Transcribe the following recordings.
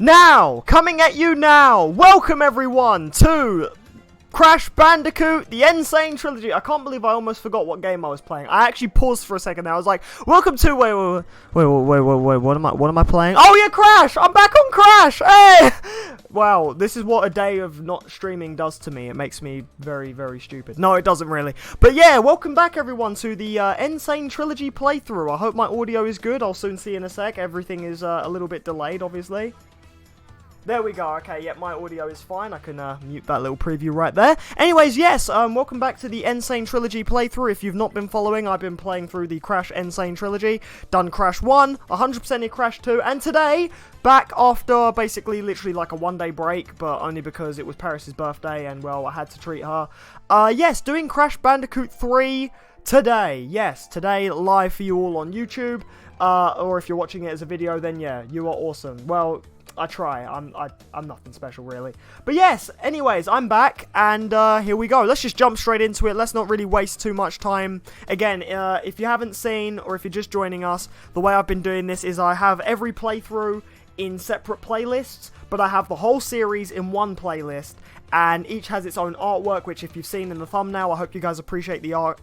Now, coming at you now, welcome everyone to Crash Bandicoot, the Nsane Trilogy. I can't believe I almost forgot what game I was playing. I actually paused for a second there. I was like, welcome to, wait, what am I playing? Oh yeah, Crash! I'm back on Crash! Hey! Wow, this is what a day of not streaming does to me. It makes me very, very stupid. No, it doesn't really. But yeah, welcome back everyone to the Nsane Trilogy playthrough. I hope my audio is good. I'll soon see in a sec. Everything is a little bit delayed, obviously. There we go. Okay, yeah, my audio is fine. I can mute that little preview right there. Anyways, yes, welcome back to the Nsane Trilogy playthrough. If you've not been following, I've been playing through the Crash Nsane Trilogy. Done Crash 1, 100% in Crash 2, and today, back after basically literally like a one-day break, but only because it was Paris' birthday and, well, I had to treat her. Yes, doing Crash Bandicoot 3 today. Yes, today, live for you all on YouTube. Or if you're watching it as a video, then yeah, you are awesome. Well, I try. I'm nothing special, really. But yes, anyways, I'm back, and here we go. Let's just jump straight into it. Let's not really waste too much time. Again, if you haven't seen, or if you're just joining us, the way I've been doing this is I have every playthrough in separate playlists, but I have the whole series in one playlist, and each has its own artwork, which if you've seen in the thumbnail, I hope you guys appreciate the art.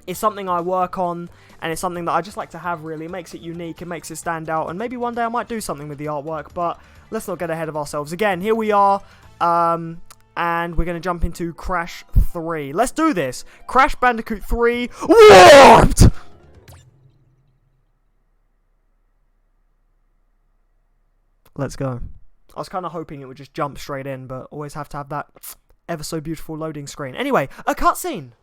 It's something I work on, and it's something that I just like to have, really. It makes it unique, it makes it stand out, and maybe one day I might do something with the artwork, but let's not get ahead of ourselves. Again, here we are, and we're going to jump into Crash 3. Let's do this! Crash Bandicoot 3 WARPED! Let's go. I was kind of hoping it would just jump straight in, but always have to have that ever so beautiful loading screen. Anyway, a cutscene!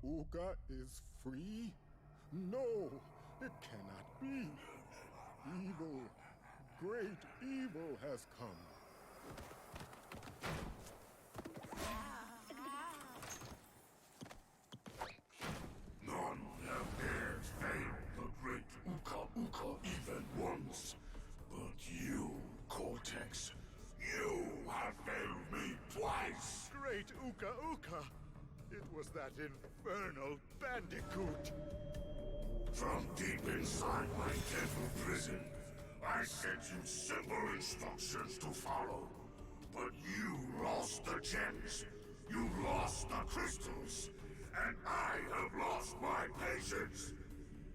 Uka is free? No, it cannot be. Evil, great evil has come. None have dared fail the great Uka even once. But you, Cortex, you have failed me twice. Great Uka. It was that infernal Bandicoot. From deep inside my devil prison, I sent you simple instructions to follow. But you lost the gems, you lost the crystals, and I have lost my patience.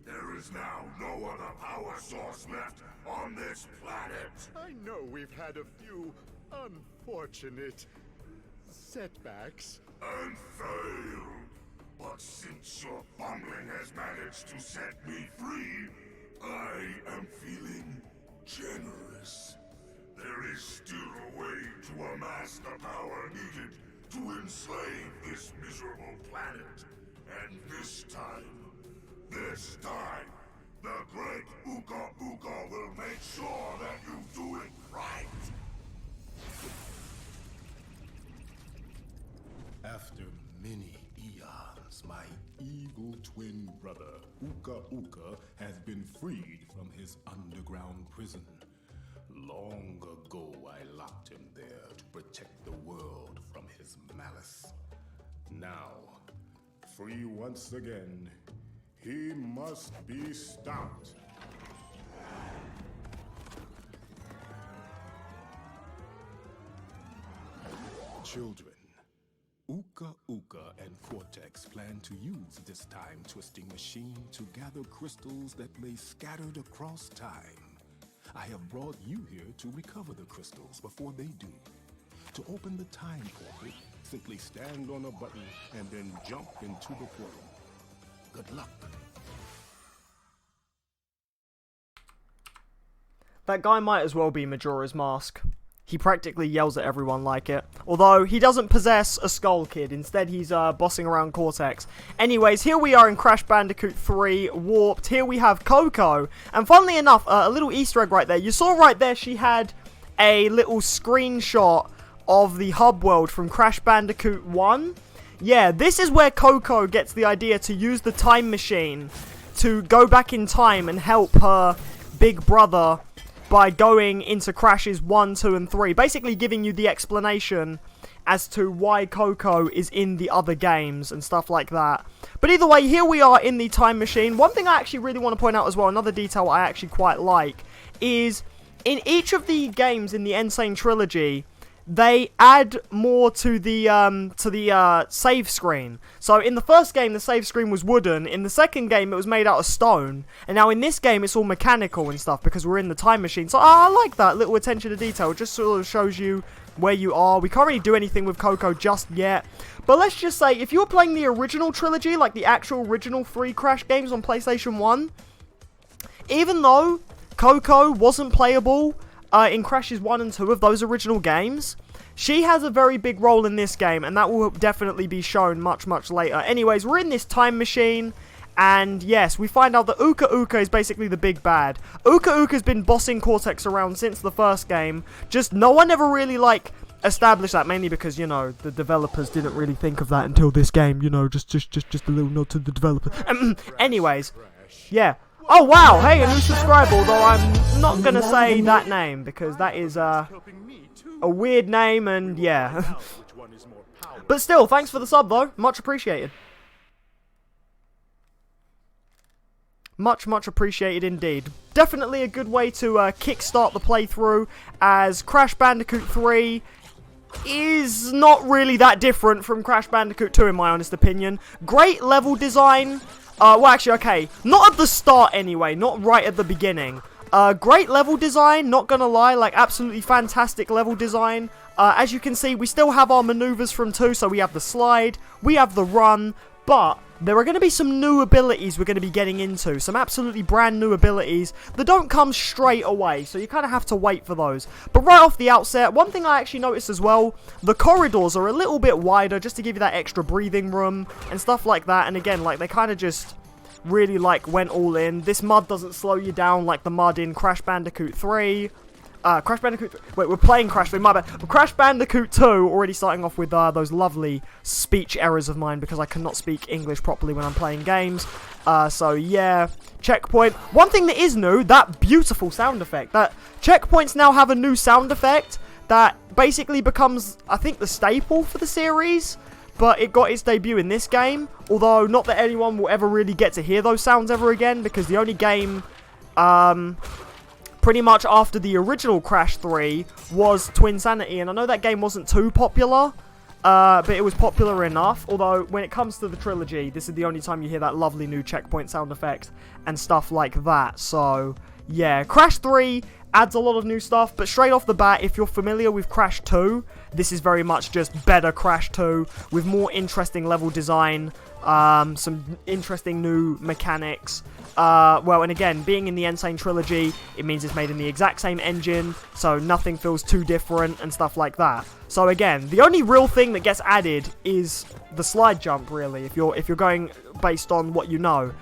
There is now no other power source left on this planet. I know we've had a few unfortunate setbacks. And failed. But since your bumbling has managed to set me free, I am feeling generous. There is still a way to amass the power needed to enslave this miserable planet. And this time, the great Uka will make sure that you do it right. After many eons, my evil twin brother, Uka, has been freed from his underground prison. Long ago, I locked him there to protect the world from his malice. Now, free once again, he must be stopped. Children, Uka and Cortex plan to use this time-twisting machine to gather crystals that lay scattered across time. I have brought you here to recover the crystals before they do. To open the time portal, simply stand on a button and then jump into the portal. Good luck. That guy might as well be Majora's Mask. He practically yells at everyone like it. Although, he doesn't possess a Skull Kid. Instead, he's bossing around Cortex. Anyways, here we are in Crash Bandicoot 3 Warped. Here we have Koko. And funnily enough, a little Easter egg right there. You saw right there she had a little screenshot of the hub world from Crash Bandicoot 1. Yeah, this is where Koko gets the idea to use the time machine to go back in time and help her big brother by going into Crashes 1, 2, and 3. Basically giving you the explanation as to why Koko is in the other games and stuff like that. But either way, here we are in the time machine. One thing I actually really want to point out as well, another detail I actually quite like, is in each of the games in the Nsane Trilogy, they add more to the save screen. So in the first game, the save screen was wooden. In the second game, it was made out of stone. And now in this game, it's all mechanical and stuff because we're in the time machine. So I like that little attention to detail. It just sort of shows you where you are. We can't really do anything with Koko just yet. But let's just say, if you were playing the original trilogy, like the actual original 3 Crash games on PlayStation 1, even though Koko wasn't playable in Crashes 1 and 2 of those original games, she has a very big role in this game, and that will definitely be shown much, much later. Anyways, we're in this time machine, and yes, we find out that Uka Uka is basically the big bad. Uka Uka's been bossing Cortex around since the first game, just no one ever really, like, established that, mainly because, you know, the developers didn't really think of that until this game, you know, just a little note to the developer. Anyways, yeah. Oh, wow, hey, a new subscriber, although I'm not gonna say that name, because that is, a weird name, and yeah. But still, thanks for the sub, though. Much appreciated. Much, much appreciated indeed. Definitely a good way to kickstart the playthrough, as Crash Bandicoot 3 is not really that different from Crash Bandicoot 2, in my honest opinion. Great level design. Well, actually, okay. Not at the start, anyway. Not right at the beginning. Great level design, not gonna lie. Like, absolutely fantastic level design. As you can see, we still have our maneuvers from 2. So we have the slide, we have the run. But there are going to be some new abilities we're going to be getting into. Some absolutely brand new abilities that don't come straight away. So you kind of have to wait for those. But right off the outset, one thing I actually noticed as well, the corridors are a little bit wider just to give you that extra breathing room and stuff like that. And again, like, they kind of just really, like, went all in. This mud doesn't slow you down like the mud in Crash Bandicoot 3. Crash Bandicoot... Wait, we're playing Crash 3, my bad. But Crash Bandicoot 2, already starting off with those lovely speech errors of mine because I cannot speak English properly when I'm playing games. So, yeah. Checkpoint. One thing that is new, that beautiful sound effect. That checkpoints now have a new sound effect that basically becomes, I think, the staple for the series. But it got its debut in this game. Although, not that anyone will ever really get to hear those sounds ever again, because the only game... pretty much after the original Crash 3 was Twinsanity, and I know that game wasn't too popular, but it was popular enough. Although, when it comes to the trilogy, this is the only time you hear that lovely new checkpoint sound effect and stuff like that. So, yeah, Crash 3 adds a lot of new stuff, but straight off the bat, if you're familiar with Crash 2, this is very much just better Crash 2, with more interesting level design, some interesting new mechanics. Well, and again, being in the Nsane Trilogy, it means it's made in the exact same engine, so nothing feels too different and stuff like that. So again, the only real thing that gets added is the slide jump, really, if you're going based on what you know.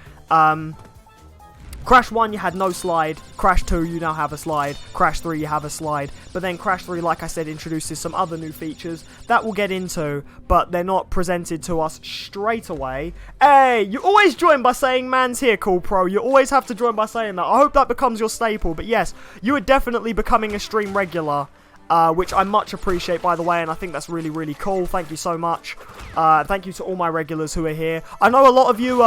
Crash 1, you had no slide. Crash 2, you now have a slide. Crash 3, you have a slide. But then Crash 3, like I said, introduces some other new features that we'll get into, but they're not presented to us straight away. Hey, you always join by saying, man's here, cool pro. You always have to join by saying that. I hope that becomes your staple. But yes, you are definitely becoming a stream regular. Which I much appreciate, by the way, and I think that's really, really cool. Thank you so much. Thank you to all my regulars who are here. I know a lot of you,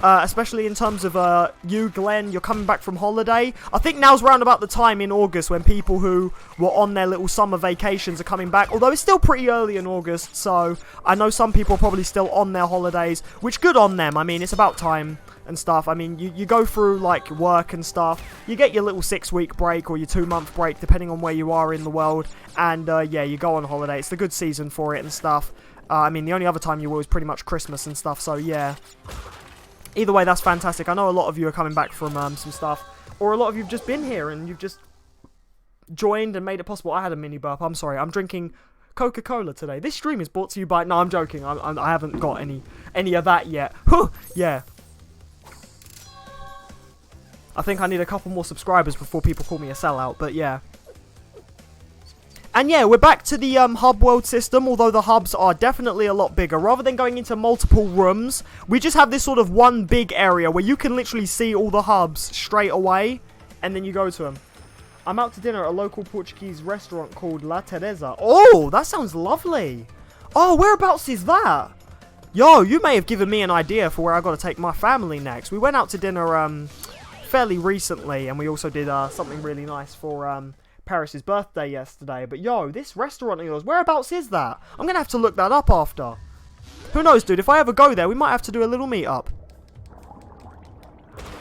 especially in terms of you, Glenn, you're coming back from holiday. I think now's round about the time in August when people who were on their little summer vacations are coming back. Although it's still pretty early in August, so I know some people are probably still on their holidays, which good on them. I mean, it's about time and stuff. I mean, you go through, like, work and stuff. You get your little 6-week break or your 2-month break, depending on where you are in the world. And, yeah, you go on holiday. It's the good season for it and stuff. I mean, the only other time you will is pretty much Christmas and stuff, so, yeah. Either way, that's fantastic. I know a lot of you are coming back from some stuff. Or a lot of you have just been here and you've just joined and made it possible. I had a mini burp. I'm sorry. I'm drinking Coca-Cola today. This stream is brought to you by... No, I'm joking. I haven't got any of that yet. Yeah. I think I need a couple more subscribers before people call me a sellout, but yeah. And yeah, we're back to the hub world system, although the hubs are definitely a lot bigger. Rather than going into multiple rooms, we just have this sort of one big area where you can literally see all the hubs straight away, and then you go to them. I'm out to dinner at a local Portuguese restaurant called La Teresa. Oh, that sounds lovely. Oh, whereabouts is that? Yo, you may have given me an idea for where I got to take my family next. We went out to dinner fairly recently, and we also did something really nice for Paris's birthday yesterday. But yo, this restaurant of yours, whereabouts is that? I'm gonna have to look that up after. Who knows, dude? If I ever go there, we might have to do a little meet-up.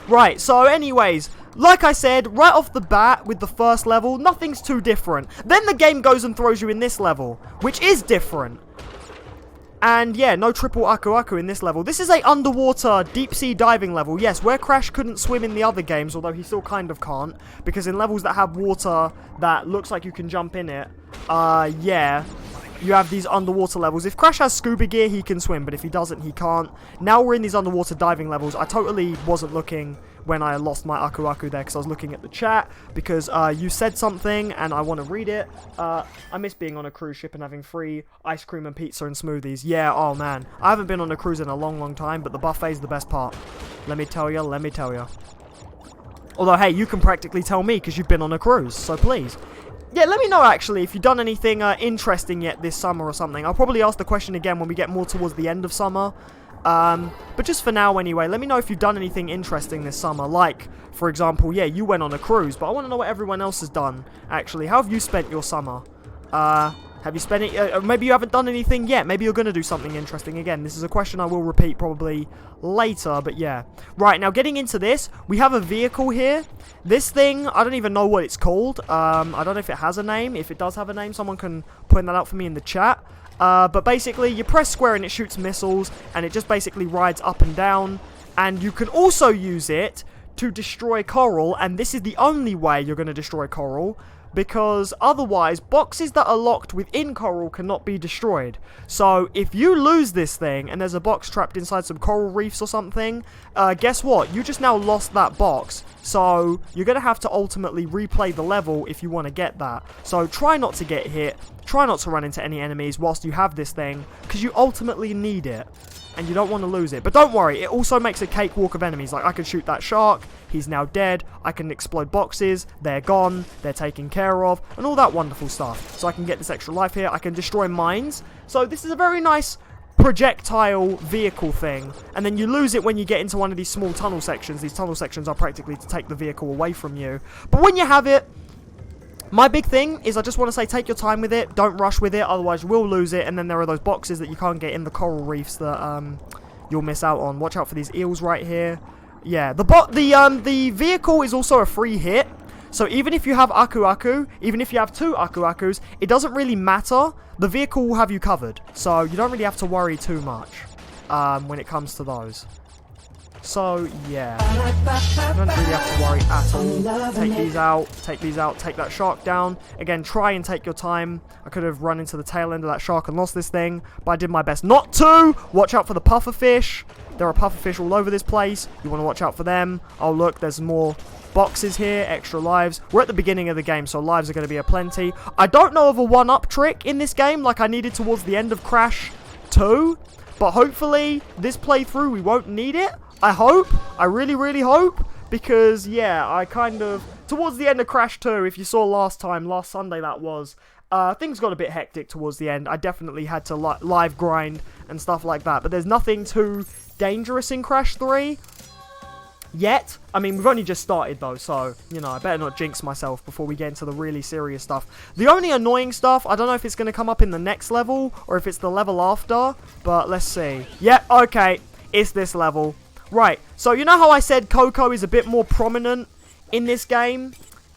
Right, so anyways, like I said, right off the bat with the first level, nothing's too different. Then the game goes and throws you in this level, which is different. And yeah, no triple Aku Aku in this level. This is a underwater deep sea diving level. Yes, where Crash couldn't swim in the other games, although he still kind of can't. Because in levels that have water that looks like you can jump in it, yeah, you have these underwater levels. If Crash has scuba gear, he can swim, but if he doesn't, he can't. Now we're in these underwater diving levels. I totally wasn't looking when I lost my Aku Aku there, because I was looking at the chat, because you said something, and I want to read it. I miss being on a cruise ship and having free ice cream and pizza and smoothies. Yeah, oh man. I haven't been on a cruise in a long, long time, but the buffet's the best part. Let me tell you, let me tell you. Although, hey, you can practically tell me, because you've been on a cruise, so please. Yeah, let me know, actually, if you've done anything interesting yet this summer or something. I'll probably ask the question again when we get more towards the end of summer. But just for now, anyway, let me know if you've done anything interesting this summer. Like, for example, yeah, you went on a cruise, but I want to know what everyone else has done, actually. How have you spent your summer? Have you spent it? Maybe you haven't done anything yet. Maybe you're going to do something interesting again. This is a question I will repeat probably later, but yeah. Right, now getting into this, we have a vehicle here. This thing, I don't even know what it's called. I don't know if it has a name. If it does have a name, someone can point that out for me in the chat. But basically, you press square and it shoots missiles, and it just basically rides up and down. And you can also use it to destroy coral, and this is the only way you're going to destroy coral, because otherwise, boxes that are locked within coral cannot be destroyed. So, if you lose this thing, and there's a box trapped inside some coral reefs or something, guess what? You just now lost that box. So, you're going to have to ultimately replay the level if you want to get that. So, try not to get hit. Try not to run into any enemies whilst you have this thing, because you ultimately need it. And you don't want to lose it. But don't worry, it also makes a cakewalk of enemies. Like, I can shoot that shark, he's now dead. I can explode boxes, they're gone, they're taken care of, and all that wonderful stuff. So I can get this extra life here, I can destroy mines. So this is a very nice projectile vehicle thing. And then you lose it when you get into one of these small tunnel sections. These tunnel sections are practically to take the vehicle away from you. But when you have it, my big thing is I just want to say take your time with it. Don't rush with it, otherwise you will lose it. And then there are those boxes that you can't get in the coral reefs that you'll miss out on. Watch out for these eels right here. Yeah, the vehicle is also a free hit. So even if you have Aku Aku, even if you have 2 Aku Akus, it doesn't really matter. The vehicle will have you covered. So you don't really have to worry too much when it comes to those. So, yeah, you don't really have to worry at all. Take these out, take that shark down. Again, try and take your time. I could have run into the tail end of that shark and lost this thing, but I did my best not to. Watch out for the pufferfish. There are pufferfish all over this place. You want to watch out for them. Oh, look, there's more boxes here, extra lives. We're at the beginning of the game, so lives are going to be aplenty. I don't know of a one-up trick in this game like I needed towards the end of Crash 2, but hopefully this playthrough we won't need it. I hope. I really, really hope. Because, yeah, I kind of... Towards the end of Crash 2, if you saw last Sunday that was, things got a bit hectic towards the end. I definitely had to live grind and stuff like that. But there's nothing too dangerous in Crash 3 yet. I mean, we've only just started, though. So, you know, I better not jinx myself before we get into the really serious stuff. The only annoying stuff, I don't know if it's going to come up in the next level or if it's the level after. But let's see. Yep, okay. It's this level. Right, so you know how I said Koko is a bit more prominent in this game?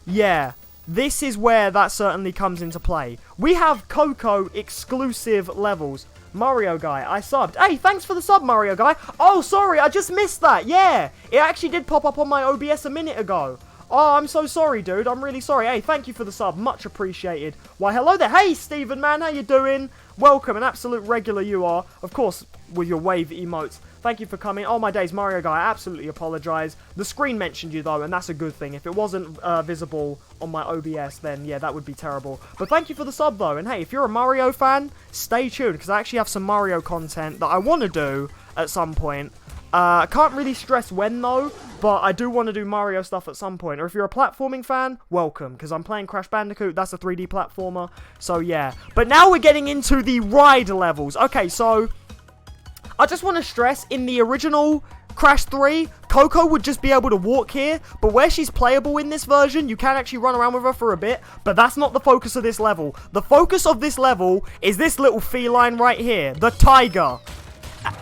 Yeah, this is where that certainly comes into play. We have Koko exclusive levels. Mario Guy, I subbed. Hey, thanks for the sub, Mario Guy. Oh, sorry, I just missed that. Yeah, it actually did pop up on my OBS a minute ago. Oh, I'm so sorry, dude. I'm really sorry. Hey, thank you for the sub. Much appreciated. Why, hello there. Hey, Stephen, man. How you doing? Welcome. An absolute regular you are. Of course, with your wave emotes. Thank you for coming. Oh, my days, Mario guy. I absolutely apologize. The screen mentioned you, though, and that's a good thing. If it wasn't visible on my OBS, then, yeah, that would be terrible. But thank you for the sub, though. And, hey, if you're a Mario fan, stay tuned, because I actually have some Mario content that I want to do at some point. I can't really stress when, though, but I do want to do Mario stuff at some point. Or if you're a platforming fan, welcome, because I'm playing Crash Bandicoot. That's a 3D platformer, so yeah. But now we're getting into the ride levels. Okay, so I just want to stress, in the original Crash 3, Koko would just be able to walk here, but where she's playable in this version, you can actually run around with her for a bit, but that's not the focus of this level. The focus of this level is this little feline right here, the tiger.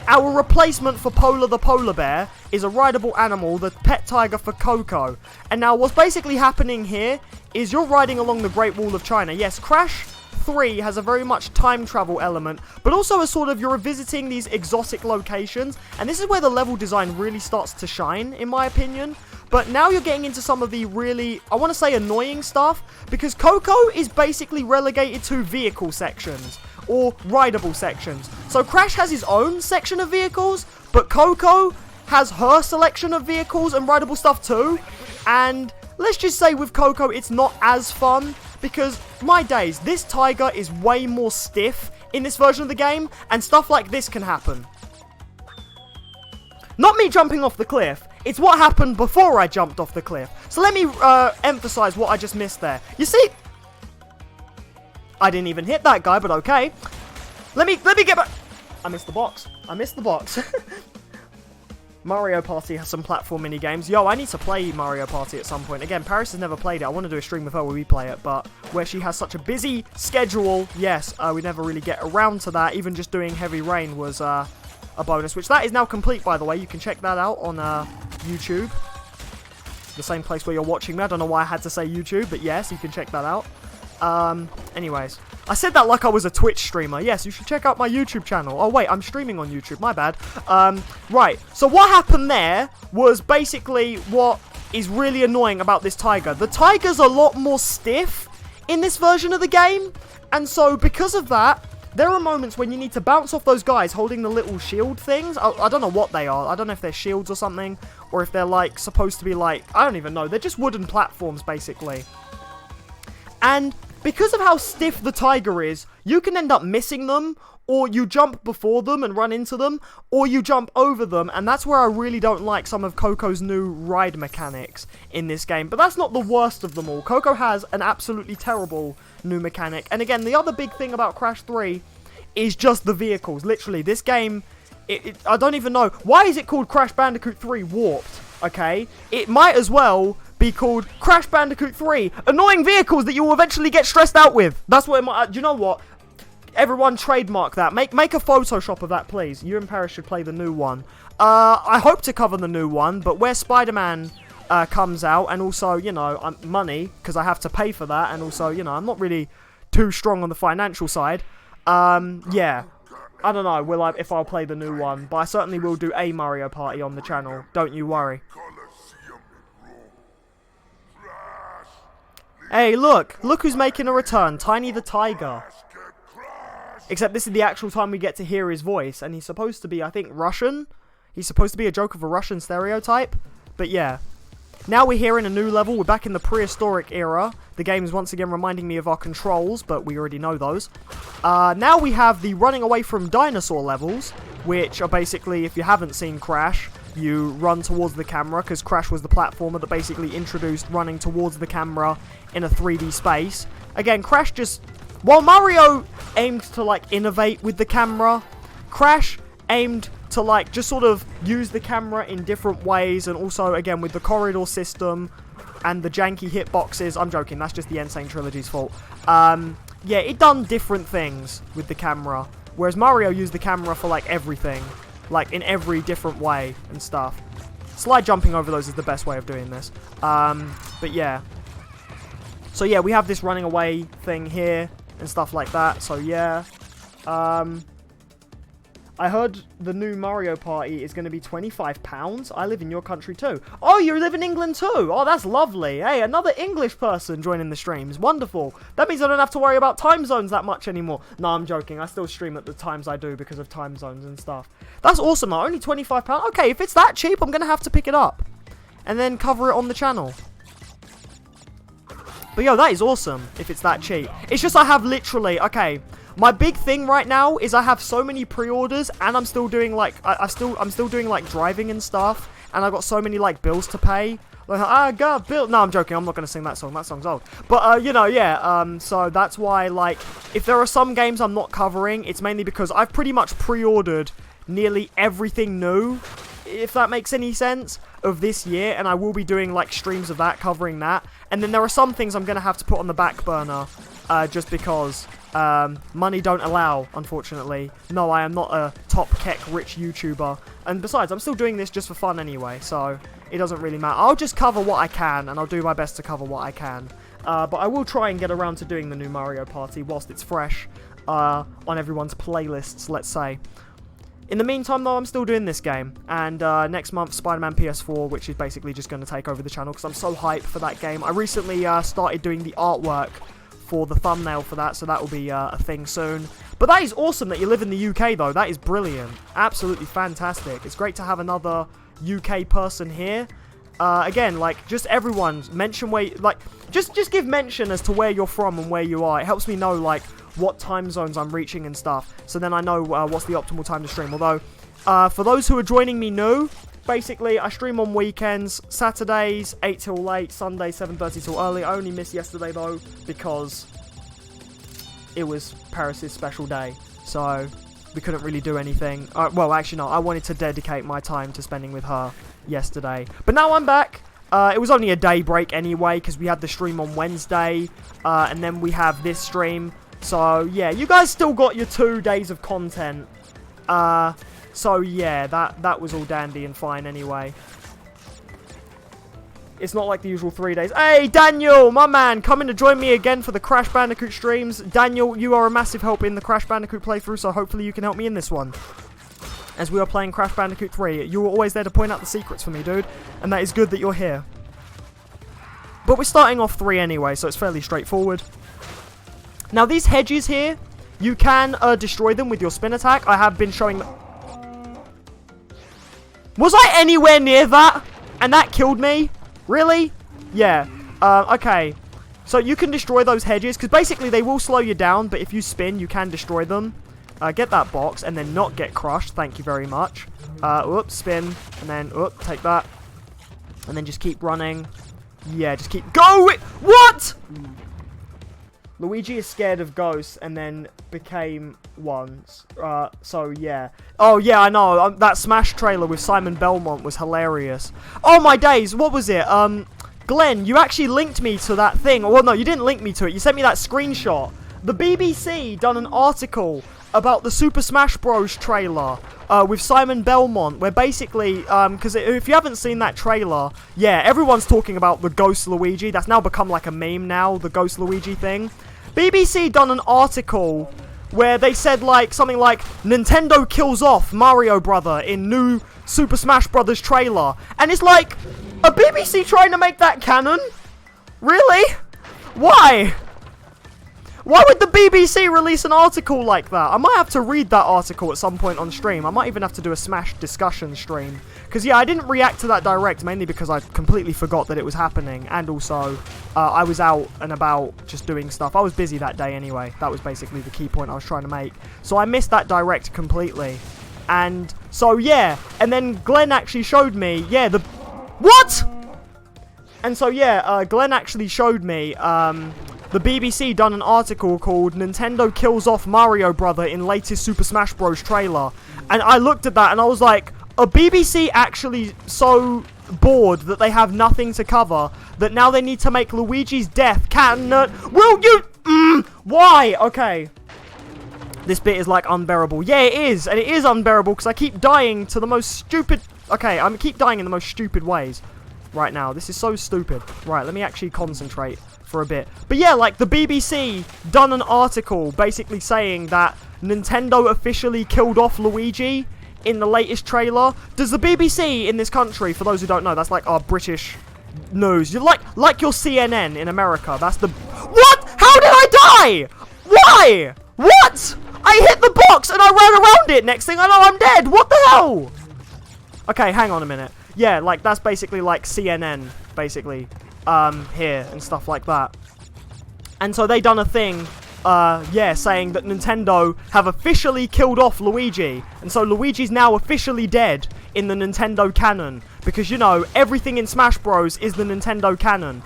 Our replacement for Polar the polar bear is a rideable animal, the pet tiger for Koko. And now what's basically happening here is you're riding along the Great Wall of China. Yes, Crash 3 has a very much time travel element, but also a sort of you're visiting these exotic locations, and this is where the level design really starts to shine, in my opinion. But now you're getting into some of the really, I want to say, annoying stuff, because Koko is basically relegated to vehicle sections, or rideable sections. So Crash has his own section of vehicles, but Koko has her selection of vehicles and rideable stuff too. And let's just say with Koko, it's not as fun, because, my days, this tiger is way more stiff in this version of the game, and stuff like this can happen. Not me jumping off the cliff, it's what happened before I jumped off the cliff. So let me emphasize what I just missed there. You see, I didn't even hit that guy, but okay. Let me get back. I missed the box. I missed the box. Mario Party has some platform mini games. Yo, I need to play Mario Party at some point. Again, Paris has never played it. I want to do a stream with her where we play it, but where she has such a busy schedule, yes, we never really get around to that. Even just doing Heavy Rain was a bonus, which that is now complete, by the way. You can check that out on YouTube. The same place where you're watching me. I don't know why I had to say YouTube, but yes, you can check that out. Anyways, I said that like I was a Twitch streamer. Yes, you should check out my YouTube channel. Oh wait, I'm streaming on YouTube, my bad. Right, so what happened there was basically what is really annoying about this tiger. The tiger's a lot more stiff in this version of the game, and so because of that, there are moments when you need to bounce off those guys holding the little shield things. I don't know what they are. I don't know if they're shields or something, or if they're like supposed to be like, I don't even know. They're just wooden platforms basically. And because of how stiff the tiger is, you can end up missing them, or you jump before them and run into them, or you jump over them, and that's where I really don't like some of Koko's new ride mechanics in this game. But that's not the worst of them all. Koko has an absolutely terrible new mechanic. And again, the other big thing about Crash 3 is just the vehicles. Literally, this game, I don't even know. Why is it called Crash Bandicoot 3 Warped? Okay? It might as well be called Crash Bandicoot 3 Annoying Vehicles that you will eventually get stressed out with. That's what it might... do you know what? Everyone trademark that. Make a Photoshop of that, please. You and Paris should play the new one. I hope to cover the new one, but where Spider-Man comes out, and also, you know, money, because I have to pay for that, and also, you know, I'm not really too strong on the financial side. Yeah. I don't know if I'll play the new one, but I certainly will do a Mario Party on the channel. Don't you worry. Hey, look who's making a return, Tiny the Tiger. Except this is the actual time we get to hear his voice, and he's supposed to be, I think, Russian? He's supposed to be a joke of a Russian stereotype, but yeah. Now we're here in a new level, we're back in the prehistoric era. The game is once again reminding me of our controls, but we already know those. Now we have the running away from dinosaur levels, which are basically, if you haven't seen Crash, you run towards the camera, because Crash was the platformer that basically introduced running towards the camera in a 3D space. Again, Crash just... while Mario aimed to, like, innovate with the camera, Crash aimed to, like, just sort of use the camera in different ways, and also, again, with the corridor system and the janky hitboxes. I'm joking, that's just the Nsane Trilogy's fault. Yeah, it done different things with the camera, whereas Mario used the camera for, like, everything. Like, in every different way and stuff. Slide jumping over those is the best way of doing this. But yeah. So yeah, we have this running away thing here and stuff like that. So yeah. I heard the new Mario Party is going to be £25. I live in your country too. Oh, you live in England too. Oh, that's lovely. Hey, another English person joining the streams. Wonderful. That means I don't have to worry about time zones that much anymore. No, I'm joking. I still stream at the times I do because of time zones and stuff. That's awesome though. Only £25. Okay, if it's that cheap, I'm going to have to pick it up. And then cover it on the channel. But yo, that is awesome if it's that cheap. It's just I have literally... Okay... My big thing right now is I have so many pre-orders, and I'm still doing like I'm still doing like driving and stuff, and I've got so many like bills to pay. Like, I got bill. No, I'm joking. I'm not gonna sing that song. That song's old. But you know, yeah. So that's why, like, if there are some games I'm not covering, it's mainly because I've pretty much pre-ordered nearly everything new, if that makes any sense, of this year, and I will be doing like streams of that, covering that. And then there are some things I'm gonna have to put on the back burner, just because. Money don't allow, unfortunately. No, I am not a top keck rich YouTuber. And besides, I'm still doing this just for fun anyway, so it doesn't really matter. I'll just cover what I can, and I'll do my best to cover what I can. But I will try and get around to doing the new Mario Party whilst it's fresh on everyone's playlists, let's say. In the meantime, though, I'm still doing this game. And next month, Spider-Man PS4, which is basically just going to take over the channel because I'm so hyped for that game. I recently started doing the artwork for the thumbnail for that, so that will be a thing soon. But that is awesome that you live in the UK, though. That is brilliant. Absolutely fantastic. It's great to have another UK person here. Again, like, just everyone, mention where, like, just give mention as to where you're from and where you are. It helps me know, like, what time zones I'm reaching and stuff, so then I know what's the optimal time to stream. Although, for those who are joining me new, basically, I stream on weekends, Saturdays, 8 till late, Sunday, 7:30 till early. I only missed yesterday, though, because it was Paris's special day, so we couldn't really do anything. Well, actually, no, I wanted to dedicate my time to spending with her yesterday. But now I'm back. It was only a day break anyway, because we had the stream on Wednesday, and then we have this stream. So, yeah, you guys still got your 2 days of content. So, yeah, that was all dandy and fine anyway. It's not like the usual 3 days. Hey, Daniel, my man, coming to join me again for the Crash Bandicoot streams. Daniel, you are a massive help in the Crash Bandicoot playthrough, so hopefully you can help me in this one. As we are playing Crash Bandicoot 3. You were always there to point out the secrets for me, dude. And that is good that you're here. But we're starting off 3 anyway, so it's fairly straightforward. Now, these hedges here, you can destroy them with your spin attack. I have been showing... Was I anywhere near that? And that killed me? Really? Yeah. Okay. So you can destroy those hedges, because basically they will slow you down, but if you spin, you can destroy them. Get that box, and then not get crushed. Thank you very much. Whoops, spin, and then, whoop, take that. And then just keep running. Yeah, just keep going. What? Luigi is scared of ghosts and then became once. So, yeah. Oh, yeah, I know. That Smash trailer with Simon Belmont was hilarious. Oh, my days. What was it? Glenn, you actually linked me to that thing. Well, no, you didn't link me to it. You sent me that screenshot. The BBC done an article about the Super Smash Bros. Trailer with Simon Belmont, where basically, because if you haven't seen that trailer, yeah, everyone's talking about the Ghost Luigi. That's now become like a meme now, the Ghost Luigi thing. BBC done an article where they said like something like Nintendo kills off Mario Brother in new Super Smash Bros. Trailer, and it's like, are BBC trying to make that canon? Really? Why? Why would the BBC release an article like that? I might have to read that article at some point on stream. I might even have to do a Smash discussion stream. Because, yeah, I didn't react to that direct, mainly because I completely forgot that it was happening. And also, I was out and about just doing stuff. I was busy that day anyway. That was basically the key point I was trying to make. So I missed that direct completely. And so, yeah. And then Glenn actually showed me, yeah, the... What? And so, yeah, Glenn actually showed me, the BBC done an article called Nintendo kills off Mario Brother in latest Super Smash Bros. Trailer. And I looked at that and I was like, are BBC actually so bored that they have nothing to cover that now they need to make Luigi's death canon? Will you? Why? Okay. This bit is like unbearable. Yeah, it is. And it is unbearable because I keep dying to the most stupid... Okay, I keep dying in the most stupid ways. right now. This is so stupid. Right, let me actually concentrate for a bit. But yeah, like, the BBC done an article basically saying that Nintendo officially killed off Luigi in the latest trailer. Does the BBC in this country, for those who don't know, that's like our British news. You're like your CNN in America. That's the... What? How did I die? Why? What? I hit the box and I ran around it. Next thing I know, I'm dead. What the hell? Okay, hang on a minute. Yeah, like, that's basically like CNN, basically, here and stuff like that. And so they done a thing, yeah, saying that Nintendo have officially killed off Luigi. And so Luigi's now officially dead in the Nintendo canon. Because, you know, everything in Smash Bros. Is the Nintendo canon.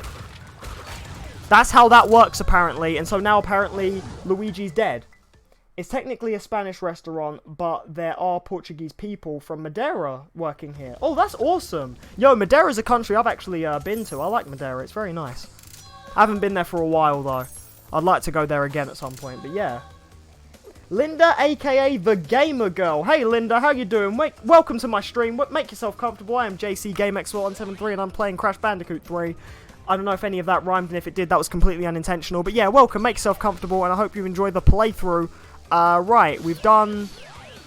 That's how that works, apparently. And so now, apparently, Luigi's dead. It's technically a Spanish restaurant, but there are Portuguese people from Madeira working here. Oh, that's awesome. Yo, Madeira's a country I've actually been to. I like Madeira. It's very nice. I haven't been there for a while, though. I'd like to go there again at some point, but yeah. Linda, a.k.a. The Gamer Girl. Hey, Linda, how you doing? Welcome to my stream. Make yourself comfortable. I am JC GameXpert173, and I'm playing Crash Bandicoot 3. I don't know if any of that rhymed, and if it did, that was completely unintentional. But yeah, welcome. Make yourself comfortable, and I hope you enjoy the playthrough. Right, we've done...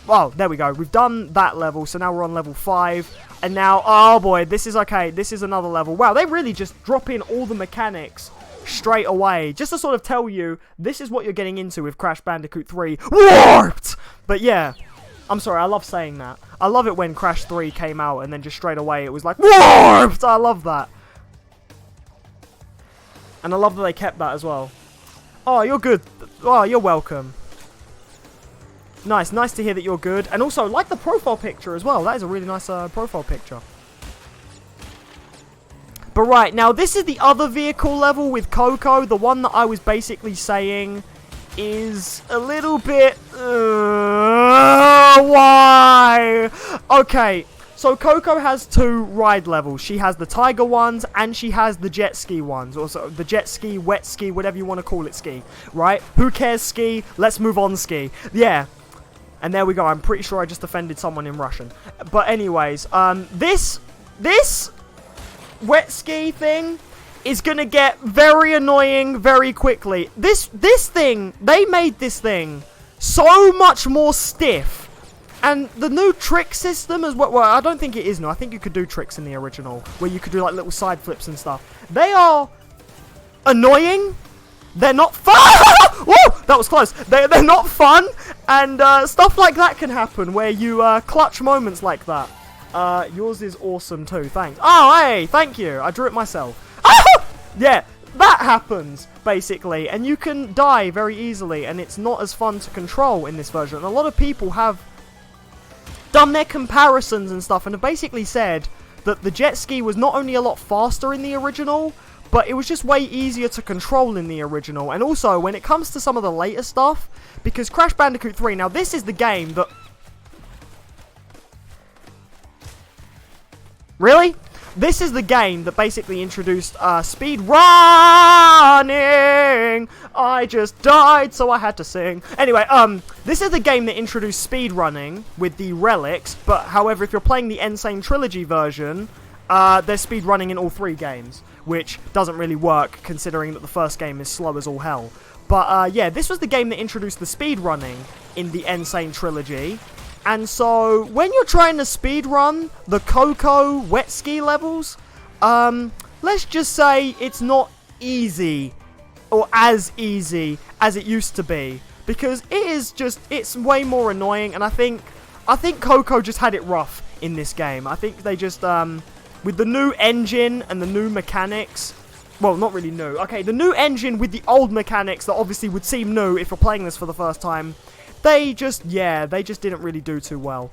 Well, there we go. We've done that level, so now we're on level 5. And now, oh boy, this is okay. This is another level. Wow, they really just drop in all the mechanics straight away. Just to sort of tell you, this is what you're getting into with Crash Bandicoot 3. Warped! But yeah, I'm sorry, I love saying that. I love it when Crash 3 came out and then just straight away it was like, Warped! I love that. And I love that they kept that as well. Oh, you're good. Oh, you're welcome. Nice to hear that you're good. And also, like the profile picture as well. That is a really nice profile picture. But right, now this is the other vehicle level with Koko. The one that I was basically saying is a little bit... why? Okay, so Koko has 2 ride levels. She has the tiger ones and she has the jet ski ones. Also, the jet ski, wet ski, whatever you want to call it ski. Right? Who cares ski? Let's move on ski. Yeah. And there we go. I'm pretty sure I just offended someone in Russian. But anyways, this wet ski thing is gonna get very annoying very quickly. This thing, they made this thing so much more stiff. And the new trick system as well, I don't think it is new. I think you could do tricks in the original, where you could do like little side flips and stuff. They are annoying. They're not fun. Whoa, that was close. They're not fun, and stuff like that can happen where you clutch moments like that. Yours is awesome too. Thanks. Oh, hey, thank you. I drew it myself. Yeah, that happens basically, and you can die very easily, and it's not as fun to control in this version. And a lot of people have done their comparisons and stuff, and have basically said that the jet ski was not only a lot faster in the original, but it was just way easier to control in the original. And also, when it comes to some of the later stuff, because Crash Bandicoot 3, now this is the game that... Really? This is the game that basically introduced speed running. I just died, so I had to sing. Anyway, this is the game that introduced speed running with the relics. But however, if you're playing the Nsane Trilogy version, there's speed running in all 3 games, which doesn't really work considering that the first game is slow as all hell. But yeah, this was the game that introduced the speed running in the Nsane Trilogy. And so, when you're trying to speedrun the Koko wet ski levels, let's just say it's not easy, or as easy as it used to be. Because it's way more annoying, and I think Koko just had it rough in this game. I think they just, with the new engine and the new mechanics, well, not really new. Okay, the new engine with the old mechanics that obviously would seem new if you're playing this for the first time, they just didn't really do too well.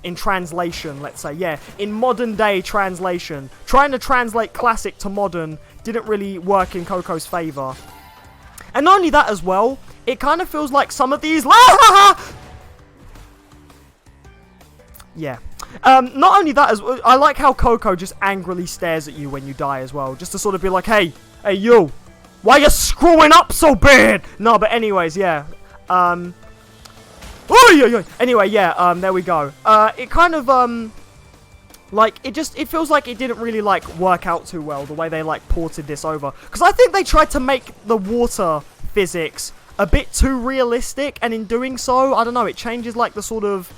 In translation, let's say. Yeah, in modern day translation. Trying to translate classic to modern didn't really work in Koko's favor. And not only that as well, it kind of feels like some of these... Yeah. Not only that, I like how Koko just angrily stares at you when you die as well. Just to sort of be like, hey you, why you screwing up so bad? No, but anyways, yeah. Anyway, yeah, there we go. It kind of, Like, it feels like it didn't really, like, work out too well, the way they, like, ported this over. Because I think they tried to make the water physics a bit too realistic, and in doing so, I don't know, it changes, like, the sort of...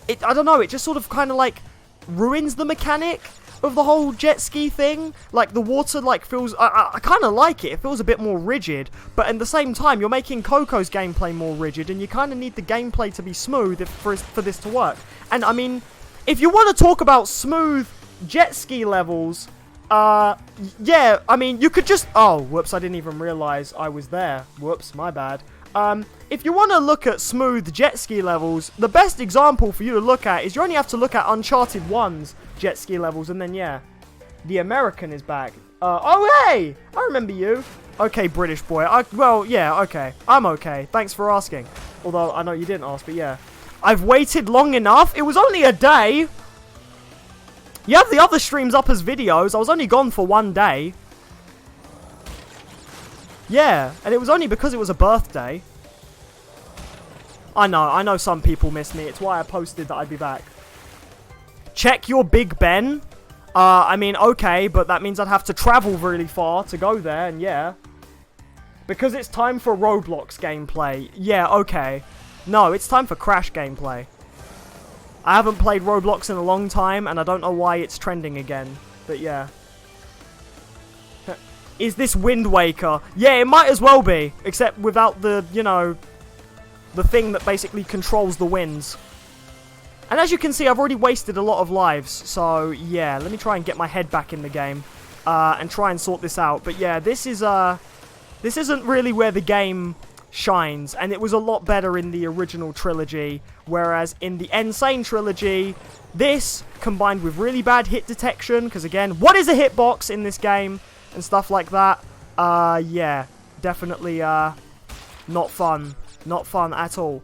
I don't know, it just sort of kind of, like, ruins the mechanic of the whole jet ski thing. Like, the water, like, feels... I kind of like it. It feels a bit more rigid, but at the same time, you're making Koko's gameplay more rigid, and you kind of need the gameplay to be smooth for this to work. And, I mean... If you want to talk about smooth jet ski levels, yeah, I mean, you could just... Oh, whoops, I didn't even realize I was there. Whoops, my bad. If you want to look at smooth jet ski levels, the best example for you to look at is you only have to look at Uncharted 1's jet ski levels, and then, yeah, the American is back. Oh, hey! I remember you. Okay, British boy. Well, yeah, okay. I'm okay. Thanks for asking. Although, I know you didn't ask, but yeah. I've waited long enough. It was only a day. You have the other streams up as videos. I was only gone for 1 day. Yeah, and it was only because it was a birthday. I know some people miss me. It's why I posted that I'd be back. Check your Big Ben. I mean, okay, but that means I'd have to travel really far to go there, and yeah. Because it's time for Roblox gameplay. Yeah, okay. No, it's time for Crash gameplay. I haven't played Roblox in a long time, and I don't know why it's trending again. But yeah. Is this Wind Waker? Yeah, it might as well be. Except without the, you know, the thing that basically controls the winds. And as you can see, I've already wasted a lot of lives. So, yeah, let me try and get my head back in the game. And try and sort this out. But yeah, this isn't really where the game... shines, and it was a lot better in the original trilogy, whereas in the Nsane Trilogy, this, combined with really bad hit detection, because again, what is a hitbox in this game, and stuff like that, yeah, definitely, not fun at all.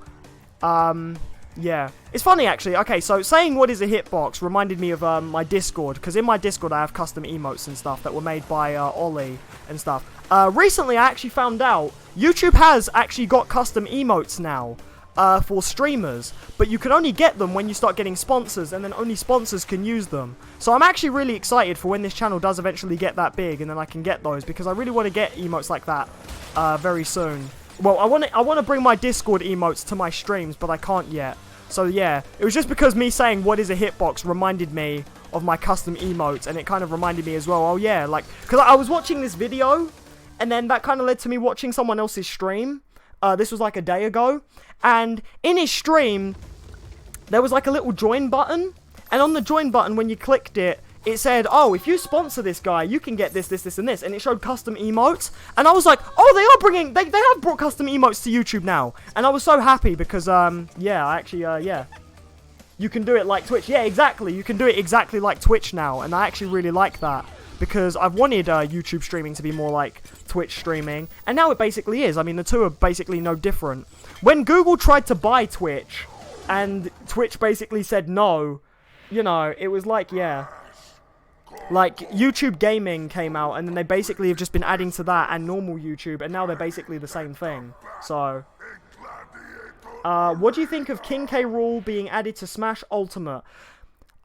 Yeah, it's funny actually. Okay, so saying what is a hitbox reminded me of my Discord, because in my Discord I have custom emotes and stuff that were made by Ollie and stuff. Recently I actually found out YouTube has actually got custom emotes now for streamers, but you can only get them when you start getting sponsors, and then only sponsors can use them. So I'm actually really excited for when this channel does eventually get that big, and then I can get those, because I really want to get emotes like that very soon. Well, I want to bring my Discord emotes to my streams, but I can't yet. So yeah, it was just because me saying what is a hitbox reminded me of my custom emotes, and it kind of reminded me as well, oh yeah, like, because I was watching this video, and then that kind of led to me watching someone else's stream. This was like a day ago, and in his stream, there was like a little join button, and on the join button, when you clicked it, it said, oh, if you sponsor this guy, you can get this, this, this, and this. And it showed custom emotes. And I was like, oh, they are bringing... They have brought custom emotes to YouTube now. And I was so happy because, yeah, I actually, yeah. You can do it like Twitch. Yeah, exactly. You can do it exactly like Twitch now. And I actually really like that. Because I've wanted YouTube streaming to be more like Twitch streaming. And now it basically is. I mean, the two are basically no different. When Google tried to buy Twitch, and Twitch basically said no, you know, it was like, yeah... Like, YouTube Gaming came out, and then they basically have just been adding to that and normal YouTube, and now they're basically the same thing. So, what do you think of King K. Rool being added to Smash Ultimate?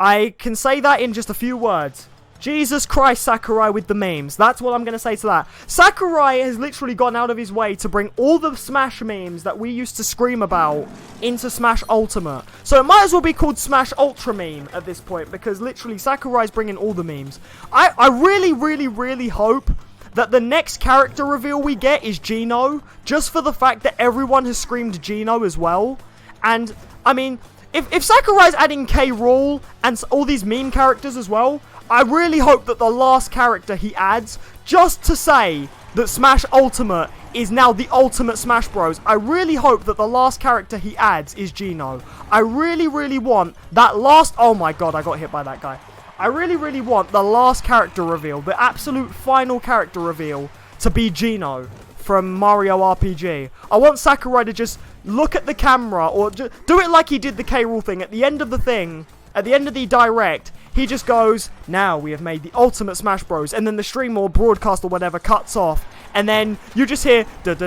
I can say that in just a few words. Jesus Christ, Sakurai with the memes. That's what I'm going to say to that. Sakurai has literally gone out of his way to bring all the Smash memes that we used to scream about into Smash Ultimate. So it might as well be called Smash Ultra Meme at this point, because literally Sakurai's bringing all the memes. I really, really, really hope that the next character reveal we get is Geno, just for the fact that everyone has screamed Geno as well. And, I mean, if Sakurai's adding K. Rool and all these meme characters as well, I really hope that the last character he adds, just to say that Smash Ultimate is now the ultimate Smash Bros. I really hope that the last character he adds is Geno. I really, really want that last... Oh my god, I got hit by that guy. I really, really want the last character reveal, the absolute final character reveal, to be Geno from Mario RPG. I want Sakurai to just look at the camera, or do it like he did the K. Rool thing. At the end of the thing, at the end of the direct, he just goes, now we have made the ultimate Smash Bros. And then the stream or broadcast or whatever cuts off. And then you just hear and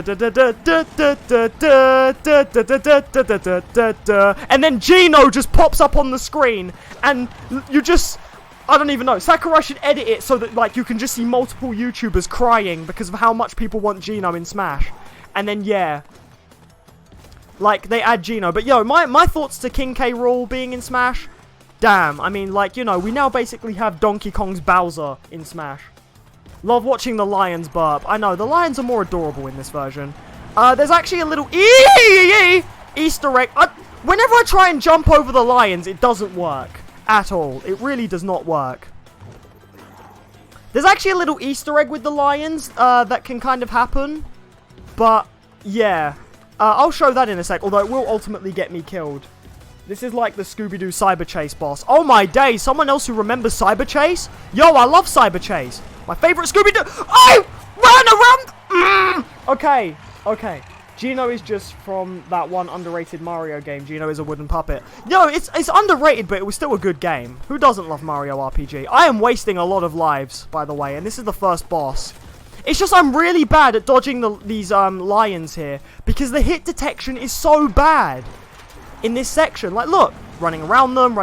then Gino just pops up on the screen, and you just, I don't even know. Sakurai should edit it so that like you can just see multiple YouTubers crying because of how much people want Gino in Smash. And then yeah, like they add Gino. But yo, my thoughts to King K. Rool being in Smash. Damn, I mean, like, you know, we now basically have Donkey Kong's Bowser in Smash. Love watching the lions burp. I know, the lions are more adorable in this version. There's actually a little Easter egg. Whenever I try and jump over the lions, it doesn't work at all. It really does not work. There's actually a little Easter egg with the lions that can kind of happen. But, yeah. I'll show that in a sec, although it will ultimately get me killed. This is like the Scooby-Doo Cyber Chase boss. Oh my days, someone else who remembers Cyber Chase? Yo, I love Cyber Chase. My favorite Scooby-Doo. I ran around. Okay. Gino is just from that one underrated Mario game. Gino is a wooden puppet. Yo, it's underrated, but it was still a good game. Who doesn't love Mario RPG? I am wasting a lot of lives, by the way, and this is the first boss. It's just I'm really bad at dodging these lions here because the hit detection is so bad in this section. Like, look, running around them.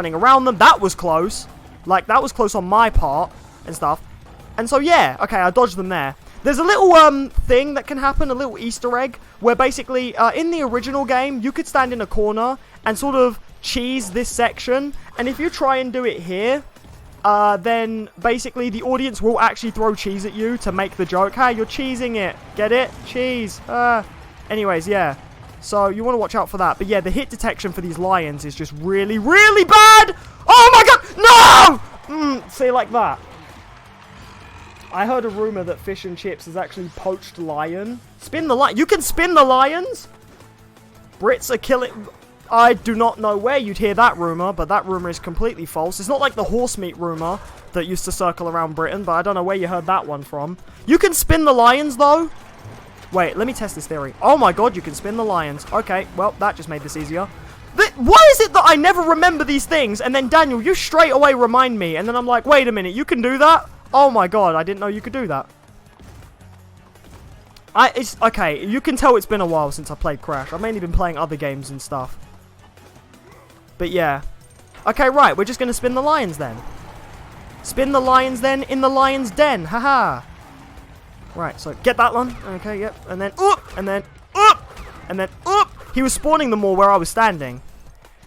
That was close. Like, that was close on my part and stuff. And so, yeah, okay, I dodged them there. There's a little thing that can happen, a little Easter egg, where basically, in the original game, you could stand in a corner and sort of cheese this section. And if you try and do it here, then basically the audience will actually throw cheese at you to make the joke. Hey, you're cheesing it. Get it? Cheese. Anyways, yeah. So you want to watch out for that. But yeah, the hit detection for these lions is just really, really bad. Oh my god. No! See, like that. I heard a rumor that Fish and Chips is actually poached lion. Spin the lion. You can spin the lions? Brits are killing... I do not know where you'd hear that rumor, but that rumor is completely false. It's not like the horse meat rumor that used to circle around Britain, but I don't know where you heard that one from. You can spin the lions, though. Wait, let me test this theory. Oh my god, you can spin the lions. Okay, well, that just made this easier. Why is it that I never remember these things, and then, Daniel, you straight away remind me, and then I'm like, wait a minute, you can do that? Oh my god, I didn't know you could do that. Okay, you can tell it's been a while since I played Crash. I've mainly been playing other games and stuff. But yeah. Okay, right, we're just going to spin the lions then. Spin the lions then in the lion's den. Haha. Right, so get that one. Okay, yep. And then, and then, and then, He was spawning them all where I was standing.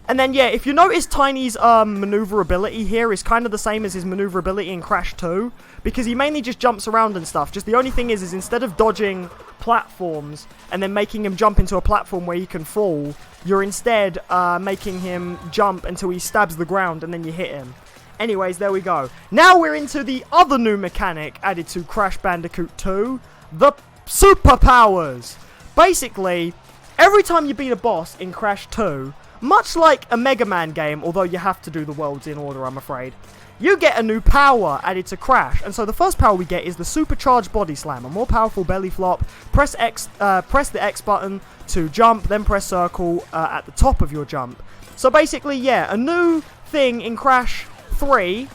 And then, yeah, if you notice Tiny's maneuverability here is kind of the same as his maneuverability in Crash 2. Because he mainly just jumps around and stuff. Just the only thing is instead of dodging platforms and then making him jump into a platform where he can fall, you're instead making him jump until he stabs the ground and then you hit him. Anyways, there we go. Now we're into the other new mechanic added to Crash Bandicoot 2. The superpowers. Basically, every time you beat a boss in Crash 2, much like a Mega Man game, although you have to do the worlds in order, I'm afraid, you get a new power added to Crash. And so the first power we get is the Supercharged Body Slam, a more powerful belly flop. Press the X button to jump, then press circle at the top of your jump. So basically, yeah, a new thing in Crash 3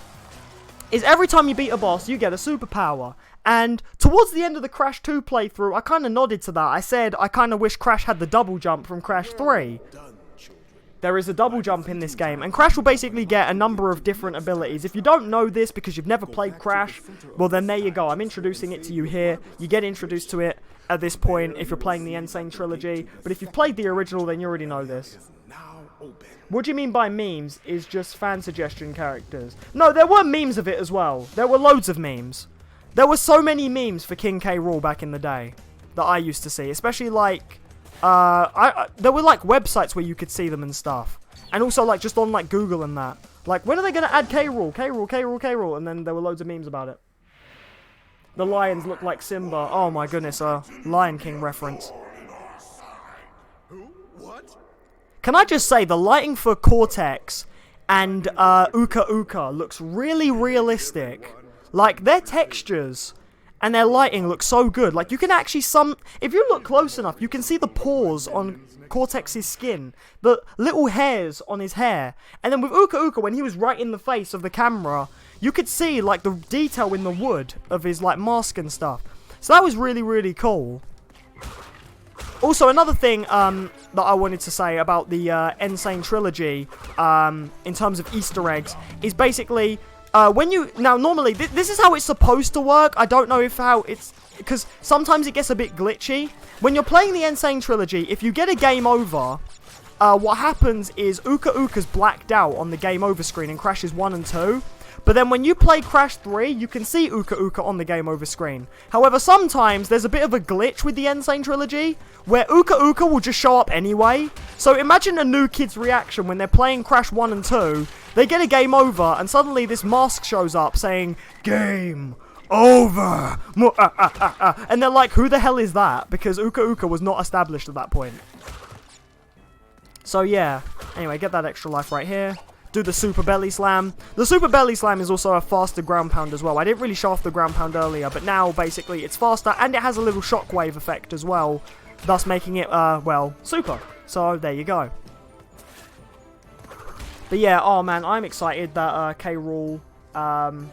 is every time you beat a boss, you get a superpower. And towards the end of the Crash 2 playthrough, I kind of nodded to that. I said I kind of wish Crash had the double jump from Crash 3. There is a double jump in this game, and Crash will basically get a number of different abilities. If you don't know this because you've never played Crash, well then there you go. I'm introducing it to you here. You get introduced to it at this point if you're playing the Nsane Trilogy. But if you've played the original, then you already know this. What do you mean by memes is just fan suggestion characters? No, there were memes of it as well. There were loads of memes. There were so many memes for King K. Rool back in the day that I used to see, especially like... there were like websites where you could see them and stuff. And also like just on like Google and that. Like, when are they going to add K. Rool? K. Rool, K. Rool, K. Rool. And then there were loads of memes about it. The lions look like Simba. Oh my goodness, Lion King reference. Can I just say, the lighting for Cortex and Uka Uka looks really realistic. Like, their textures and their lighting look so good. Like, you can actually if you look close enough, you can see the pores on Cortex's skin. The little hairs on his hair. And then with Uka Uka, when he was right in the face of the camera, you could see, like, the detail in the wood of his, like, mask and stuff. So that was really, really cool. Also, another thing that I wanted to say about the Nsane Trilogy, in terms of Easter eggs, is basically, when you... Now, normally, this is how it's supposed to work. I don't know if how it's... Because sometimes it gets a bit glitchy. When you're playing the Nsane Trilogy, if you get a game over, what happens is Uka Uka's blacked out on the game over screen in Crashes 1 and 2. But then when you play Crash 3, you can see Uka Uka on the game over screen. However, sometimes there's a bit of a glitch with the Nsane Trilogy, where Uka Uka will just show up anyway. So imagine a new kid's reaction when they're playing Crash 1 and 2, they get a game over, and suddenly this mask shows up saying, "Game over!" And they're like, who the hell is that? Because Uka Uka was not established at that point. So yeah, anyway, get that extra life right here. Do the super belly slam. The super belly slam is also a faster ground pound as well. I didn't really show off the ground pound earlier, but now basically it's faster and it has a little shockwave effect as well, thus making it, well, super. So there you go. But yeah, oh man, I'm excited that K. Rool, I'm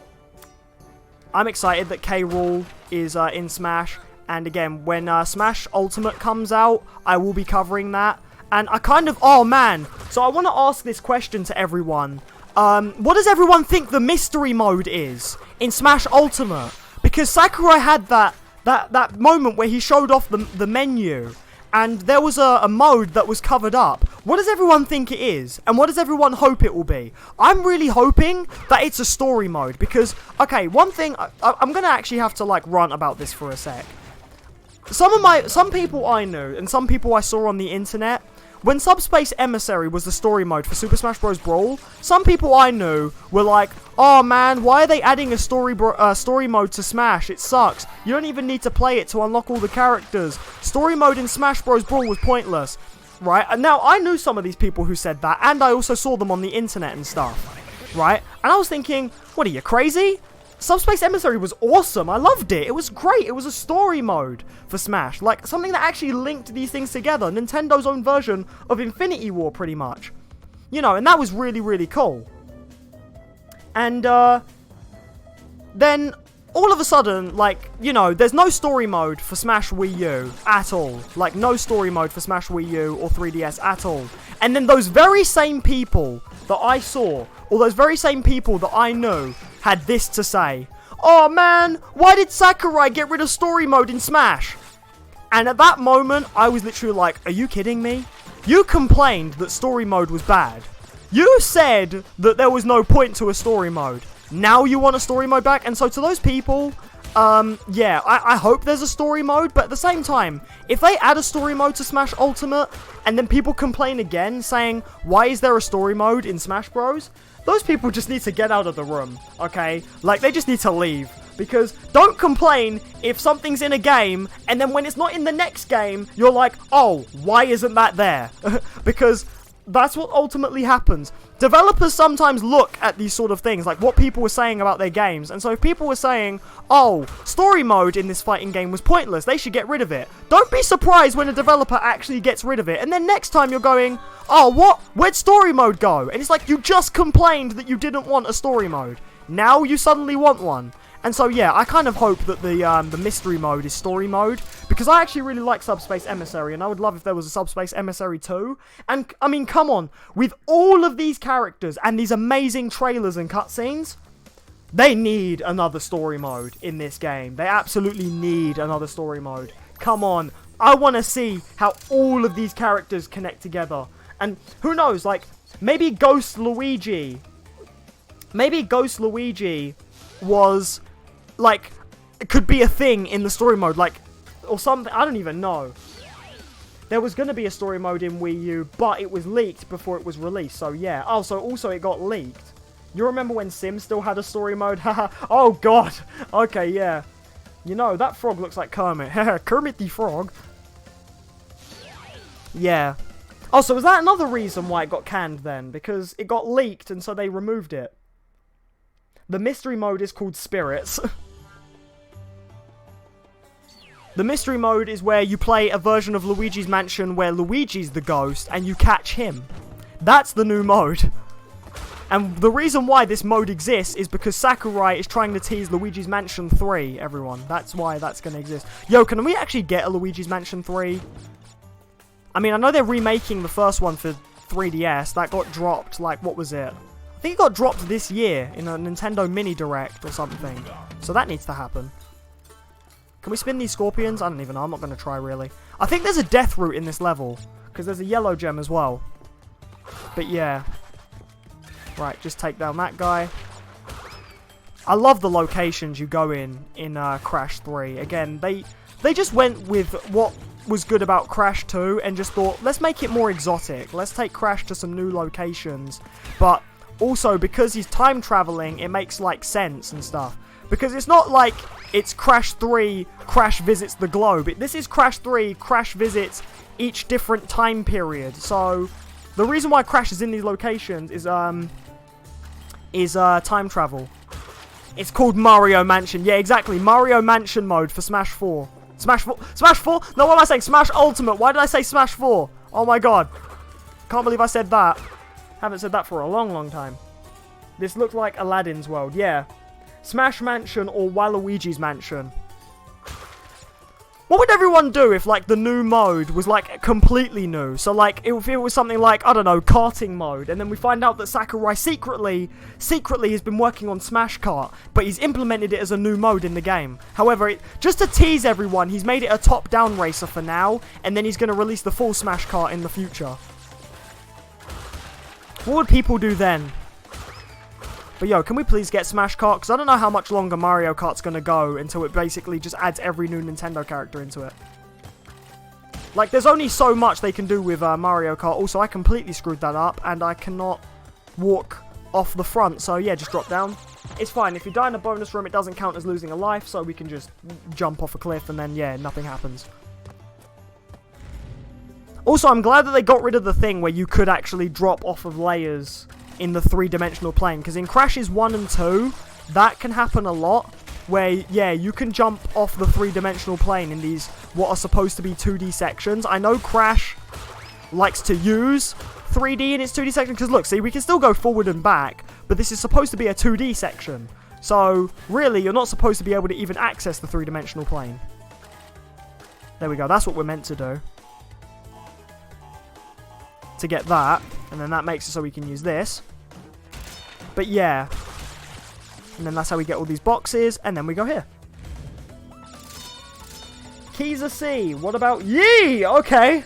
excited that K. Rool is in Smash. And again, when Smash Ultimate comes out, I will be covering that. And I kind of... Oh, man. So I want to ask this question to everyone. What does everyone think the mystery mode is in Smash Ultimate? Because Sakurai had that moment where he showed off the menu. And there was a mode that was covered up. What does everyone think it is? And what does everyone hope it will be? I'm really hoping that it's a story mode. Because, okay, one thing... I'm going to actually have to, like, rant about this for a sec. Some people I knew, and some people I saw on the internet... When Subspace Emissary was the story mode for Super Smash Bros. Brawl, some people I knew were like, "Oh man, why are they adding a story mode to Smash? It sucks. You don't even need to play it to unlock all the characters. Story mode in Smash Bros. Brawl was pointless." Right? And now, I knew some of these people who said that, and I also saw them on the internet and stuff. Right? And I was thinking, what are you, crazy? Subspace Emissary was awesome. I loved it. It was great. It was a story mode for Smash. Like, something that actually linked these things together. Nintendo's own version of Infinity War, pretty much. You know, and that was really, really cool. And, then, all of a sudden, like, you know, there's no story mode for Smash Wii U at all. Like, no story mode for Smash Wii U or 3DS at all. And then those very same people that I saw, or those very same people that I knew, had this to say. "Oh man, why did Sakurai get rid of story mode in Smash?" And at that moment, I was literally like, are you kidding me? You complained that story mode was bad. You said that there was no point to a story mode. Now you want a story mode back? And so to those people, yeah, I hope there's a story mode, but at the same time, if they add a story mode to Smash Ultimate, and then people complain again, saying, why is there a story mode in Smash Bros? Those people just need to get out of the room, okay? Like, they just need to leave. Because don't complain if something's in a game, and then when it's not in the next game, you're like, oh, why isn't that there? Because that's what ultimately happens. Developers sometimes look at these sort of things, like what people were saying about their games. And so if people were saying, oh, story mode in this fighting game was pointless, they should get rid of it. Don't be surprised when a developer actually gets rid of it. And then next time you're going, oh, what? Where'd story mode go? And it's like, you just complained that you didn't want a story mode. Now you suddenly want one. And so, yeah, I kind of hope that the mystery mode is story mode, because I actually really like Subspace Emissary, and I would love if there was a Subspace Emissary 2. And, I mean, come on, with all of these characters and these amazing trailers and cutscenes, they need another story mode in this game. They absolutely need another story mode. Come on, I want to see how all of these characters connect together. And who knows, like, maybe Ghost Luigi was... like, it could be a thing in the story mode, like, or something, I don't even know. There was going to be a story mode in Wii U, but it was leaked before it was released, so yeah. Oh, so also it got leaked. You remember when Sims still had a story mode? Haha, oh god. Okay, yeah. You know, that frog looks like Kermit. Kermit the Frog. Yeah. Oh, so was that another reason why it got canned then? Because it got leaked, and so they removed it. The mystery mode is called Spirits. The mystery mode is where you play a version of Luigi's Mansion where Luigi's the ghost and you catch him. That's the new mode. And the reason why this mode exists is because Sakurai is trying to tease Luigi's Mansion 3, everyone. That's why that's going to exist. Yo, can we actually get a Luigi's Mansion 3? I mean, I know they're remaking the first one for 3DS. That got dropped, like, what was it? I think it got dropped this year in a Nintendo Mini Direct or something. So that needs to happen. Can we spin these scorpions? I don't even know. I'm not going to try, really. I think there's a death route in this level, because there's a yellow gem as well. But yeah. Right, just take down that guy. I love the locations you go in Crash 3. Again, they just went with what was good about Crash 2 and just thought, let's make it more exotic. Let's take Crash to some new locations. But also, because he's time traveling, it makes, like, sense and stuff. Because it's not like it's Crash 3, Crash visits the globe. This is Crash 3, Crash visits each different time period. So the reason why Crash is in these locations is time travel. It's called Mario Mansion. Yeah, exactly. Mario Mansion mode for Smash 4. Smash 4? Smash 4? No, what am I saying? Smash Ultimate. Why did I say Smash 4? Oh my god. Can't believe I said that. Haven't said that for a long, long time. This looked like Aladdin's world. Yeah. Smash Mansion or Waluigi's Mansion. What would everyone do if, like, the new mode was, like, completely new? So, like, if it was something like, I don't know, karting mode, and then we find out that Sakurai secretly has been working on Smash Kart, but he's implemented it as a new mode in the game. However, just to tease everyone, he's made it a top-down racer for now, and then he's going to release the full Smash Kart in the future. What would people do then? But yo, can we please get Smash Kart? Because I don't know how much longer Mario Kart's going to go until it basically just adds every new Nintendo character into it. Like, there's only so much they can do with Mario Kart. Also, I completely screwed that up, and I cannot walk off the front. So yeah, just drop down. It's fine. If you die in a bonus room, it doesn't count as losing a life, so we can just jump off a cliff, and then, yeah, nothing happens. Also, I'm glad that they got rid of the thing where you could actually drop off of layers in the three-dimensional plane, because in Crashes 1 and 2, that can happen a lot, where, yeah, you can jump off the three-dimensional plane in these, what are supposed to be 2D sections. I know Crash likes to use 3D in its 2D section, because look, see, we can still go forward and back, but this is supposed to be a 2D section. So, really, you're not supposed to be able to even access the three-dimensional plane. There we go, that's what we're meant to do. To get that, and then that makes it so we can use this. But yeah, and then that's how we get all these boxes, and then we go here. Keys are C. What about Yee? Okay.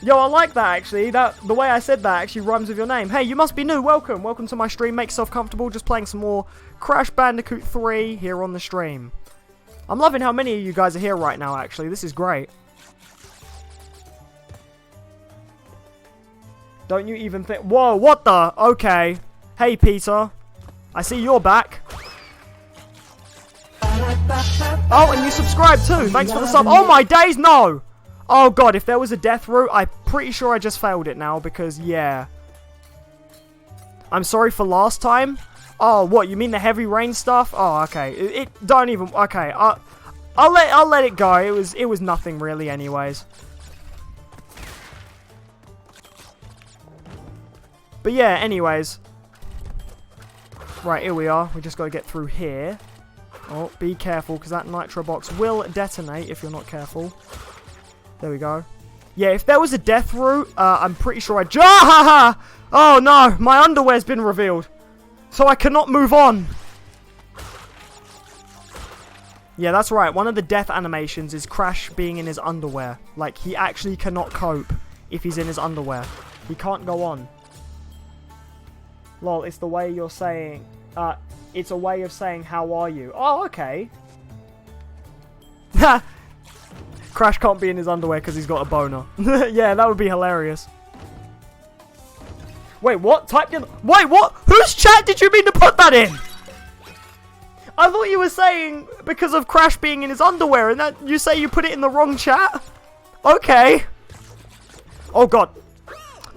Yo, I like that actually. The way I said that actually rhymes with your name. Hey, you must be new. Welcome. Welcome to my stream. Make yourself comfortable. Just playing some more Crash Bandicoot 3 here on the stream. I'm loving how many of you guys are here right now actually. This is great. Don't you even think... Whoa, what the? Okay. Hey, Peter. I see you're back. Oh, and you subscribed too. Thanks for the sub. Oh, my days, no. Oh, God, if there was a death route, I'm pretty sure I just failed it now because, yeah. I'm sorry for last time. Oh, what? You mean the heavy rain stuff? Oh, okay. It don't even... Okay, I'll let it go. It was nothing really anyways. But yeah, anyways. Right, here we are. We just got to get through here. Oh, be careful, because that nitro box will detonate if you're not careful. There we go. Yeah, if there was a death route, I'm pretty sure I... Oh no, my underwear's been revealed. So I cannot move on. Yeah, that's right. One of the death animations is Crash being in his underwear. Like, he actually cannot cope if he's in his underwear. He can't go on. Lol, it's the way you're saying... it's a way of saying, how are you? Oh, okay. Crash can't be in his underwear because he's got a boner. Yeah, that would be hilarious. Wait, what? Typed in... Wait, what? Whose chat did you mean to put that in? I thought you were saying because of Crash being in his underwear, and that you say you put it in the wrong chat? Okay. Oh, God.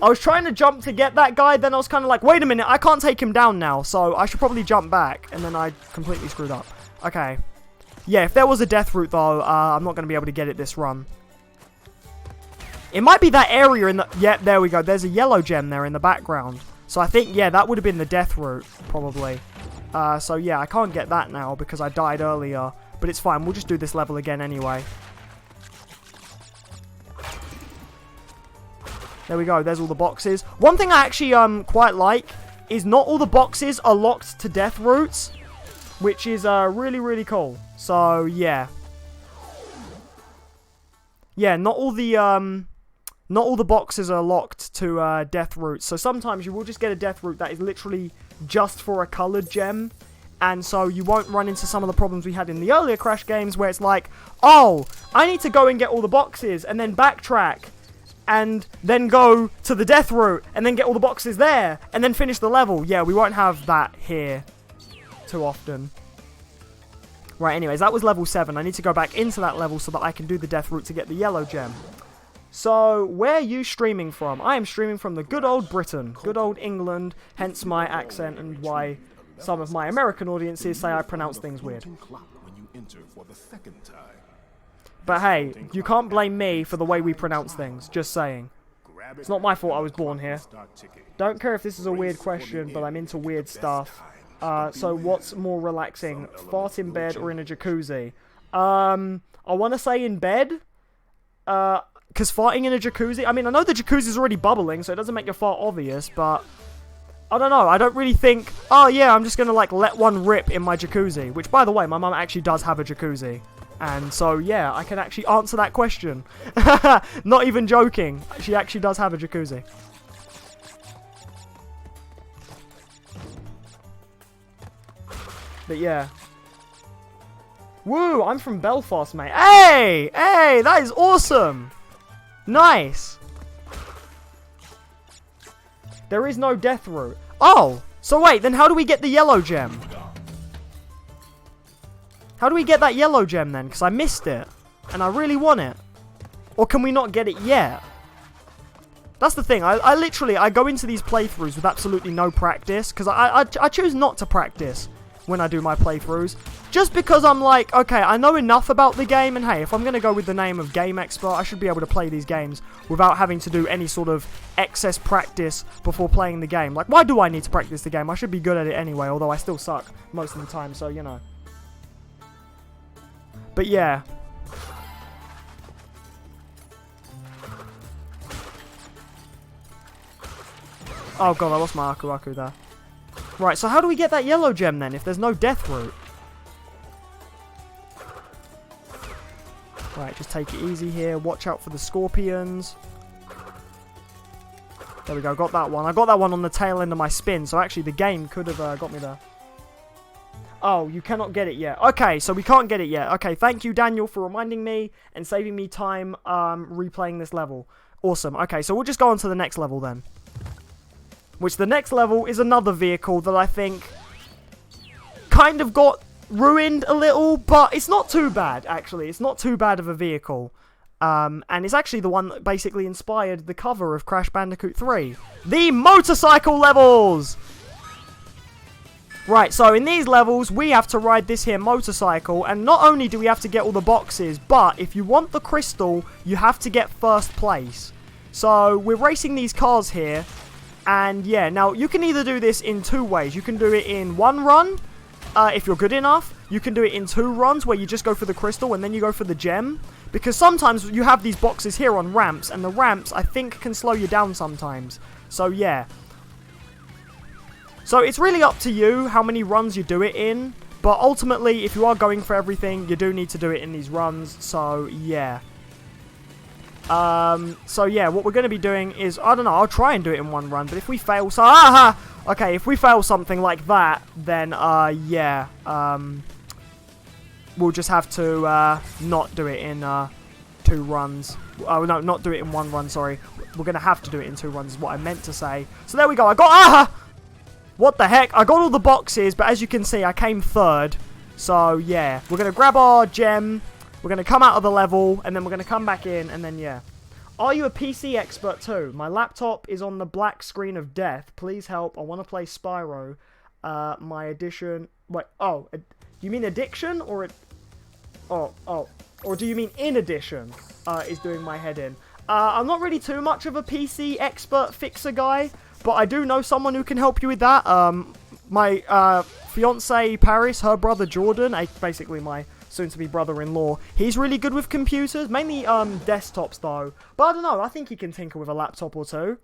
I was trying to jump to get that guy, then I was kind of like, wait a minute, I can't take him down now, so I should probably jump back, and then I completely screwed up. Okay. Yeah, if there was a death route, though, I'm not going to be able to get it this run. It might be that area in the... Yeah, there we go. There's a yellow gem there in the background. So I think, yeah, that would have been the death route, probably. So yeah, I can't get that now because I died earlier. But it's fine, we'll just do this level again anyway. There we go, there's all the boxes. One thing I actually quite like is not all the boxes are locked to death routes, which is really, really cool. So, yeah. Yeah, not all the boxes are locked to death routes. So sometimes you will just get a death route that is literally just for a coloured gem. And so you won't run into some of the problems we had in the earlier Crash games where it's like, oh, I need to go and get all the boxes and then backtrack. And then go to the death route, and then get all the boxes there, and then finish the level. Yeah, we won't have that here too often. Right, anyways, that was level 7. I need to go back into that level so that I can do the death route to get the yellow gem. So, where are you streaming from? I am streaming from the good old Britain, good old England, hence my accent and why some of my American audiences say I pronounce things weird. But hey, you can't blame me for the way we pronounce things, just saying. It's not my fault I was born here. Don't care if this is a weird question, but I'm into weird stuff. So what's more relaxing, fart in bed or in a jacuzzi? I want to say in bed, because farting in a jacuzzi, I mean, I know the jacuzzi's already bubbling, so it doesn't make your fart obvious, but I don't know, I don't really think, oh yeah, I'm just going to like let one rip in my jacuzzi, which by the way, my mum actually does have a jacuzzi. And so, yeah, I can actually answer that question. Not even joking. She actually does have a jacuzzi. But, yeah. Woo, I'm from Belfast, mate. Hey! Hey, that is awesome! Nice! There is no death route. Oh! So wait, then how do we get the yellow gem? How do we get that yellow gem then? Because I missed it. And I really want it. Or can we not get it yet? That's the thing. I literally, I go into these playthroughs with absolutely no practice. Because I choose not to practice when I do my playthroughs. Just because I'm like, okay, I know enough about the game. And hey, if I'm going to go with the name of Game Expert, I should be able to play these games without having to do any sort of excess practice before playing the game. Like, why do I need to practice the game? I should be good at it anyway. Although I still suck most of the time. So, you know. But yeah. Oh god, I lost my Aku there. Right, so how do we get that yellow gem then if there's no death route? Right, just take it easy here. Watch out for the scorpions. There we go, got that one. I got that one on the tail end of my spin, so actually the game could have got me there. Oh, you cannot get it yet. Okay, so we can't get it yet. Okay, thank you, Daniel, for reminding me and saving me time replaying this level. Awesome. Okay, so we'll just go on to the next level then. Which the next level is another vehicle that I think kind of got ruined a little, but it's not too bad, actually. It's not too bad of a vehicle. And it's actually the one that basically inspired the cover of Crash Bandicoot 3. The motorcycle levels! Right, so in these levels, we have to ride this here motorcycle, and not only do we have to get all the boxes, but if you want the crystal, you have to get first place. So, we're racing these cars here, and yeah, now you can either do this in two ways. You can do it in one run, if you're good enough. You can do it in 2 runs, where you just go for the crystal, and then you go for the gem. Because sometimes you have these boxes here on ramps, and the ramps, I think, can slow you down sometimes. So, yeah. So it's really up to you how many runs you do it in, but ultimately, if you are going for everything, you do need to do it in these runs, so yeah. So yeah, what we're going to be doing is, I don't know, I'll try and do it in 1 run, but if we fail, so, okay, if we fail something like that, then, yeah, we'll just have to, not do it in, 2 runs. Oh, no, not do it in 1 run, sorry. We're going to have to do it in 2 runs, is what I meant to say. So there we go, I got, what the heck? I got all the boxes, but as you can see, I came 3rd. So, yeah. We're going to grab our gem. We're going to come out of the level. And then we're going to come back in. And then, yeah. Are you a PC expert too? My laptop is on the black screen of death. Please help. I want to play Spyro. My addition... Wait. Oh. Do you mean addiction? Or... Oh. Or do you mean in addition? Is doing my head in. I'm not really too much of a PC expert fixer guy. but I do know someone who can help you with that. My fiance Paris, her brother Jordan, basically my soon-to-be brother-in-law, he's really good with computers, mainly desktops though. But I don't know, I think he can tinker with a laptop or two.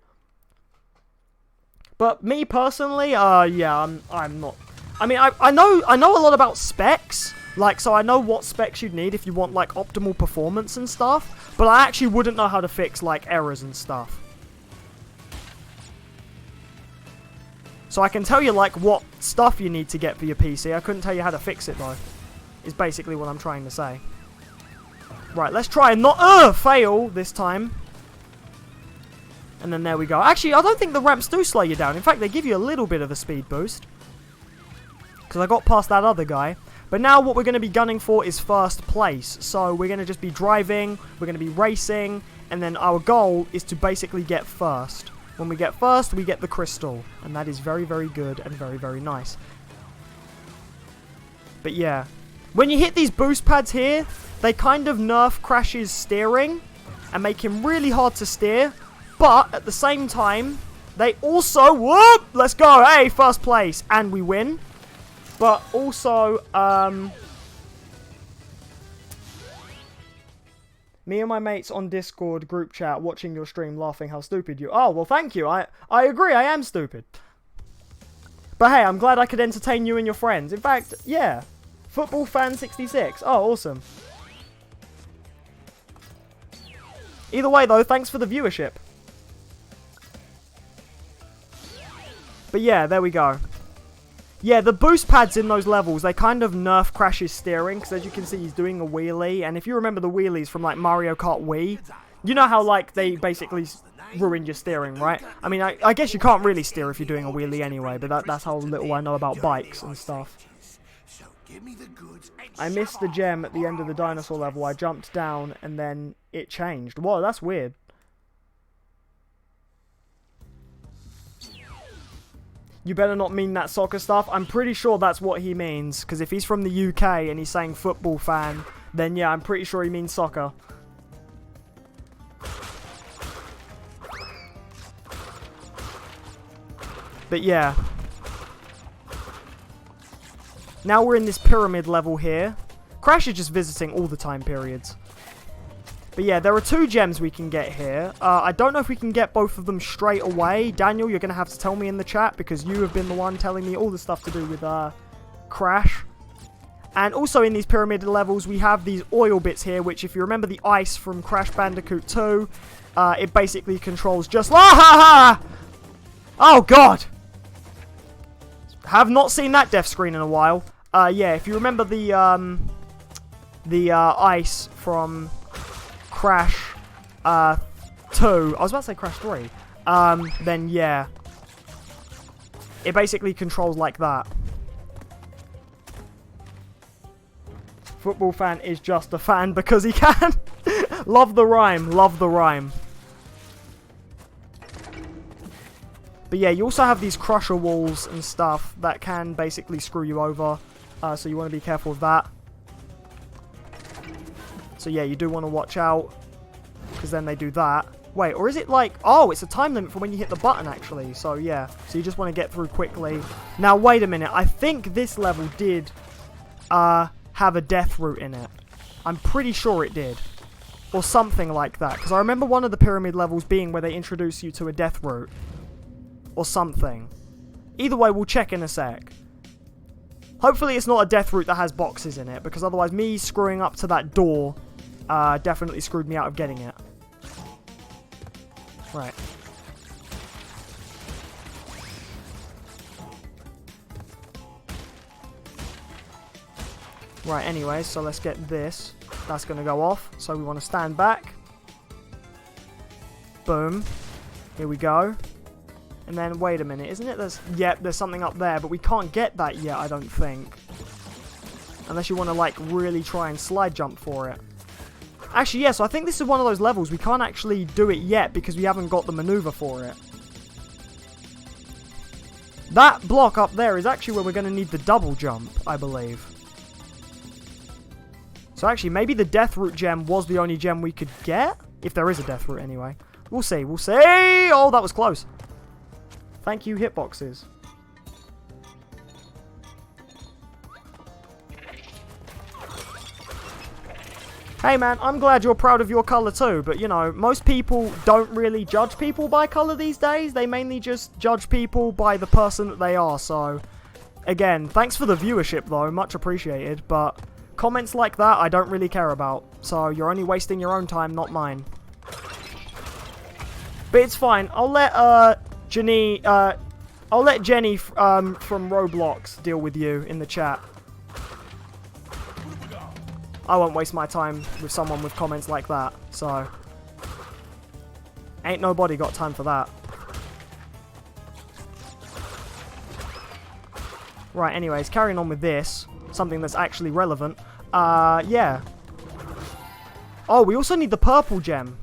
But me personally, yeah, I'm not. I mean, I know a lot about specs, like, so I know what specs you'd need if you want like optimal performance and stuff. But I actually wouldn't know how to fix like errors and stuff. So I can tell you like what stuff you need to get for your PC. I couldn't tell you how to fix it though. Is basically what I'm trying to say. Right, let's try and not fail this time. And then there we go. Actually, I don't think the ramps do slow you down. In fact, they give you a little bit of a speed boost. Because I got past that other guy. But now what we're going to be gunning for is first place. So we're going to just be driving, we're going to be racing, and then our goal is to basically get first. When we get first, we get the crystal. And that is very, very good and very, very nice. But yeah. When you hit these boost pads here, they kind of nerf Crash's steering and make him really hard to steer. But at the same time, they also, whoop, let's go, hey, first place, and we win. But also, me and my mates on Discord group chat watching your stream laughing how stupid you are. Oh, well, thank you. I agree, I am stupid. But hey, I'm glad I could entertain you and your friends. In fact, yeah. Football fan 66. Oh, awesome. Either way, though, thanks for the viewership. But yeah, there we go. Yeah, the boost pads in those levels, they kind of nerf Crash's steering, because as you can see, he's doing a wheelie. And if you remember the wheelies from, like, Mario Kart Wii, you know how, like, they basically ruin your steering, right? I mean, I guess you can't really steer if you're doing a wheelie anyway, but that's how little I know about bikes and stuff. I missed the gem at the end of the dinosaur level. I jumped down and then it changed. Whoa, that's weird. You better not mean that soccer stuff. I'm pretty sure that's what he means. Because if he's from the UK and he's saying football fan, then yeah, I'm pretty sure he means soccer. But yeah. Now we're in this pyramid level here. Crash is just visiting all the time periods. But yeah, there are 2 gems we can get here. I don't know if we can get both of them straight away. Daniel, you're going to have to tell me in the chat because you have been the one telling me all the stuff to do with Crash. And also in these pyramid levels, we have these oil bits here, which if you remember the ice from Crash Bandicoot 2, it basically controls just... Ah, ha, ha! Oh, God! Have not seen that death screen in a while. Yeah, if you remember the ice from Crash 2, I was about to say Crash 3, then yeah, it basically controls like that. Football fan is just a fan because he can. Love the rhyme, love the rhyme. But yeah, you also have these crusher walls and stuff that can basically screw you over. So you want to be careful of that. So yeah, you do want to watch out. Because then they do that. Wait, or is it like... Oh, it's a time limit for when you hit the button, actually. So yeah, so you just want to get through quickly. Now, wait a minute. I think this level did have a death route in it. I'm pretty sure it did. Or something like that. Because I remember one of the pyramid levels being where they introduce you to a death route. Or something. Either way, we'll check in a sec. Hopefully it's not a death route that has boxes in it, because otherwise me screwing up to that door definitely screwed me out of getting it. Right. Right, anyway, so let's get this. That's going to go off, so we want to stand back. Boom. Here we go. And then, wait a minute, isn't it? There's something up there, but we can't get that yet, I don't think. Unless you want to, like, really try and slide jump for it. Actually, yeah, so I think this is one of those levels we can't actually do it yet because we haven't got the maneuver for it. That block up there is actually where we're going to need the double jump, I believe. So actually, maybe the death route gem was the only gem we could get? If there is a death route, anyway. We'll see, we'll see! Oh, that was close. Thank you, hitboxes. Hey man, I'm glad you're proud of your colour too, but you know, most people don't really judge people by colour these days. They mainly just judge people by the person that they are, so... Again, thanks for the viewership though, much appreciated, but comments like that I don't really care about. So you're only wasting your own time, not mine. But it's fine, I'll let Jenny from Roblox deal with you in the chat. I won't waste my time with someone with comments like that, so... Ain't nobody got time for that. Right, anyways, carrying on with this. Something that's actually relevant. Yeah. Oh, we also need the purple gem.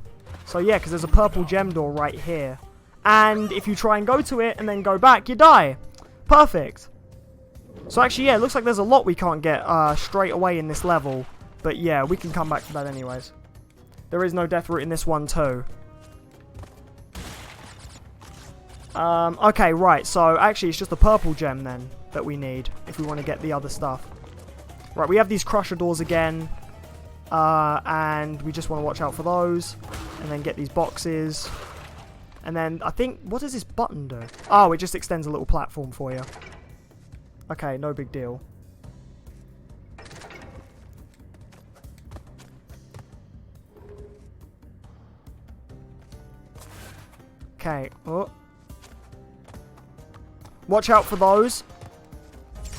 So yeah, because there's a purple gem door right here. And if you try and go to it and then go back, you die. Perfect. So actually, yeah, it looks like there's a lot we can't get straight away in this level. But yeah, we can come back to that anyways. There is no death route in this one too. Okay, right, so actually it's just the purple gem then that we need if we want to get the other stuff. Right, we have these crusher doors again. And we just want to watch out for those. And then get these boxes. And then, I think, what does this button do? Oh, it just extends a little platform for you. Okay, no big deal. Okay, oh. Watch out for those.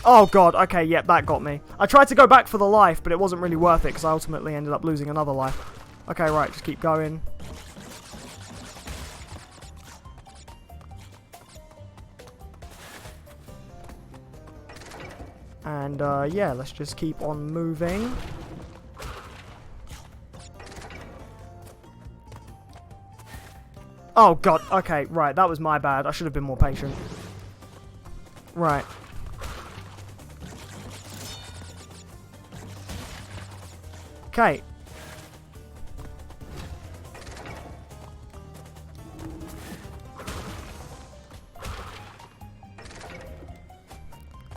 Oh god, okay, yep, that got me. I tried to go back for the life, but it wasn't really worth it because I ultimately ended up losing another life. Okay, right, just keep going. And, yeah, let's just keep on moving. Oh god, okay, right, that was my bad. I should have been more patient. Right. Okay.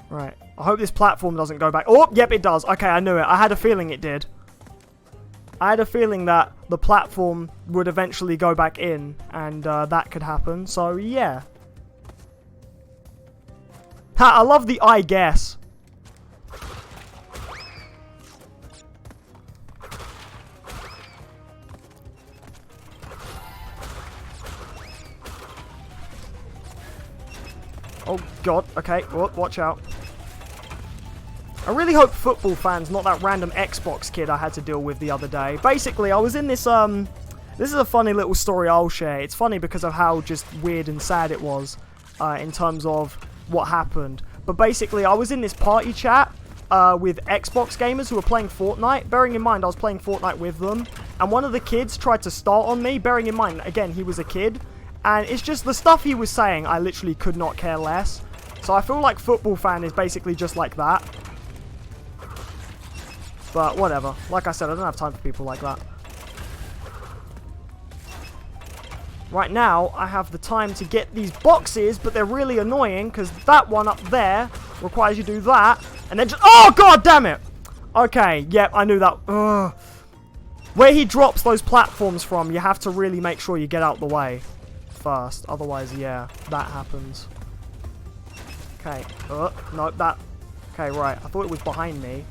Right. I hope this platform doesn't go back. Oh, yep, it does. Okay, I knew it. I had a feeling it did. I had a feeling that the platform would eventually go back in, and that could happen. So, yeah. Ha, I love the I guess. Oh, God. Okay, oh, watch out. I really hope football fans, not that random Xbox kid I had to deal with the other day. Basically, I was in this, this is a funny little story I'll share. It's funny because of how just weird and sad it was, in terms of what happened. But basically, I was in this party chat, with Xbox gamers who were playing Fortnite. Bearing in mind, I was playing Fortnite with them. And one of the kids tried to start on me. Bearing in mind, again, he was a kid. And it's just the stuff he was saying, I literally could not care less. So I feel like football fan is basically just like that. But whatever. Like I said, I don't have time for people like that. Right now, I have the time to get these boxes, but they're really annoying because that one up there requires you to do that. And then just... Oh, god damn it! Okay, yep, I knew that. Ugh. Where he drops those platforms from, you have to really make sure you get out the way first. Otherwise, yeah, that happens. Okay. No, that... Okay, right. I thought it was behind me.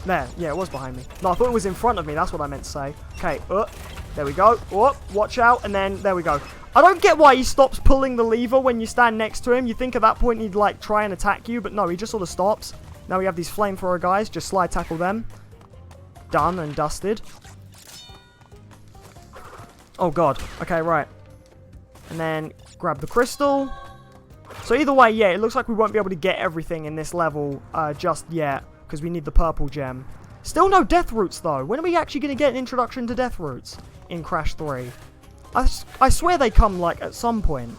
There. Yeah, it was behind me. No, I thought it was in front of me. That's what I meant to say. Okay. There we go. Watch out. And then, there we go. I don't get why he stops pulling the lever when you stand next to him. You think at that point he'd, like, try and attack you. But no, he just sort of stops. Now we have these flamethrower guys. Just slide tackle them. Done and dusted. Oh, God. Okay, right. And then grab the crystal. So either way, yeah, it looks like we won't be able to get everything in this level just yet. Because we need the purple gem. Still no death routes, though. When are we actually going to get an introduction to death routes in Crash 3? I swear they come, like, at some point.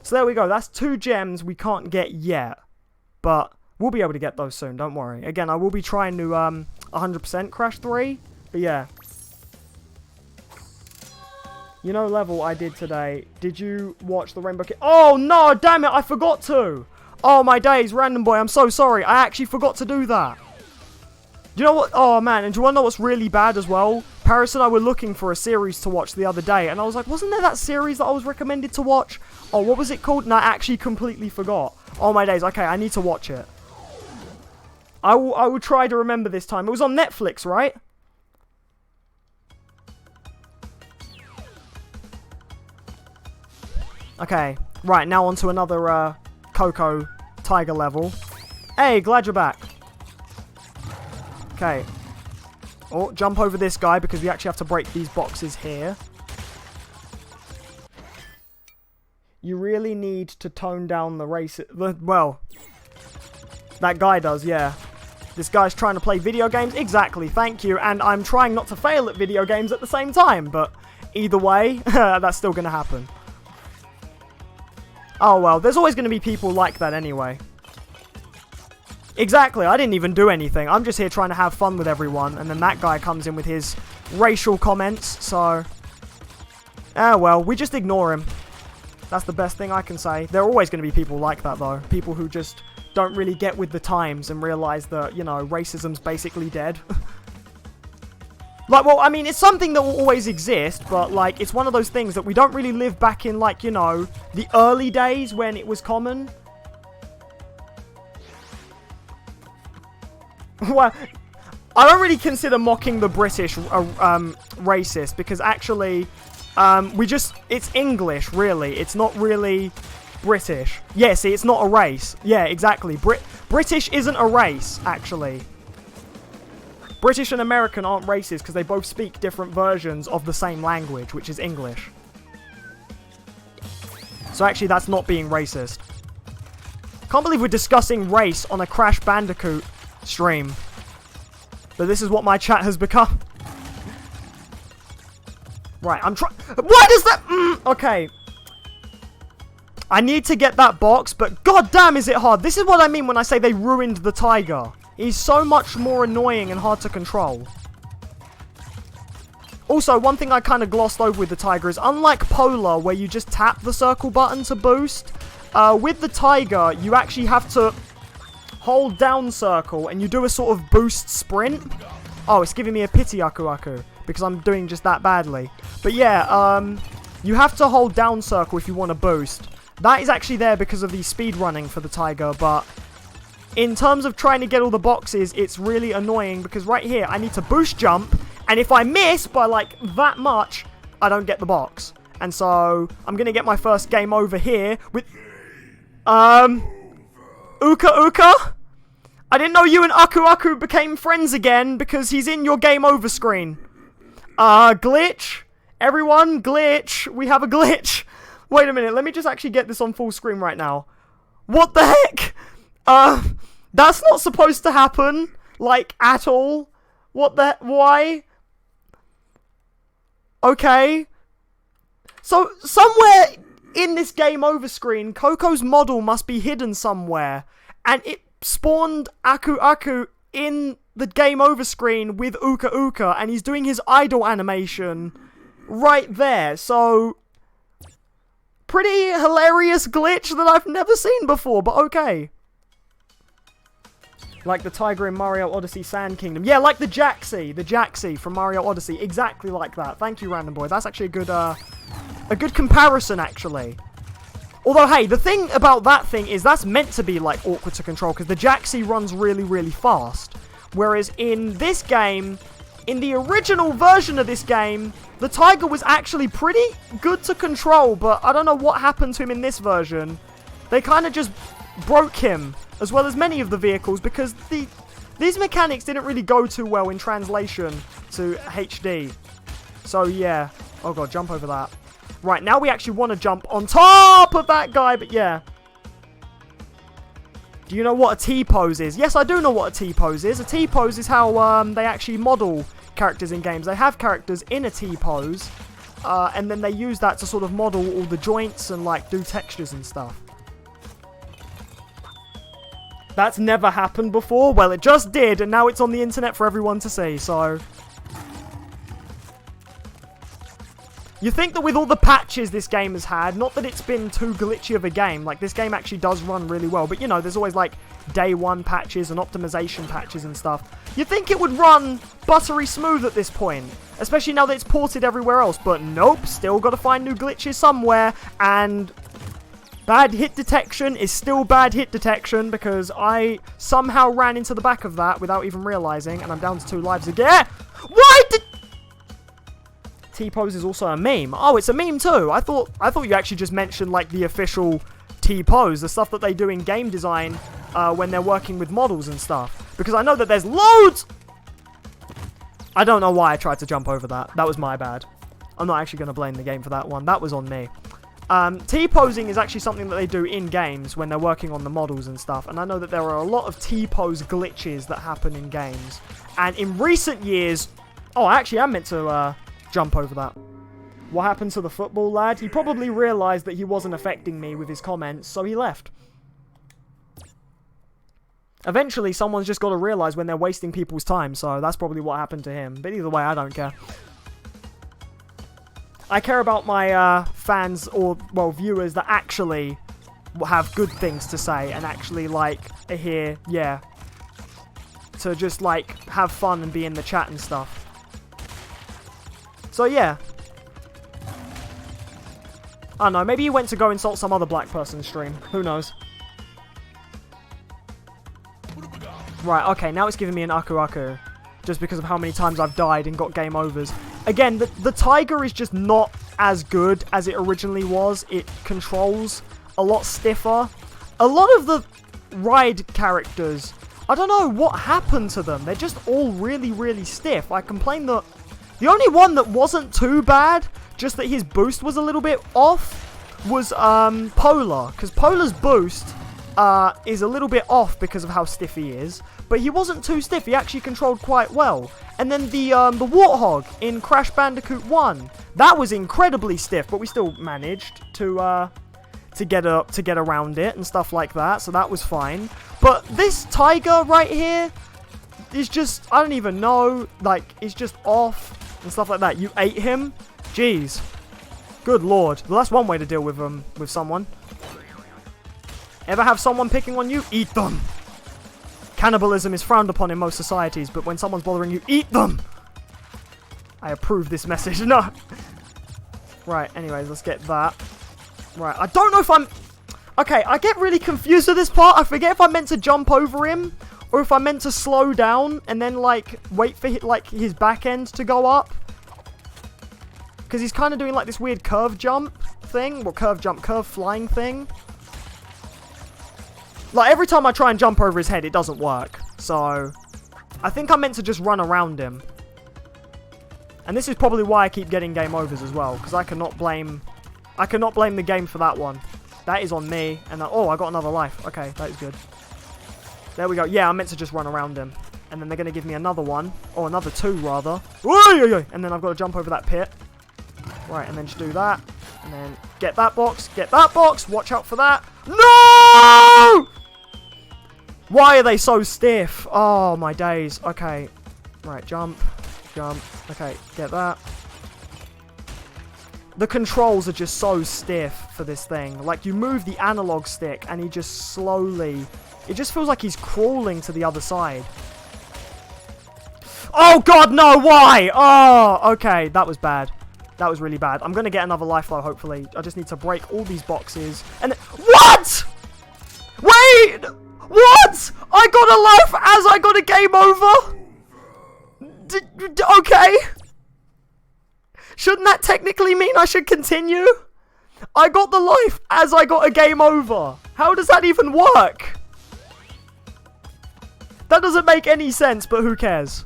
So there we go. That's 2 gems we can't get yet. But we'll be able to get those soon, don't worry. Again, I will be trying to 100% Crash 3. But yeah. You know level I did today. Did you watch the Rainbow Kid? Oh, no, damn it, I forgot to. Oh, my days, Random Boy, I'm so sorry. I actually forgot to do that. Do you know what? Oh, man, and do you want to know what's really bad as well? Paris and I were looking for a series to watch the other day, and I was like, wasn't there that series that I was recommended to watch? Oh, what was it called? And I actually completely forgot. Oh, my days. Okay, I need to watch it. I will try to remember this time. It was on Netflix, right? Okay, right, now on to another Koko Tiger level. Hey, glad you're back. Okay. Oh, jump over this guy because we actually have to break these boxes here. You really need to tone down the race. Well, that guy does, yeah. This guy's trying to play video games. Exactly, thank you. And I'm trying not to fail at video games at the same time. But either way, that's still going to happen. Oh, well, there's always going to be people like that anyway. Exactly, I didn't even do anything. I'm just here trying to have fun with everyone. And then that guy comes in with his racial comments, so... Ah, well, we just ignore him. That's the best thing I can say. There are always going to be people like that, though. People who just don't really get with the times and realize that, you know, racism's basically dead. Like, well, I mean, it's something that will always exist, but, like, it's one of those things that we don't really live back in, like, you know, the early days when it was common. Well, I don't really consider mocking the British racist, because actually, it's English, really. It's not really British. Yeah, see, it's not a race. Yeah, exactly. British isn't a race, actually. British and American aren't racist because they both speak different versions of the same language, which is English. So actually, that's not being racist. Can't believe we're discussing race on a Crash Bandicoot stream. But this is what my chat has become. Right, I'm trying... Why does that... Okay. I need to get that box, but goddamn is it hard. This is what I mean when I say they ruined the tiger. He's so much more annoying and hard to control. Also, one thing I kind of glossed over with the tiger is, unlike Polar, where you just tap the circle button to boost, with the tiger, you actually have to hold down circle, and you do a sort of boost sprint. Oh, it's giving me a pity Aku Aku, because I'm doing just that badly. But yeah, you have to hold down circle if you want to boost. That is actually there because of the speed running for the tiger, but... in terms of trying to get all the boxes, it's really annoying because right here, I need to boost jump, and if I miss by, like, that much, I don't get the box. And so, I'm gonna get my first game over here with... Uka Uka? I didn't know you and Aku Aku became friends again because he's in your game over screen. Glitch? Everyone, glitch. We have a glitch. Wait a minute, let me just actually get this on full screen right now. What the heck? That's not supposed to happen, like, at all. What the... why? Okay. So, somewhere in this game over screen, Koko's model must be hidden somewhere. And it spawned Aku Aku in the game over screen with Uka Uka, and he's doing his idol animation right there. So, pretty hilarious glitch that I've never seen before, but okay. Like the tiger in Mario Odyssey Sand Kingdom. Yeah, like the Jaxi from Mario Odyssey. Exactly like that. Thank you, Random Boy. That's actually a good comparison, actually. Although, hey, the thing about that thing is that's meant to be, like, awkward to control, because the Jaxi runs really, really fast. Whereas in this game, in the original version of this game, the tiger was actually pretty good to control, but I don't know what happened to him in this version. They kind of just broke him, as well as many of the vehicles, because these mechanics didn't really go too well in translation to HD. So, yeah. Oh, God, jump over that. Right, now we actually want to jump on top of that guy, but yeah. Do you know what a T-pose is? Yes, I do know what a T-pose is. A T-pose is how they actually model characters in games. They have characters in a T-pose, and then they use that to sort of model all the joints and, like, do textures and stuff. That's never happened before. Well, it just did, and now it's on the internet for everyone to see, so... You think that with all the patches this game has had, not that it's been too glitchy of a game, like this game actually does run really well, but you know, there's always like day one patches and optimization patches and stuff. You'd think it would run buttery smooth at this point, especially now that it's ported everywhere else, but nope, still gotta find new glitches somewhere, and bad hit detection is still bad hit detection because I somehow ran into the back of that without even realizing, and I'm down to 2 lives again. Why did... T-pose is also a meme. Oh, it's a meme too. I thought you actually just mentioned like the official T-pose, the stuff that they do in game design when they're working with models and stuff. Because I know that there's loads... I don't know why I tried to jump over that. That was my bad. I'm not actually going to blame the game for that one. That was on me. T-posing is actually something that they do in games when they're working on the models and stuff. And I know that there are a lot of T-pose glitches that happen in games. And in recent years... Oh, I actually am meant to... jump over that. What happened to the football lad? He probably realised that he wasn't affecting me with his comments, so he left. Eventually, someone's just got to realise when they're wasting people's time, so that's probably what happened to him. But either way, I don't care. I care about my fans, or, well, viewers that actually have good things to say and actually, like, are here, yeah, to just, like, have fun and be in the chat and stuff. So yeah. I don't know, maybe he went to go insult some other black person's stream. Who knows? Right, okay, now it's giving me an Aku Aku. Just because of how many times I've died and got game overs. Again, the Tiger is just not as good as it originally was. It controls a lot stiffer. A lot of the ride characters, I don't know what happened to them. They're just all really, really stiff. I complained that... The only one that wasn't too bad, just that his boost was a little bit off, was Polar. Because Polar's boost is a little bit off because of how stiff he is. But he wasn't too stiff. He actually controlled quite well. And then the Warthog in Crash Bandicoot 1, that was incredibly stiff, but we still managed to get around it and stuff like that. So that was fine. But this Tiger right here is just, I don't even know, like, it's just off. And stuff like that. You ate him? Jeez. Good lord. Well, that's one way to deal with someone. Ever have someone picking on you? Eat them. Cannibalism is frowned upon in most societies, but when someone's bothering you, eat them. I approve this message. No. Right, anyways, let's get that. Right, I don't know if I'm... Okay, I get really confused with this part. I forget if I'm meant to jump over him, or if I'm meant to slow down and then, like, wait for his back end to go up. Because he's kind of doing, like, this weird curve jump thing. Well, curve flying thing. Like, every time I try and jump over his head, it doesn't work. So, I think I'm meant to just run around him. And this is probably why I keep getting game overs as well. Because I cannot blame the game for that one. That is on me. And oh, I got another life. Okay, that is good. There we go. Yeah, I'm meant to just run around him. And then they're going to give me another one. Or another 2, rather. And then I've got to jump over that pit. Right, and then just do that. And then get that box. Get that box. Watch out for that. No! Why are they so stiff? Oh, my days. Okay. Right, jump. Jump. Okay, get that. The controls are just so stiff for this thing. Like, you move the analog stick and he just slowly... It just feels like he's crawling to the other side. Oh, God, no, why? Oh, okay, that was bad. That was really bad. I'm going to get another life, though, hopefully. I just need to break all these boxes. And what? Wait! What? I got a life as I got a game over? Okay. Shouldn't that technically mean I should continue? I got the life as I got a game over. How does that even work? That doesn't make any sense, but who cares?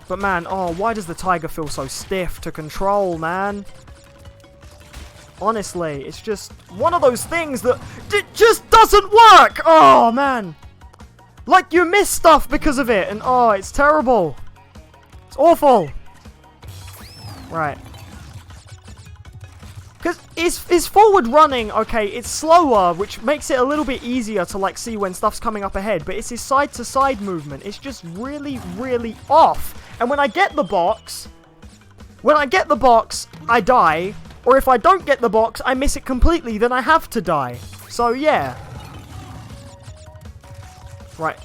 But man, oh, why does the Tiger feel so stiff to control, man? Honestly, it's just one of those things that it just doesn't work! Oh, man. Like, you miss stuff because of it, and oh, it's terrible. It's awful. Right. Because Is forward running, okay, it's slower, which makes it a little bit easier to, like, see when stuff's coming up ahead, but it's his side-to-side movement. It's just really, really off. And when I get the box, I die, or if I don't get the box, I miss it completely, then I have to die. So, yeah. Right.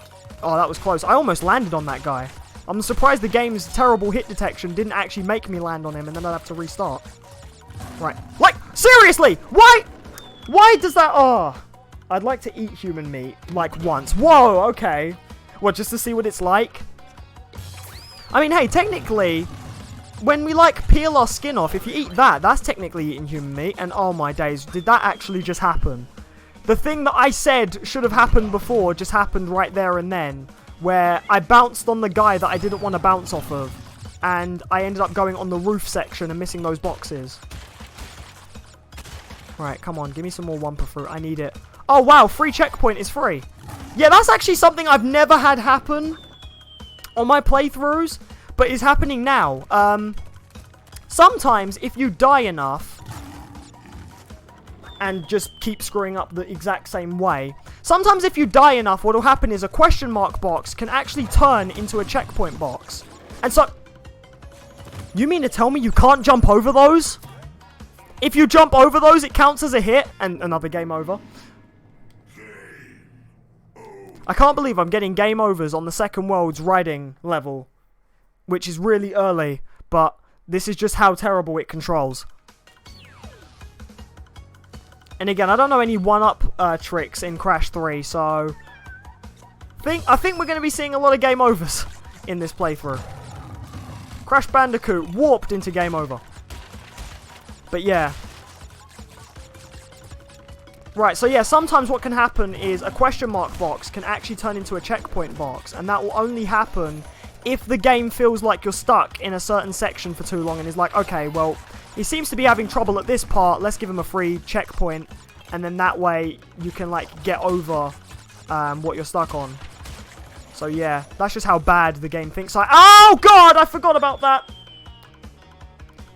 Oh, that was close. I almost landed on that guy. I'm surprised the game's terrible hit detection didn't actually make me land on him, and then I'd have to restart. Right. Like, seriously! Why? Why does that... Oh. I'd like to eat human meat, like, once. Whoa, okay. What, just to see what it's like? I mean, hey, technically, when we, like, peel our skin off, if you eat that, that's technically eating human meat. And, oh my days, did that actually just happen? The thing that I said should have happened before just happened right there and then. Where I bounced on the guy that I didn't want to bounce off of. And I ended up going on the roof section and missing those boxes. Right, come on, give me some more Wumpa Fruit. I need it. Oh, wow, free checkpoint is free. Yeah, that's actually something I've never had happen on my playthroughs, but is happening now. Sometimes, if you die enough and just keep screwing up the exact same way, sometimes if you die enough, what will happen is a question mark box can actually turn into a checkpoint box. And so... You mean to tell me you can't jump over those? If you jump over those, it counts as a hit, and another game over. I can't believe I'm getting game overs on the Second World's riding level, which is really early, but this is just how terrible it controls. And again, I don't know any one-up tricks in Crash 3, so I think we're going to be seeing a lot of game overs in this playthrough. Crash Bandicoot warped into game over. But yeah. Right, so yeah, sometimes what can happen is a question mark box can actually turn into a checkpoint box, and that will only happen if the game feels like you're stuck in a certain section for too long and is like, okay, well, he seems to be having trouble at this part, let's give him a free checkpoint, and then that way you can, like, get over what you're stuck on. So yeah, that's just how bad the game thinks. Oh god, I forgot about that!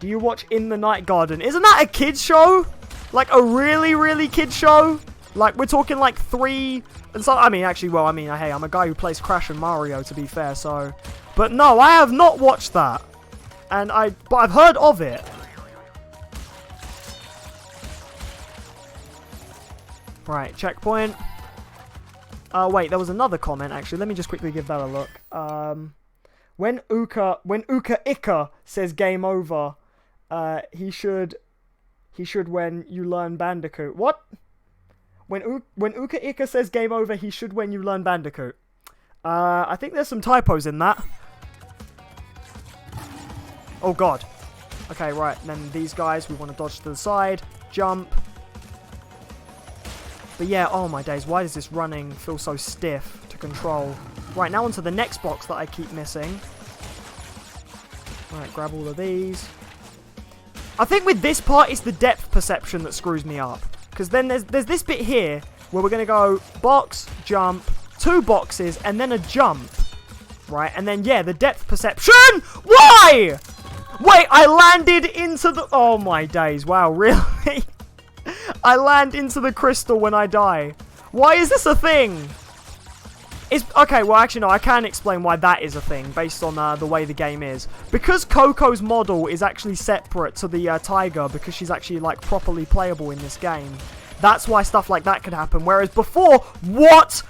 Do you watch In the Night Garden? Isn't that a kid's show? Like a really, really kid's show? Like we're talking like 3 and so. I mean, actually, well, I mean, hey, I'm a guy who plays Crash and Mario, to be fair. So, but no, I have not watched that, but I've heard of it. Right, checkpoint. Wait, there was another comment actually. Let me just quickly give that a look. When Uka Ika says game over. He should when you learn Bandicoot. What? When Uka Ika says game over, he should when you learn Bandicoot. I think there's some typos in that. Oh god. Okay, right. Then these guys, we want to dodge to the side. Jump. But yeah, oh my days. Why does this running feel so stiff to control? Right, now onto the next box that I keep missing. Right, grab all of these. I think with this part, it's the depth perception that screws me up. Because then there's this bit here, where we're going to go box, jump, 2 boxes, and then a jump. Right, and then, yeah, the depth perception! Why? Wait, I landed into the... Oh my days, wow, really? I land into the crystal when I die. Why is this a thing? Okay, well, actually, no, I can explain why that is a thing, based on the way the game is. Because Koko's model is actually separate to the tiger, because she's actually, like, properly playable in this game. That's why stuff like that could happen. Whereas before, what?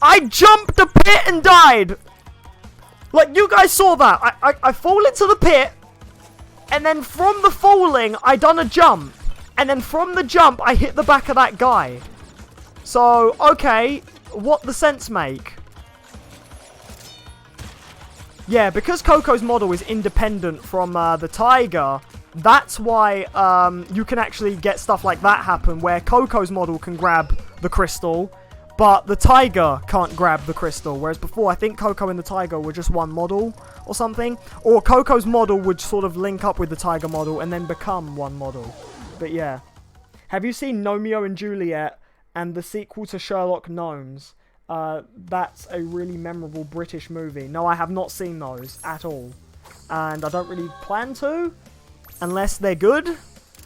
I jumped the pit and died! Like, you guys saw that. I fall into the pit, and then from the falling, I done a jump. And then from the jump, I hit the back of that guy. So, okay, what the sense make? Yeah, because Koko's model is independent from the tiger, that's why you can actually get stuff like that happen, where Koko's model can grab the crystal, but the tiger can't grab the crystal. Whereas before, I think Koko and the tiger were just one model or something. Or Koko's model would sort of link up with the tiger model and then become one model. But yeah. Have you seen Romeo and Juliet and the sequel to Sherlock Gnomes? That's a really memorable British movie. No, I have not seen those at all. And I don't really plan to. Unless they're good.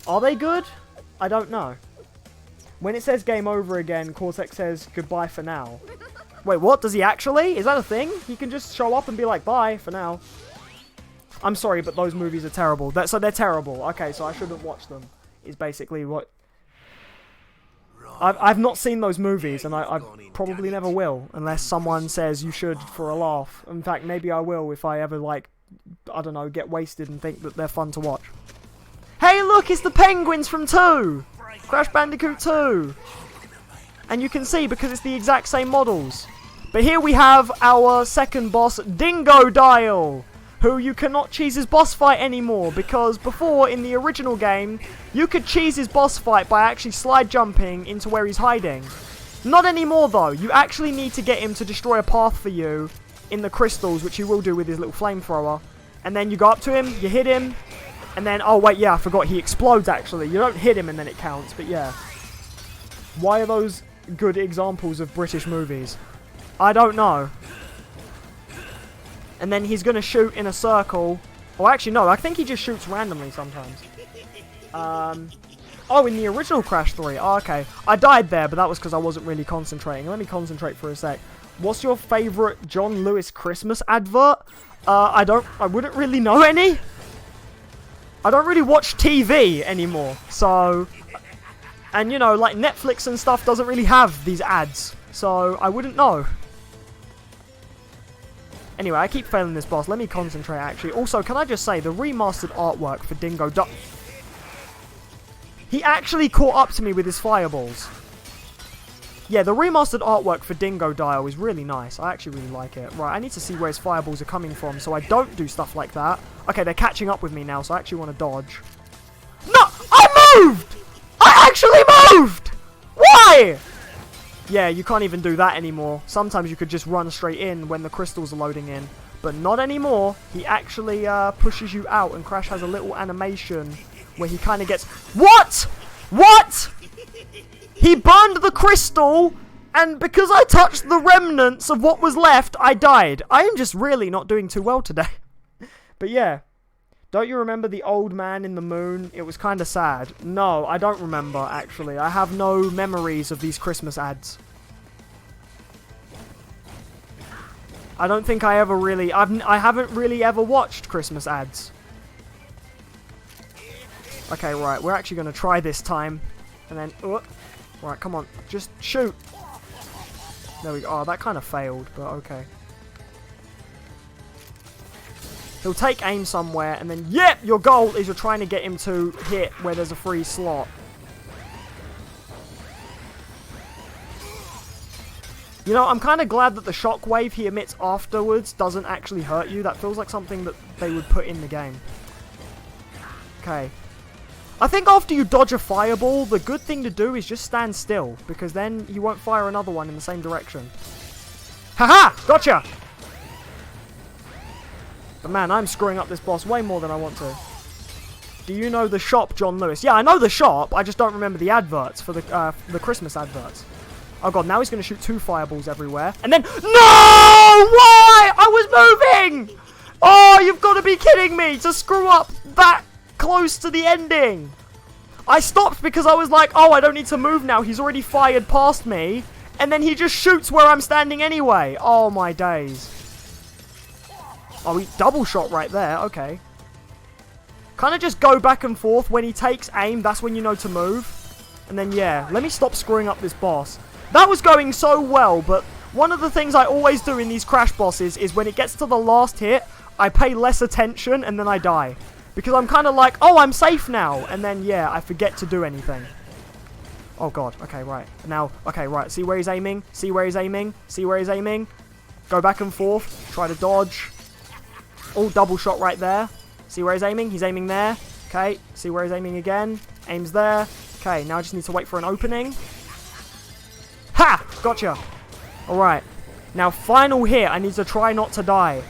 Are they good? I don't know. When it says game over again, Cortex says goodbye for now. Wait, what? Does he actually? Is that a thing? He can just show up and be like, bye for now. I'm sorry, but those movies are terrible. So they're terrible. Okay, so I shouldn't watch them. Is basically what... I've not seen those movies, and I probably never will, unless someone says you should for a laugh. In fact, maybe I will if I ever, like, I don't know, get wasted and think that they're fun to watch. Hey, look, it's the penguins from 2! Crash Bandicoot 2! And you can see, because it's the exact same models. But here we have our second boss, Dingodile, who you cannot cheese his boss fight anymore, because before, in the original game, you could cheese his boss fight by actually slide jumping into where he's hiding. Not anymore, though. You actually need to get him to destroy a path for you in the crystals, which he will do with his little flamethrower. And then you go up to him, you hit him, and then, oh wait, yeah, I forgot, he explodes actually. You don't hit him and then it counts, but yeah. Why are those good examples of British movies? I don't know. And then he's going to shoot in a circle. Or actually, no, I think he just shoots randomly sometimes. Oh, in the original Crash 3. Oh, okay. I died there, but that was because I wasn't really concentrating. Let me concentrate for a sec. What's your favourite John Lewis Christmas advert? I wouldn't really know any. I don't really watch TV anymore, so... And, you know, like, Netflix and stuff doesn't really have these ads, so I wouldn't know. Anyway, I keep failing this boss. Let me concentrate, actually. Also, can I just say, the remastered artwork for Dingodile... He actually caught up to me with his fireballs. Yeah, the remastered artwork for Dingodile is really nice. I actually really like it. Right, I need to see where his fireballs are coming from, so I don't do stuff like that. Okay, they're catching up with me now, so I actually want to dodge. No! I moved! I actually moved! Why? Yeah, you can't even do that anymore. Sometimes you could just run straight in when the crystals are loading in. But not anymore. He actually pushes you out, and Crash has a little animation where he kind of gets... What? What? He burned the crystal, and because I touched the remnants of what was left, I died. I am just really not doing too well today. But yeah. Don't you remember the old man in the moon? It was kind of sad. No, I don't remember, actually. I have no memories of these Christmas ads. I don't think I ever really... I haven't really ever watched Christmas ads. Okay, right. We're actually going to try this time. And then... Right, come on. Just shoot. There we go. Oh, that kind of failed, but okay. He'll take aim somewhere, and then, yep, your goal is you're trying to get him to hit where there's a free slot. You know, I'm kind of glad that the shockwave he emits afterwards doesn't actually hurt you. That feels like something that they would put in the game. Okay. I think after you dodge a fireball, the good thing to do is just stand still, because then you won't fire another one in the same direction. Haha! Gotcha! But man, I'm screwing up this boss way more than I want to. Do you know the shop, John Lewis? Yeah, I know the shop. I just don't remember the adverts for the Christmas adverts. Oh god, now he's going to shoot 2 fireballs everywhere. And then... No! Why? I was moving! Oh, you've got to be kidding me to screw up that close to the ending. I stopped because I was like, oh, I don't need to move now. He's already fired past me. And then he just shoots where I'm standing anyway. Oh, my days. Oh, he double shot right there. Okay. Kind of just go back and forth. When he takes aim, that's when you know to move. And then, yeah, let me stop screwing up this boss. That was going so well, but one of the things I always do in these Crash bosses is when it gets to the last hit, I pay less attention and then I die. Because I'm kind of like, oh, I'm safe now. And then, yeah, I forget to do anything. Oh, God. Okay, right. Now, okay, right. See where he's aiming? See where he's aiming? See where he's aiming? Go back and forth. Try to dodge. Oh, double shot right there. See where he's aiming? He's aiming there. Okay. See where he's aiming again? Aims there. Okay, now I just need to wait for an opening. Ha! Gotcha. Alright. Now, final hit. I need to try not to die.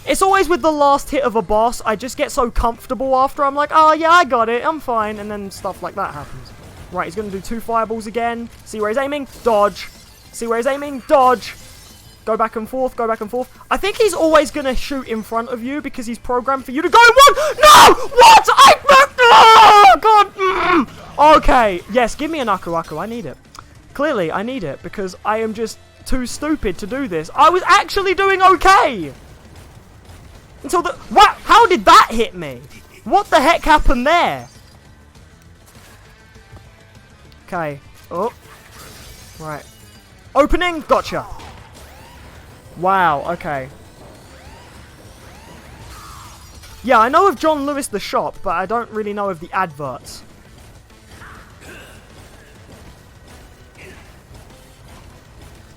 It's always with the last hit of a boss, I just get so comfortable after. I'm like, oh yeah, I got it, I'm fine. And then stuff like that happens. Right, he's going to do 2 fireballs again. See where he's aiming? Dodge. See where he's aiming? Dodge. Go back and forth, go back and forth. I think he's always going to shoot in front of you because he's programmed for you to go in one. No! What? Oh, God. Okay. Yes, give me an Aku Aku. I need it. Clearly, I need it because I am just too stupid to do this. I was actually doing okay. Until the... What? How did that hit me? What the heck happened there? Okay. Oh. Right. Opening. Gotcha. Wow. Okay. Yeah, I know of John Lewis the shop, but I don't really know of the adverts.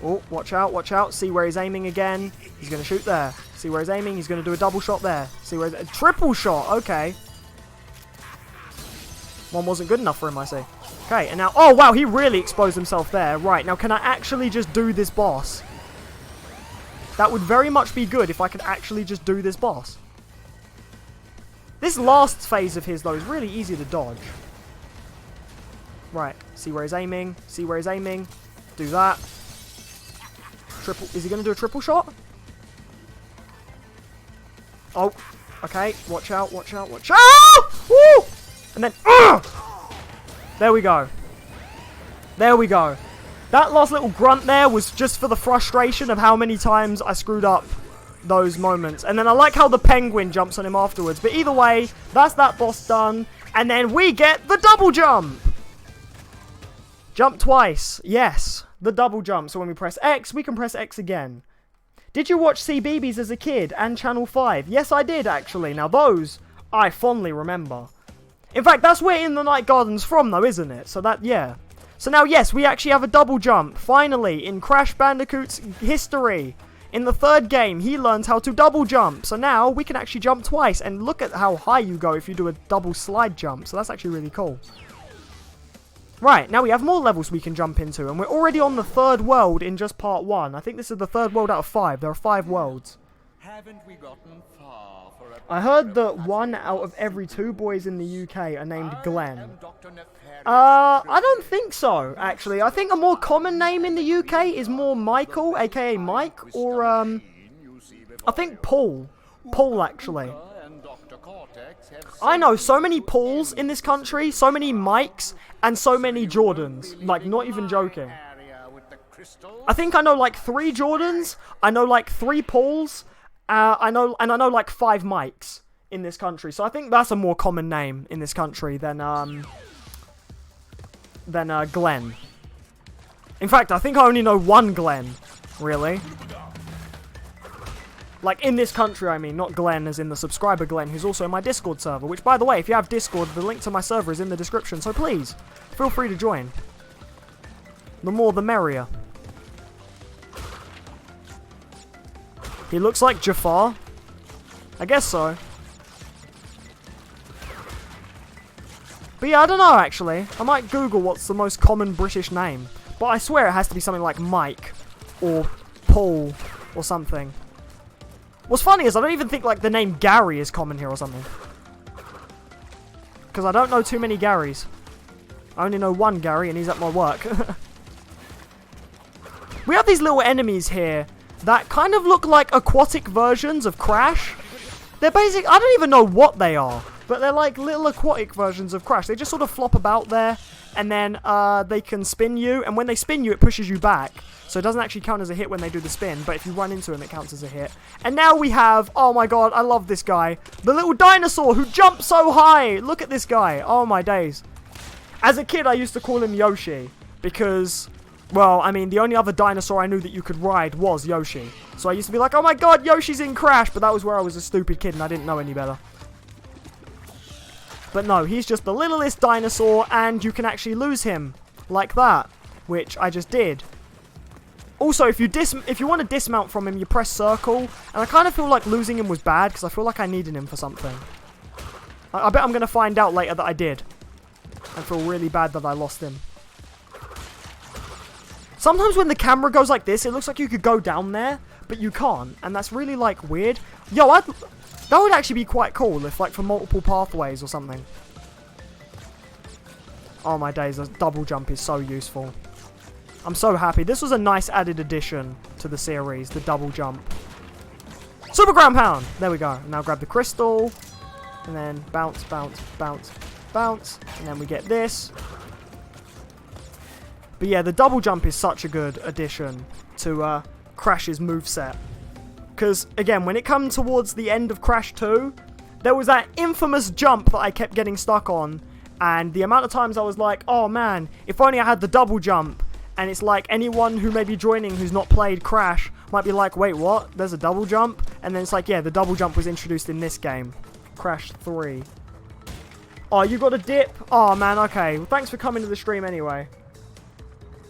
Oh, watch out, watch out. See where he's aiming again. He's going to shoot there. See where he's aiming. He's going to do a double shot there. See where he's... A triple shot. Okay. One wasn't good enough for him, I see. Okay, and now... Oh, wow, he really exposed himself there. Right, now can I actually just do this boss? That would very much be good if I could actually just do this boss. This last phase of his, though, is really easy to dodge. Right, see where he's aiming. See where he's aiming. Do that. Triple. Is he going to do a triple shot? Oh, okay. Watch out, watch out, watch out! Woo! And then, there we go. There we go. That last little grunt there was just for the frustration of how many times I screwed up those moments. And then I like how the penguin jumps on him afterwards. But either way, that's that boss done. And then we get the double jump. Jump twice. Yes, the double jump. So when we press X, we can press X again. Did you watch CBeebies as a kid and Channel 5? Yes, I did, actually. Now, those I fondly remember. In fact, that's where In the Night Garden's from, though, isn't it? So that, yeah. So now, yes, we actually have a double jump. Finally, in Crash Bandicoot's history. In the third game, he learns how to double jump. So now, we can actually jump twice. And look at how high you go if you do a double slide jump. So that's actually really cool. Right, now we have more levels we can jump into. And we're already on the third world in just part 1. I think this is the third world out of 5. There are 5 worlds. Haven't we gotten far for a... I heard that 1 out of every 2 boys in the UK are named Glenn. I don't think so, actually. I think a more common name in the UK is more Michael, aka Mike, or, I think Paul. Paul, actually. I know so many Pauls in this country, so many Mikes, and so many Jordans. Like, not even joking. I think I know like 3 Jordans, I know like 3 Pauls, I know like 5 Mikes in this country. So I think that's a more common name in this country than Glenn. In fact, I think I only know 1 Glenn, really. Like, in this country, I mean, not Glenn as in the subscriber Glenn, who's also in my Discord server. Which, by the way, if you have Discord, the link to my server is in the description, so please, feel free to join. The more, the merrier. He looks like Jafar. I guess so. But yeah, I don't know, actually. I might Google what's the most common British name. But I swear it has to be something like Mike, or Paul, or something. What's funny is I don't even think like the name Gary is common here or something. Because I don't know too many Garys. I only know 1 Gary and he's at my work. We have these little enemies here that kind of look like aquatic versions of Crash. They're basic. I don't even know what they are. But they're like little aquatic versions of Crash. They just sort of flop about there. And then they can spin you. And when they spin you, it pushes you back. So it doesn't actually count as a hit when they do the spin, but if you run into him, it counts as a hit. And now we have, oh my god, I love this guy. The little dinosaur who jumps so high. Look at this guy. Oh my days. As a kid, I used to call him Yoshi because, well, I mean, the only other dinosaur I knew that you could ride was Yoshi. So I used to be like, oh my god, Yoshi's in Crash, but that was where I was a stupid kid and I didn't know any better. But no, he's just the littlest dinosaur and you can actually lose him like that, which I just did. Also, if you want to dismount from him, you press circle. And I kind of feel like losing him was bad, because I feel like I needed him for something. I bet I'm going to find out later that I did. I feel really bad that I lost him. Sometimes when the camera goes like this, it looks like you could go down there, but you can't. And that's really, like, weird. Yo, that would actually be quite cool if, like, for multiple pathways or something. Oh, my days, a double jump is so useful. I'm so happy. This was a nice added addition to the series, the double jump. Super ground pound! There we go. Now grab the crystal. And then bounce, bounce, bounce, bounce. And then we get this. But yeah, the double jump is such a good addition to Crash's moveset. Because, again, when it comes towards the end of Crash 2, there was that infamous jump that I kept getting stuck on. And the amount of times I was like, oh man, if only I had the double jump. And it's like anyone who may be joining who's not played Crash might be like, wait, what? There's a double jump? And then it's like, yeah, the double jump was introduced in this game. Crash 3. Oh, you got a dip? Oh man, okay. Well, thanks for coming to the stream anyway.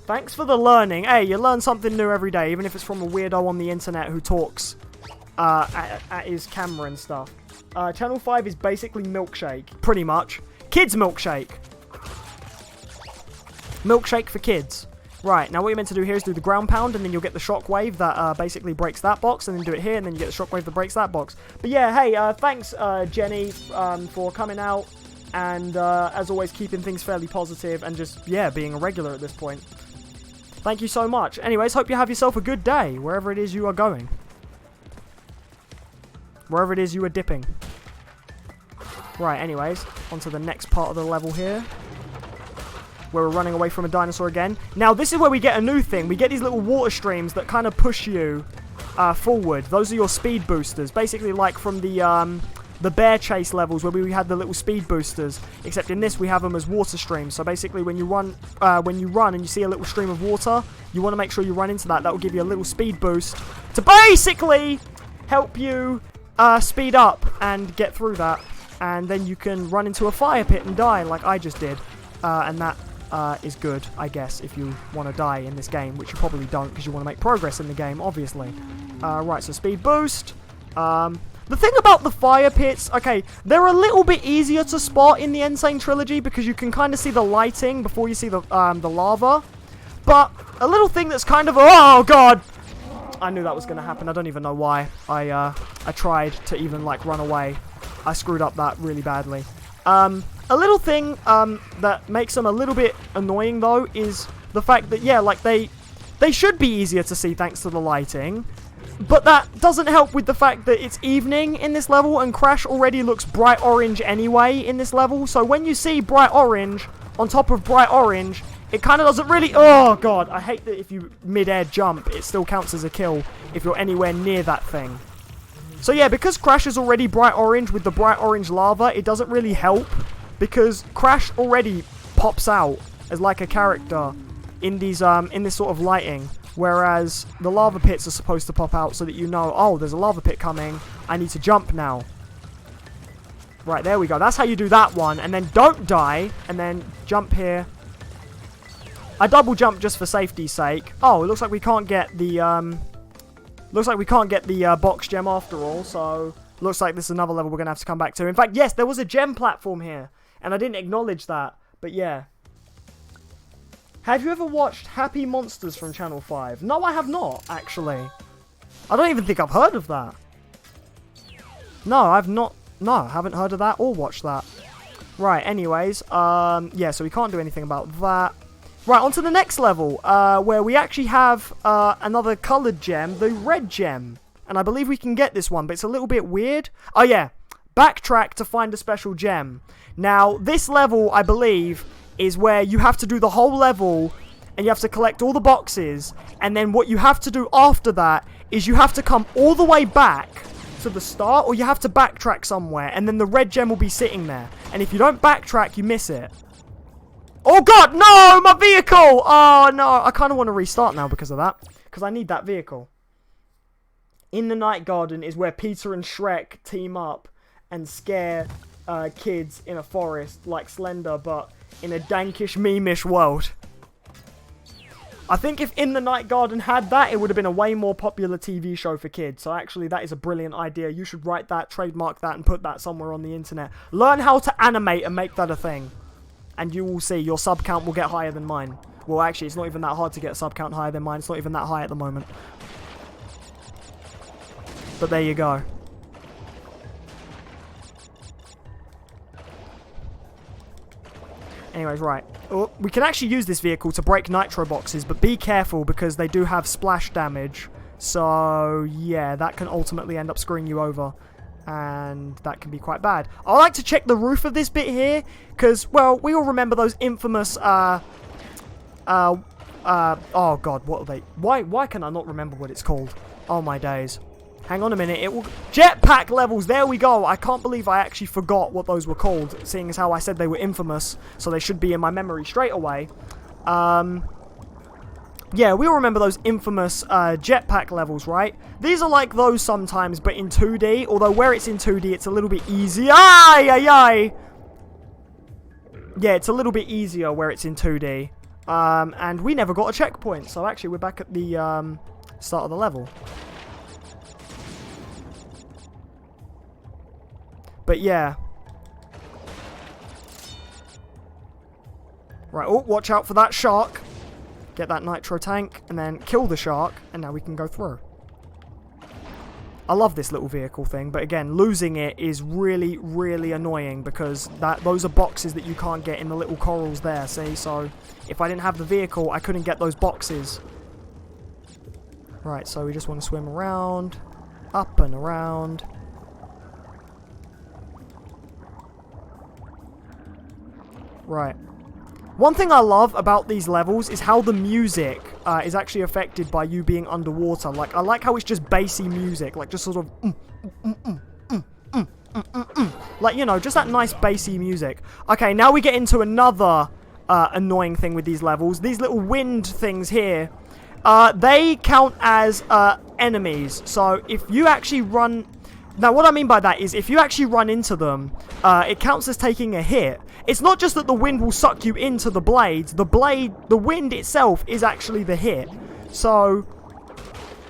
Thanks for the learning. Hey, you learn something new every day, even if it's from a weirdo on the internet who talks at his camera and stuff. Channel 5 is basically Milkshake, pretty much. Kids Milkshake. Milkshake for kids. Right, now what you're meant to do here is do the ground pound, and then you'll get the shockwave that basically breaks that box, and then do it here, and then you get the shockwave that breaks that box. But yeah, hey, thanks, Jenny, for coming out, and as always, keeping things fairly positive, and just, yeah, being a regular at this point. Thank you so much. Anyways, hope you have yourself a good day, wherever it is you are going. Wherever it is you are dipping. Right, anyways, on to the next part of the level here, where we're running away from a dinosaur again. Now, this is where we get a new thing. We get these little water streams that kind of push you forward. Those are your speed boosters. Basically, like from the bear chase levels where we had the little speed boosters. Except in this, we have them as water streams. So basically, when you run and you see a little stream of water, you want to make sure you run into that. That will give you a little speed boost to basically help you speed up and get through that. And then you can run into a fire pit and die like I just did. And that is good, I guess, if you want to die in this game, which you probably don't because you want to make progress in the game, obviously. Right, so speed boost. The thing about the fire pits, okay, they're a little bit easier to spot in the Nsane Trilogy because you can kind of see the lighting before you see the lava. But a little thing that's kind of, oh god, I knew that was going to happen. I don't even know why. I tried to even like run away. I screwed up that really badly. A little thing that makes them a little bit annoying though is the fact that, yeah, like they should be easier to see thanks to the lighting. But that doesn't help with the fact that it's evening in this level and Crash already looks bright orange anyway in this level. So when you see bright orange on top of bright orange, it kind of doesn't really... Oh, God. I hate that if you mid-air jump, it still counts as a kill if you're anywhere near that thing. So yeah, because Crash is already bright orange with the bright orange lava, it doesn't really help. Because Crash already pops out as like a character in these in this sort of lighting. Whereas the lava pits are supposed to pop out so that you know, oh, there's a lava pit coming. I need to jump now. Right, there we go. That's how you do that one. And then don't die. And then jump here. I double jump just for safety's sake. Oh, it looks like we can't get the box gem after all. So looks like this is another level we're gonna have to come back to. In fact, yes, there was a gem platform here, and I didn't acknowledge that. But yeah. Have you ever watched Happy Monsters from Channel 5? No, I have not, actually. I don't even think I've heard of that. No, I've not. No, I haven't heard of that or watched that. Right, anyways. Yeah, so we can't do anything about that. Right, on to the next level, where we actually have another coloured gem, the red gem. And I believe we can get this one, but it's a little bit weird. Oh, yeah. Backtrack to find a special gem. Now, this level, I believe, is where you have to do the whole level and you have to collect all the boxes, and then what you have to do after that is you have to come all the way back to the start, or you have to backtrack somewhere, and then the red gem will be sitting there, and if you don't backtrack you miss it. Oh god, no, my vehicle! Oh no, I kind of want to restart now because of that, because I need that vehicle. In the Night Garden is where Peter and Shrek team up and scare kids in a forest like Slender, but in a dankish, meme-ish world. I think if In the Night Garden had that, it would have been a way more popular TV show for kids. So actually, that is a brilliant idea. You should write that, trademark that, and put that somewhere on the internet. Learn how to animate and make that a thing. And you will see your sub count will get higher than mine. Well, actually, it's not even that hard to get a sub count higher than mine. It's not even that high at the moment. But there you go. Anyways, right. Oh, we can actually use this vehicle to break nitro boxes, but be careful because they do have splash damage. So, yeah, that can ultimately end up screwing you over. And that can be quite bad. I like to check the roof of this bit here, because, well, we all remember those infamous, oh god, what are they? Why can I not remember what it's called? Oh my days. Hang on a minute, it will... Jetpack levels, there we go! I can't believe I actually forgot what those were called, seeing as how I said they were infamous, so they should be in my memory straight away. Yeah, we all remember those infamous jetpack levels, right? These are like those sometimes, but in 2D, although where it's in 2D, it's a little bit easier. Ay, ay, ay! Yeah, it's a little bit easier where it's in 2D. And we never got a checkpoint, so actually we're back at the start of the level. But yeah. Right, oh, watch out for that shark. Get that nitro tank, and then kill the shark, and now we can go through. I love this little vehicle thing, but again, losing it is really, really annoying, because those are boxes that you can't get in the little corals there, see? So, if I didn't have the vehicle, I couldn't get those boxes. Right, so we just want to swim around, up and around. Right. One thing I love about these levels is how the music is actually affected by you being underwater. Like, I like how it's just bassy music, like just sort of like, you know, just that nice bassy music. Okay, now we get into another annoying thing with these levels. These little wind things here, they count as enemies. So if you actually run... Now, what I mean by that is, if you actually run into them, it counts as taking a hit. It's not just that the wind will suck you into the blades. The wind itself is actually the hit. So,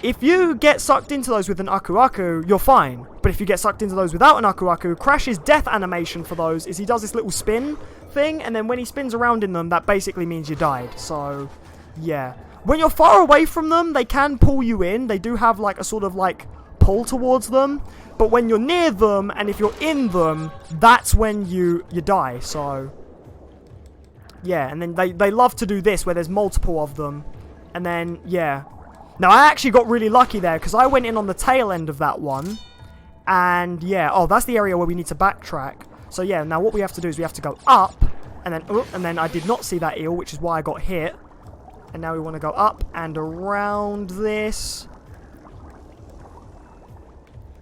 if you get sucked into those with an Aku Aku, you're fine. But if you get sucked into those without an Aku Aku, Crash's death animation for those is he does this little spin thing, and then when he spins around in them, that basically means you died. So, yeah. When you're far away from them, they can pull you in. They do have, like, a sort of, like, pull towards them. But when you're near them, and if you're in them, that's when you die, so... Yeah, and then they love to do this, where there's multiple of them. And then, yeah. Now, I actually got really lucky there, because I went in on the tail end of that one. And, yeah, oh, that's the area where we need to backtrack. So, yeah, now what we have to do is we have to go up, and then I did not see that eel, which is why I got hit. And now we want to go up and around this...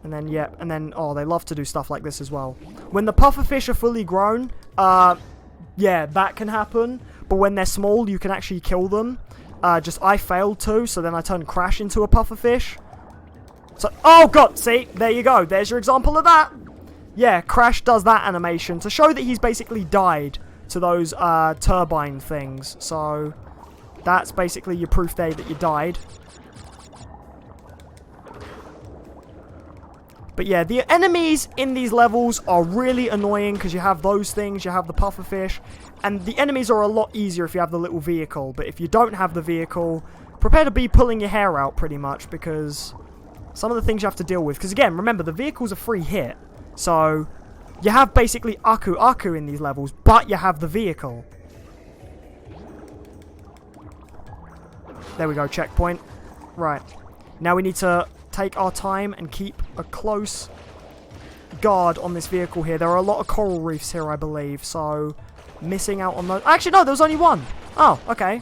And then, yeah, and then, oh, they love to do stuff like this as well. When the pufferfish are fully grown, yeah, that can happen. But when they're small, you can actually kill them. I failed to, so then I turned Crash into a pufferfish. So, oh god, see, there you go. There's your example of that. Yeah, Crash does that animation to show that he's basically died to those turbine things. So, that's basically your proof there that you died. But yeah, the enemies in these levels are really annoying because you have those things, you have the pufferfish, and the enemies are a lot easier if you have the little vehicle. But if you don't have the vehicle, prepare to be pulling your hair out pretty much, because some of the things you have to deal with. Because again, remember, the vehicle's a free hit. So, you have basically Aku Aku in these levels, but you have the vehicle. There we go, checkpoint. Right. Now we need to take our time and keep a close guard on this vehicle here. There are a lot of coral reefs here, I believe, so missing out on those. Actually, no, there was only one. Oh, okay.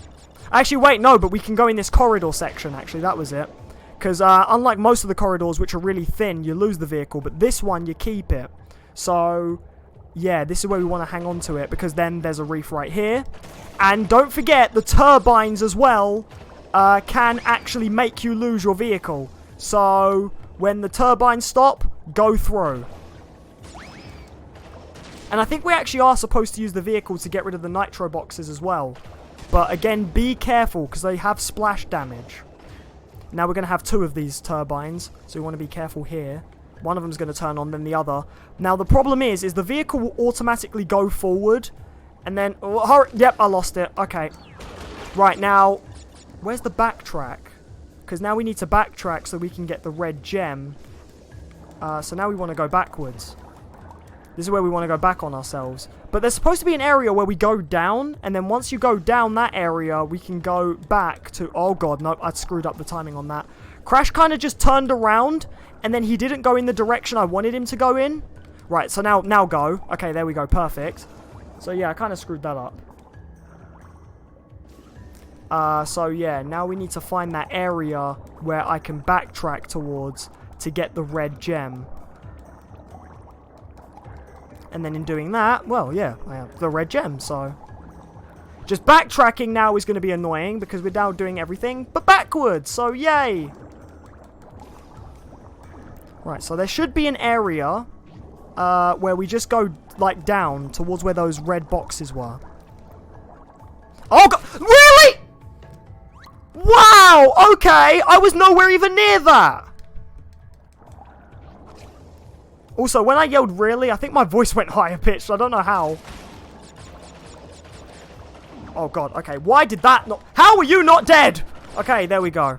Actually, wait, no, but we can go in this corridor section, actually, that was it. Because unlike most of the corridors, which are really thin, you lose the vehicle, but this one, you keep it. So, yeah, this is where we want to hang on to it, because then there's a reef right here. And don't forget, the turbines as well can actually make you lose your vehicle. So, when the turbines stop, go through. And I think we actually are supposed to use the vehicle to get rid of the nitro boxes as well. But again, be careful, because they have splash damage. Now we're going to have two of these turbines, so we want to be careful here. One of them's going to turn on, then the other. Now the problem is the vehicle will automatically go forward, and then... Oh, hurry, yep, I lost it. Okay. Right, now, where's the backtrack? Because now we need to backtrack so we can get the red gem. So now we want to go backwards. This is where we want to go back on ourselves. But there's supposed to be an area where we go down, and then once you go down that area, we can go back to... Oh god, no, I screwed up the timing on that. Crash kind of just turned around, and then he didn't go in the direction I wanted him to go in. Right, so now go. Okay, there we go, perfect. So yeah, I kind of screwed that up. So yeah, now we need to find that area where I can backtrack towards to get the red gem. And then in doing that, well, yeah, I have the red gem, so... Just backtracking now is going to be annoying because we're now doing everything but backwards, so yay! Right, so there should be an area where we just go, like, down towards where those red boxes were. Oh, God! Really?! Wow! Okay, I was nowhere even near that! Also, when I yelled really, I think my voice went higher pitched. I don't know how. Oh, God. Okay, why did that not... How are you not dead? Okay, there we go.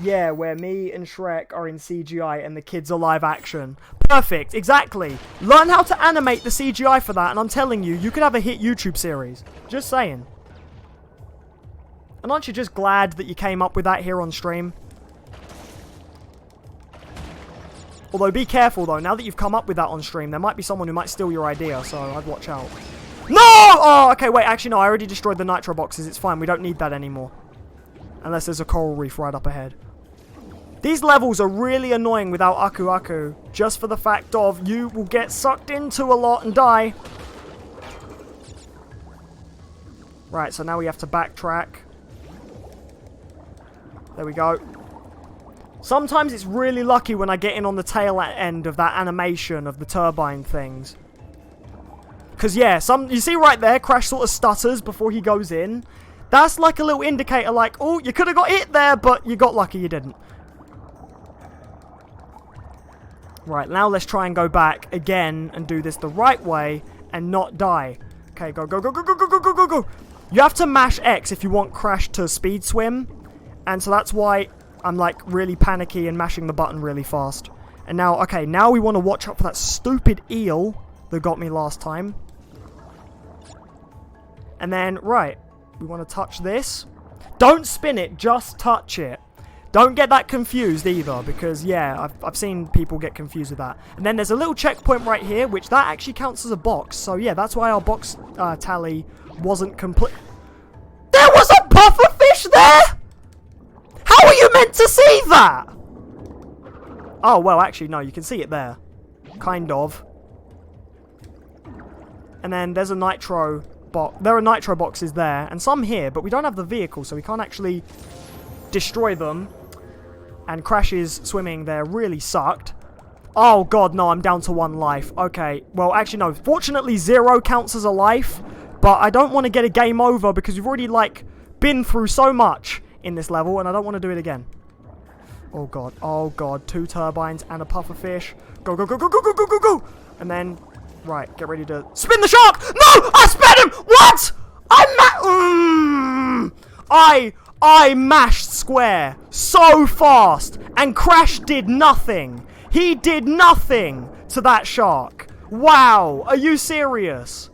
Yeah, where me and Shrek are in CGI and the kids are live action. Perfect, exactly. Learn how to animate the CGI for that, and I'm telling you, you could have a hit YouTube series. Just saying. And aren't you just glad that you came up with that here on stream? Although, be careful, though. Now that you've come up with that on stream, there might be someone who might steal your idea, so I'd watch out. No! Oh, okay, wait. Actually, no. I already destroyed the nitro boxes. It's fine. We don't need that anymore. Unless there's a coral reef right up ahead. These levels are really annoying without Aku Aku. Just for the fact of you will get sucked into a lot and die. Right, so now we have to backtrack. There we go. Sometimes it's really lucky when I get in on the tail end of that animation of the turbine things. Because, yeah, you see right there, Crash sort of stutters before he goes in. That's like a little indicator like, oh, you could have got hit there, but you got lucky you didn't. Right, now let's try and go back again and do this the right way and not die. Okay, go, go, go, go, go, go, go, go, go, go. You have to mash X if you want Crash to speed swim. And so that's why I'm like really panicky and mashing the button really fast. And now, okay, now we want to watch out for that stupid eel that got me last time. And then, right, we want to touch this. Don't spin it, just touch it. Don't get that confused either, because, yeah, I've seen people get confused with that. And then there's a little checkpoint right here, which that actually counts as a box. So, yeah, that's why our box tally wasn't complete. There was a pufferfish there?! How are you meant to see that? Oh, well, actually, no, you can see it there. Kind of. And then there's a nitro box. There are nitro boxes there, and some here, but we don't have the vehicle, so we can't actually destroy them. And Crash's swimming there really sucked. Oh, God, no, I'm down to 1 life. Okay, well, actually, no. Fortunately, 0 counts as a life, but I don't want to get a game over because we've already, like, been through so much in this level, and I don't want to do it again. Oh, God. Oh, God. 2 turbines and a pufferfish. Go, go, go, go, go, go, go, go, go. And then, right, get ready to spin the shark. No! I spin him! What? I mashed square so fast, and Crash did nothing. He did nothing to that shark. Wow, are you serious?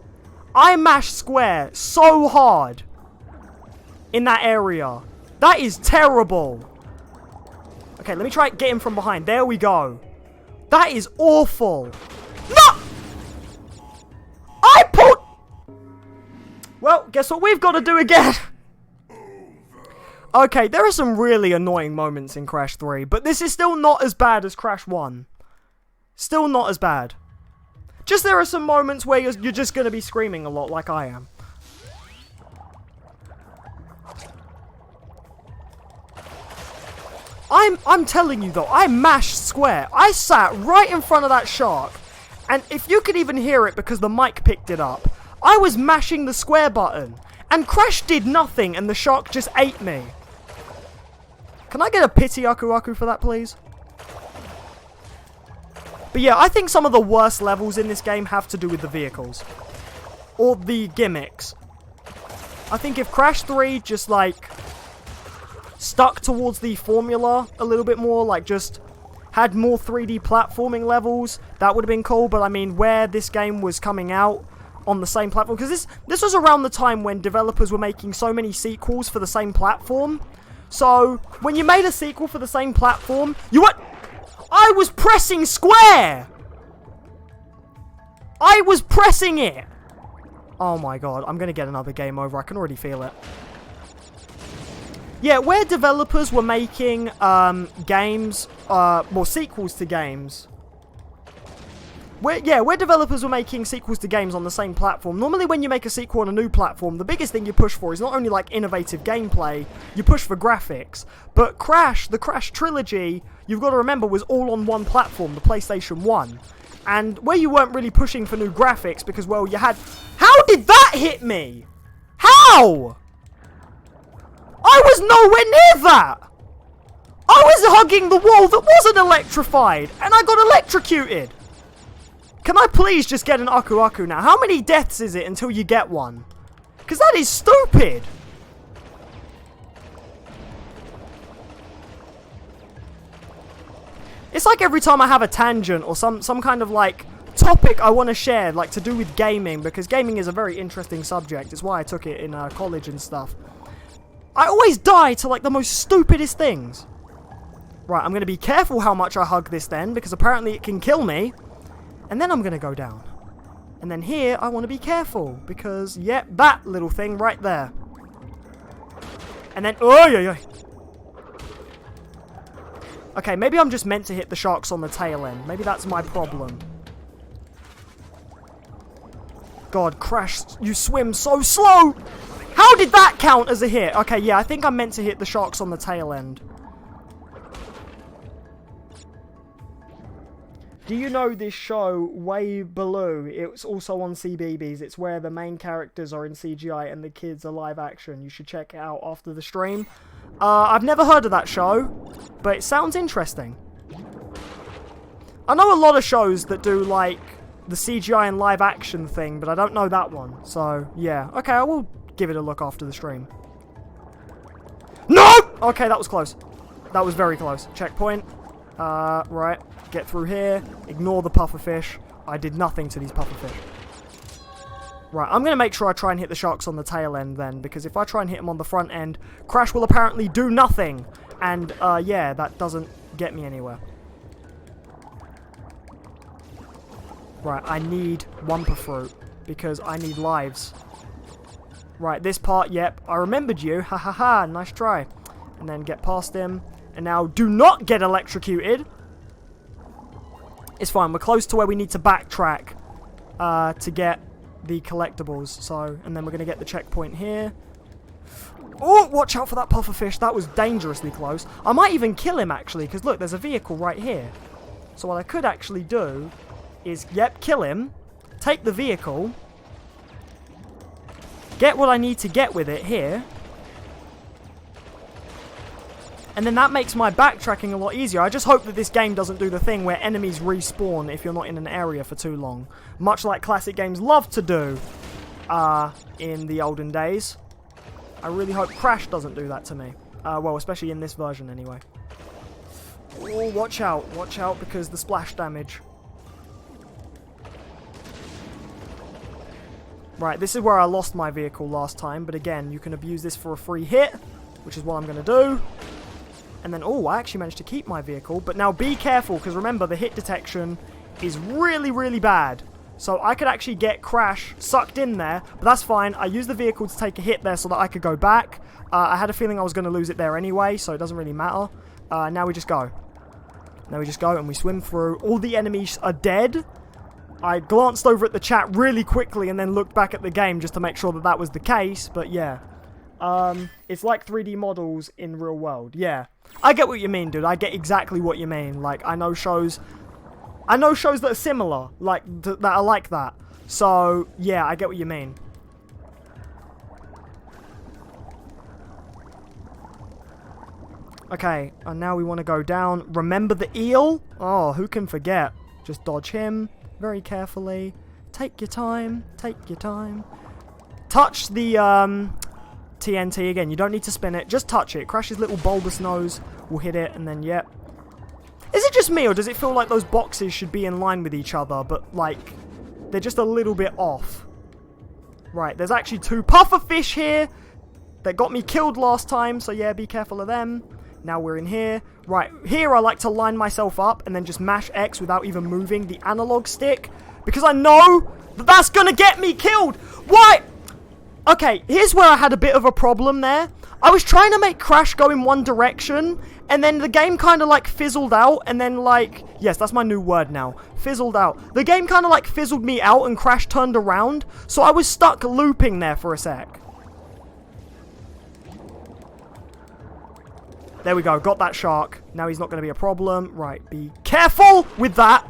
I mashed square so hard in that area. That is terrible. Okay, let me try get him from behind. There we go. That is awful. No! I pulled... Well, guess what we've got to do again? Okay, there are some really annoying moments in Crash 3, but this is still not as bad as Crash 1. Still not as bad. Just there are some moments where you're just going to be screaming a lot like I am. I'm telling you though, I mashed square. I sat right in front of that shark, and if you could even hear it because the mic picked it up, I was mashing the square button, and Crash did nothing, and the shark just ate me. Can I get a pity Aku Aku for that, please? But yeah, I think some of the worst levels in this game have to do with the vehicles. Or the gimmicks. I think if Crash 3 just, like, stuck towards the formula a little bit more, like, just had more 3D platforming levels, that would have been cool. But I mean, where this game was coming out on the same platform, because this was around the time when developers were making so many sequels for the same platform. So when you made a sequel for the same platform, I was pressing square! I was pressing it! Oh my god, I'm gonna get another game over, I can already feel it. Yeah, where developers were making games, well, sequels to games. Where developers were making sequels to games on the same platform. Normally when you make a sequel on a new platform, the biggest thing you push for is not only like innovative gameplay, you push for graphics. But the Crash Trilogy, you've got to remember, was all on one platform, the PlayStation 1. And where you weren't really pushing for new graphics because, well, you had... How did that hit me? How? I was nowhere near that! I was hugging the wall that wasn't electrified, and I got electrocuted! Can I please just get an Aku Aku now? How many deaths is it until you get one? Because that is stupid! It's like every time I have a tangent or some kind of like topic I want to share, like to do with gaming, because gaming is a very interesting subject. It's why I took it in college and stuff. I always die to like the most stupidest things. Right, I'm going to be careful how much I hug this then, because apparently it can kill me. And then I'm going to go down. And then here, I want to be careful, because, yep, that little thing right there. And then, oh, yeah, yeah. Okay, maybe I'm just meant to hit the sharks on the tail end. Maybe that's my problem. God, Crash, you swim so slow! How did that count as a hit? Okay, yeah, I think I'm meant to hit the sharks on the tail end. Do you know this show, Way Below? It's also on CBeebies. It's where the main characters are in CGI and the kids are live action. You should check it out after the stream. I've never heard of that show, but it sounds interesting. I know a lot of shows that do, like, the CGI and live action thing, but I don't know that one. So, yeah. Okay, I will give it a look after the stream. No! Okay, that was close. That was very close. Checkpoint. Right. Get through here. Ignore the pufferfish. I did nothing to these pufferfish. Right, I'm going to make sure I try and hit the sharks on the tail end then, because if I try and hit them on the front end, Crash will apparently do nothing. And, yeah, that doesn't get me anywhere. Right, I need Wumpa Fruit, because I need lives. Right, this part, yep, I remembered you. Ha ha ha, nice try. And then get past him. And now, do not get electrocuted. It's fine, we're close to where we need to backtrack to get the collectibles. So, and then we're going to get the checkpoint here. Oh, watch out for that pufferfish. That was dangerously close. I might even kill him, actually, because look, there's a vehicle right here. So what I could actually do is, yep, kill him, take the vehicle, get what I need to get with it here, and then that makes my backtracking a lot easier. I just hope that this game doesn't do the thing where enemies respawn if you're not in an area for too long. Much like classic games love to do in the olden days. I really hope Crash doesn't do that to me. Well, especially in this version anyway. Oh, watch out, because the splash damage. Right, this is where I lost my vehicle last time, but again, you can abuse this for a free hit, which is what I'm going to do. And then, oh, I actually managed to keep my vehicle. But now be careful, because remember, the hit detection is really, really bad. So I could actually get Crash sucked in there, but that's fine. I used the vehicle to take a hit there so that I could go back. I had a feeling I was going to lose it there anyway, so it doesn't really matter. Now we just go. Now we just go and we swim through. All the enemies are dead. I glanced over at the chat really quickly and then looked back at the game just to make sure that that was the case, but yeah. It's like 3D models in real world. Yeah. I get what you mean, dude. I get exactly what you mean. Like, I know shows that are similar, like, that are like that. So, yeah, I get what you mean. Okay, and now we want to go down. Remember the eel? Oh, who can forget? Just dodge him very carefully. Take your time. Take your time. Touch the, TNT again. You don't need to spin it. Just touch it. Crash's little bulbous nose will hit it, and then, yep. Is it just me, or does it feel like those boxes should be in line with each other, but, like, they're just a little bit off? Right, there's actually 2 pufferfish here that got me killed last time, so yeah, be careful of them. Now we're in here. Right, here I like to line myself up and then just mash X without even moving the analog stick, because I know that that's gonna get me killed. Why? Okay, here's where I had a bit of a problem there. I was trying to make Crash go in one direction, and then the game kind of like fizzled out, and then like, yes, that's my new word now, fizzled out. The game kind of like fizzled me out and Crash turned around, so I was stuck looping there for a sec. There we go, got that shark. Now he's not going to be a problem. Right, be careful with that.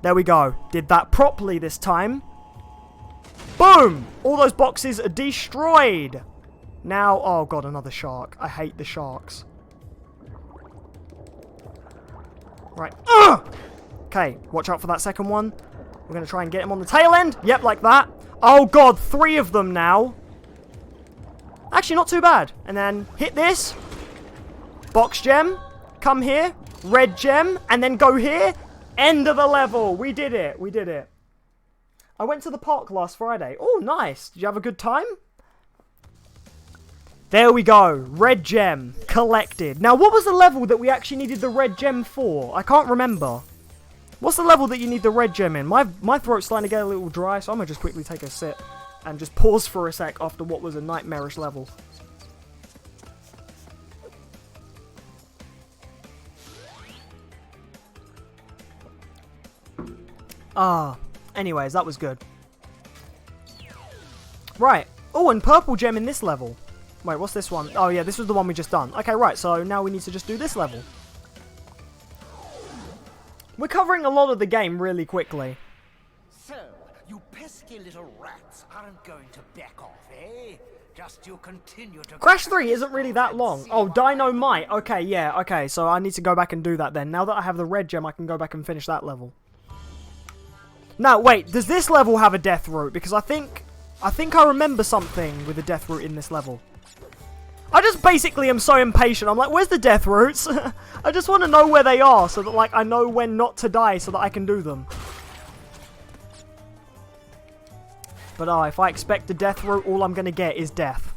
There we go, did that properly this time. Boom! All those boxes are destroyed. Now, oh god, another shark. I hate the sharks. Right. Ugh! Okay, watch out for that second one. We're going to try and get him on the tail end. Yep, like that. Oh god, 3 of them now. Actually, not too bad. And then hit this. Box gem. Come here. Red gem. And then go here. End of the level. We did it. We did it. I went to the park last Friday. Oh, nice. Did you have a good time? There we go. Red gem. Collected. Now, what was the level that we actually needed the red gem for? I can't remember. What's the level that you need the red gem in? My throat's starting to get a little dry, so I'm going to just quickly take a sip and just pause for a sec after what was a nightmarish level. Anyways, that was good. Right. Oh, and purple gem in this level. Wait, what's this one? Oh, yeah, this was the one we just done. Okay, right, so now we need to just do this level. We're covering a lot of the game really quickly. So, you pesky little rats aren't going to back off, eh? Just you continue to... Crash 3 isn't really that long. Oh, Dynamite. Okay, yeah, okay, so I need to go back and do that then. Now that I have the red gem, I can go back and finish that level. Now, wait, does this level have a death route? Because I think I remember something with a death route in this level. I just basically am so impatient. I'm like, where's the death routes? I just want to know where they are so that, like, I know when not to die so that I can do them. But, if I expect a death route, all I'm going to get is death.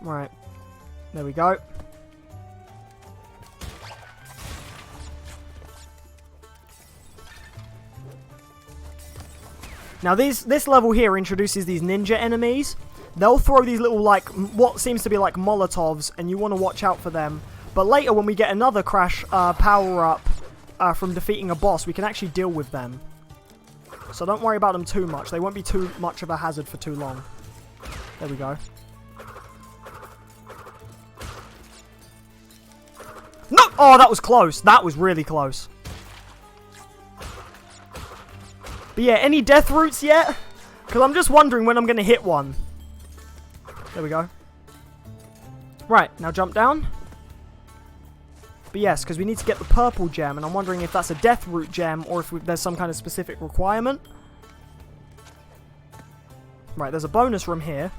Right. There we go. Now, this level here introduces these ninja enemies. They'll throw these little, like, what seems to be like Molotovs, and you want to watch out for them. But later, when we get another Crash power-up from defeating a boss, we can actually deal with them. So don't worry about them too much. They won't be too much of a hazard for too long. There we go. No! Oh, that was close. That was really close. But yeah, any death routes yet? Because I'm just wondering when I'm going to hit one. There we go. Right, now jump down. But yes, because we need to get the purple gem, and I'm wondering if that's a death route gem, or if there's some kind of specific requirement. Right, there's a bonus room here.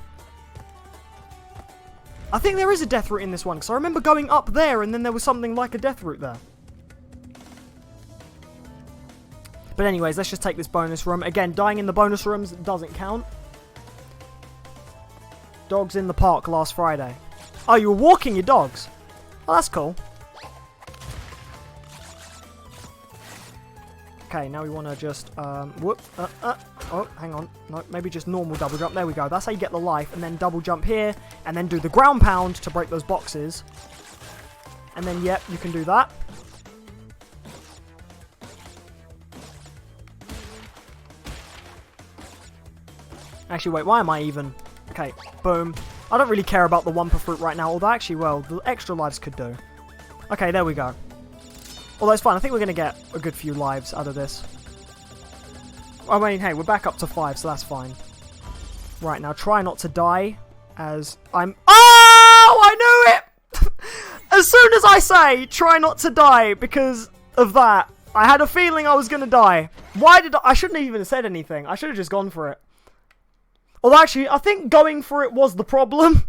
I think there is a death route in this one, because I remember going up there, and then there was something like a death route there. But anyways, let's just take this bonus room. Again, dying in the bonus rooms doesn't count. Dogs in the park last Friday. Oh, you were walking your dogs. Oh, that's cool. Okay, now we want to just, oh, hang on. No, maybe just normal double jump. There we go. That's how you get the life. And then double jump here. And then do the ground pound to break those boxes. And then, yep, you can do that. Actually, wait, why am I even? Okay, boom. I don't really care about the Wumpa Fruit right now, although actually, well, the extra lives could do. Okay, there we go. Although it's fine, I think we're going to get a good few lives out of this. I mean, hey, we're back up to 5, so that's fine. Right, now try not to die, as I'm... Oh, I knew it! As soon as I say, try not to die, because of that, I had a feeling I was going to die. Why did I shouldn't have even said anything. I should have just gone for it. Although, actually, I think going for it was the problem.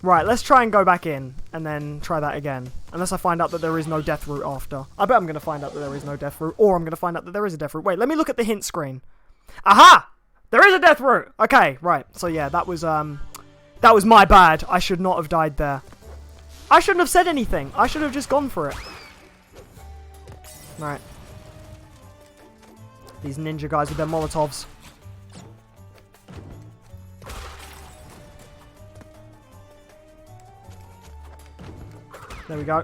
Right, let's try and go back in, and then try that again. Unless I find out that there is no death route after. I bet I'm going to find out that there is no death route, or I'm going to find out that there is a death route. Wait, let me look at the hint screen. Aha! There is a death route! Okay, right. So yeah, that was my bad. I should not have died there. I shouldn't have said anything. I should have just gone for it. Right. These ninja guys with their Molotovs. There we go.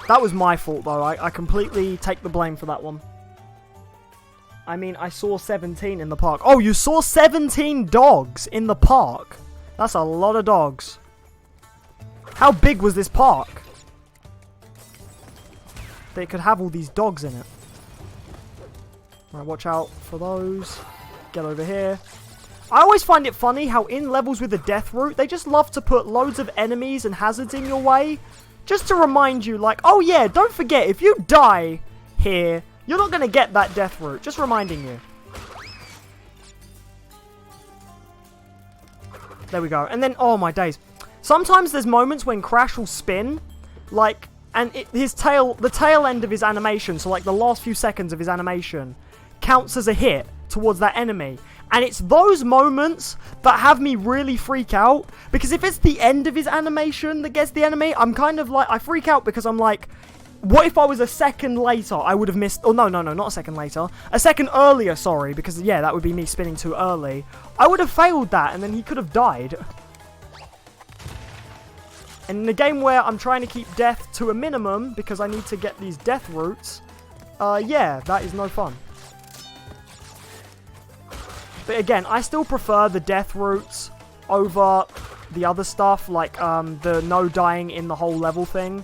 That was my fault, though. I completely take the blame for that one. I mean, I saw 17 in the park. Oh, you saw 17 dogs in the park? That's a lot of dogs. How big was this park? They could have all these dogs in it. Right, watch out for those. Get over here. I always find it funny how in levels with the death route, they just love to put loads of enemies and hazards in your way. Just to remind you, like, oh yeah, don't forget, if you die here, you're not going to get that death route. Just reminding you. There we go. And then, oh my days. Sometimes there's moments when Crash will spin, like, and the tail end of his animation, so like the last few seconds of his animation, counts as a hit towards that enemy. And it's those moments that have me really freak out. Because if it's the end of his animation that gets the enemy, I'm kind of like, I freak out because I'm like, what if I was a second later? I would have missed, oh no, not a second later. A second earlier, sorry, because yeah, that would be me spinning too early. I would have failed that and then he could have died. And in a game where I'm trying to keep death to a minimum because I need to get these death routes, yeah, that is no fun. But again, I still prefer the death routes over the other stuff, like the no dying in the whole level thing.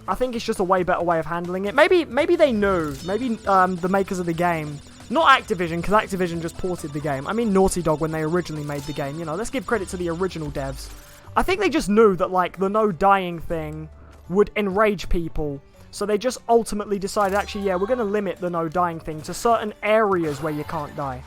I think it's just a way better way of handling it. Maybe they knew. Maybe the makers of the game, not Activision, because Activision just ported the game. I mean Naughty Dog when they originally made the game. You know, let's give credit to the original devs. I think they just knew that like the no dying thing would enrage people. So they just ultimately decided, actually, yeah, we're going to limit the no dying thing to certain areas where you can't die.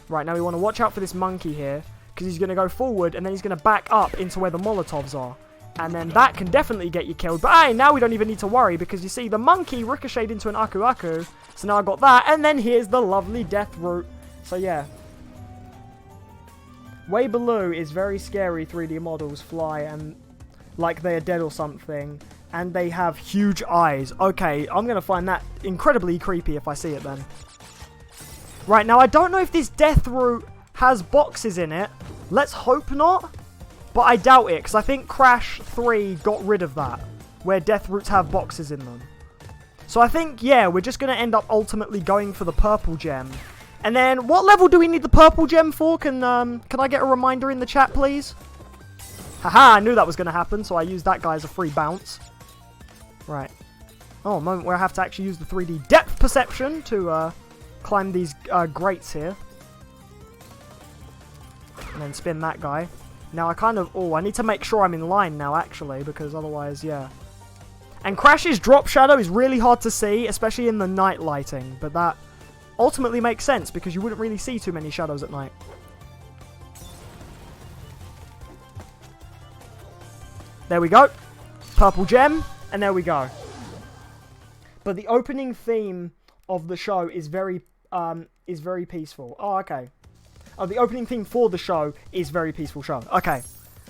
Right, now we want to watch out for this monkey here, because he's going to go forward, and then he's going to back up into where the Molotovs are. And then that can definitely get you killed. But hey, now we don't even need to worry, because you see, the monkey ricocheted into an Aku Aku. So now I got that, and then here's the lovely death route. So yeah. Way below is very scary 3D models fly, and like they are dead or something. And they have huge eyes. Okay, I'm going to find that incredibly creepy if I see it then. Right, now I don't know if this death route has boxes in it. Let's hope not. But I doubt it, because I think Crash 3 got rid of that, where death routes have boxes in them. So I think, yeah, we're just going to end up ultimately going for the purple gem. And then, what level do we need the purple gem for? Can I get a reminder in the chat, please? Haha, I knew that was going to happen, so I used that guy as a free bounce. Right. Oh, a moment where I have to actually use the 3D depth perception to climb these grates here. And then spin that guy. Now I kind of... Oh, I need to make sure I'm in line now, actually, because otherwise, yeah. And Crash's drop shadow is really hard to see, especially in the night lighting. But that ultimately makes sense, because you wouldn't really see too many shadows at night. There we go. Purple gem. And there we go. But the opening theme of the show is very peaceful. Oh, okay. Oh, the opening theme for the show is very peaceful show. Okay.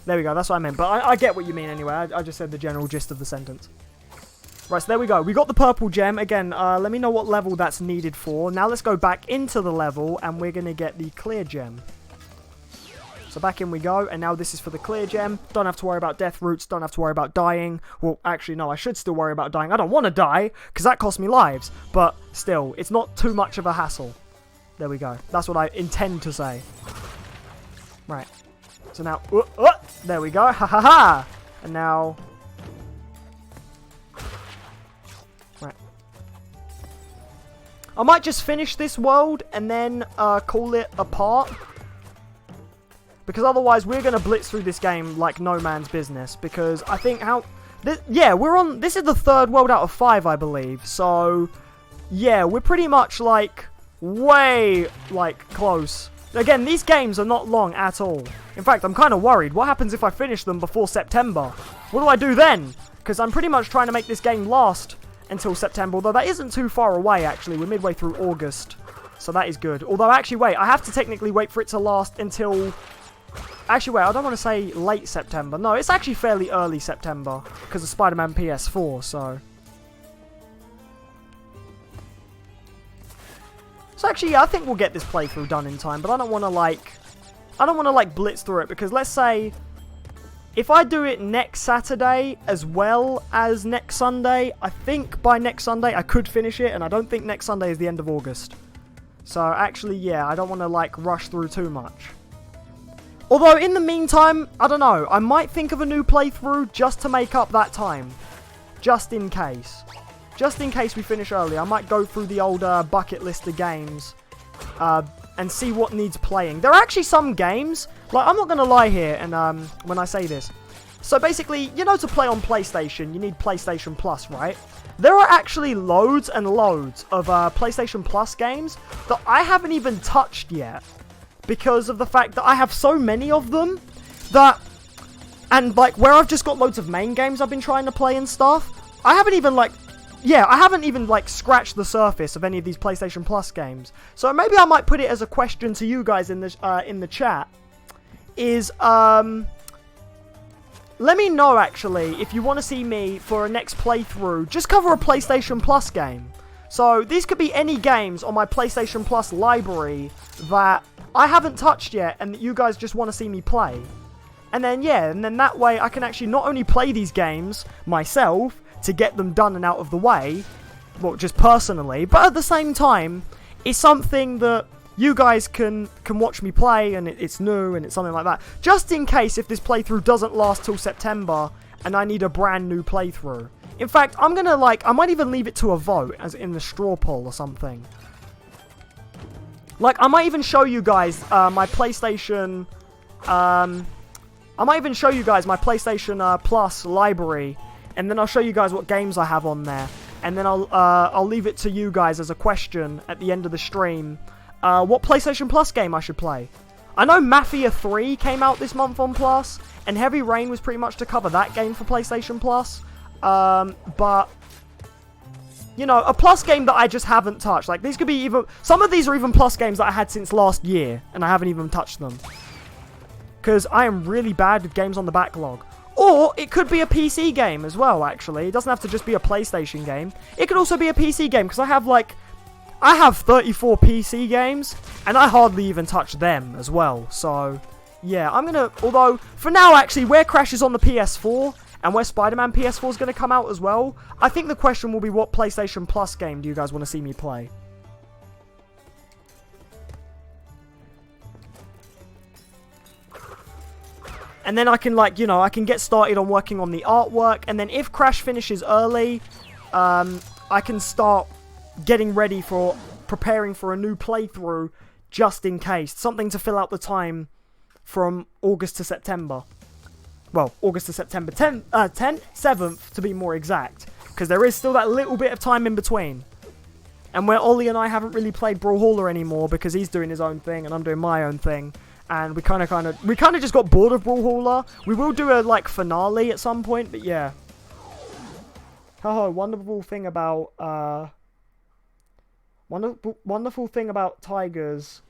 There we go. That's what I meant. But I get what you mean anyway. I just said the general gist of the sentence. Right, so there we go. We got the purple gem. Again, let me know what level that's needed for. Now let's go back into the level and we're going to get the clear gem. So back in we go, and now this is for the clear gem. Don't have to worry about death routes, don't have to worry about dying. Well, actually, no, I should still worry about dying. I don't want to die, because that costs me lives. But still, it's not too much of a hassle. There we go. That's what I intend to say. Right. So now, there we go. Ha ha ha! And now... Right. I might just finish this world, and then call it a part. Because otherwise, we're going to blitz through this game like no man's business. Because I think yeah, we're on... This is the third world out of 5, I believe. So, yeah, we're pretty much, like, way, like, close. Again, these games are not long at all. In fact, I'm kind of worried. What happens if I finish them before September? What do I do then? Because I'm pretty much trying to make this game last until September, although that isn't too far away, actually. We're midway through August, so that is good. Although, actually, wait, I have to technically wait for it to last until... Actually, wait, I don't want to say late September. No, it's actually fairly early September because of Spider-Man PS4, so... So actually, yeah, I think we'll get this playthrough done in time, but I don't want to, like, blitz through it, because let's say, if I do it next Saturday as well as next Sunday, I think by next Sunday I could finish it, and I don't think next Sunday is the end of August. So actually, yeah, I don't want to, like, rush through too much. Although, in the meantime, I don't know, I might think of a new playthrough just to make up that time. Just in case. Just in case we finish early, I might go through the old bucket list of games and see what needs playing. There are actually some games, like, I'm not going to lie here and when I say this. So basically, you know, to play on PlayStation, you need PlayStation Plus, right? There are actually loads and loads of PlayStation Plus games that I haven't even touched yet. Because of the fact that I have so many of them that... And, like, where I've just got loads of main games I've been trying to play and stuff, I haven't even, like... Yeah, I haven't even, like, scratched the surface of any of these PlayStation Plus games. So maybe I might put it as a question to you guys in the chat. Is, let me know, actually, if you want to see me, for a next playthrough, just cover a PlayStation Plus game. So, these could be any games on my PlayStation Plus library that I haven't touched yet and that you guys just want to see me play. And then, yeah, and then that way I can actually not only play these games myself, to get them done and out of the way, well, just personally, but at the same time, it's something that you guys can watch me play, and it's new, and it's something like that. Just in case if this playthrough doesn't last till September, and I need a brand new playthrough. In fact, I'm gonna, like, I might even leave it to a vote, as in the straw poll or something. Like, I might even show you guys my PlayStation, I might even show you guys my PlayStation Plus library, and then I'll show you guys what games I have on there. And then I'll leave it to you guys as a question at the end of the stream. What PlayStation Plus game I should play. I know Mafia 3 came out this month on Plus. And Heavy Rain was pretty much to cover that game for PlayStation Plus. But... You know, a Plus game that I just haven't touched. Like, these could be even... Some of these are even Plus games that I had since last year. And I haven't even touched them. Because I am really bad with games on the backlog. Or, it could be a PC game as well, actually. It doesn't have to just be a PlayStation game. It could also be a PC game, because I have 34 PC games, and I hardly even touch them as well. So, yeah, I'm gonna... Although, for now, actually, where Crash is on the PS4, and where Spider-Man PS4 is going to come out as well, I think the question will be, what PlayStation Plus game do you guys want to see me play? And then I can, like, you know, I can get started on working on the artwork. And then if Crash finishes early, I can start getting ready for preparing for a new playthrough just in case. Something to fill out the time from August to September. Well, August to September 7th to be more exact. Because there is still that little bit of time in between. And where Ollie and I haven't really played Brawlhalla anymore because he's doing his own thing and I'm doing my own thing. And we kind of just got bored of Brawlhalla. We will do a, like, finale at some point, but yeah. Oh, wonderful thing about, wonderful thing about tigers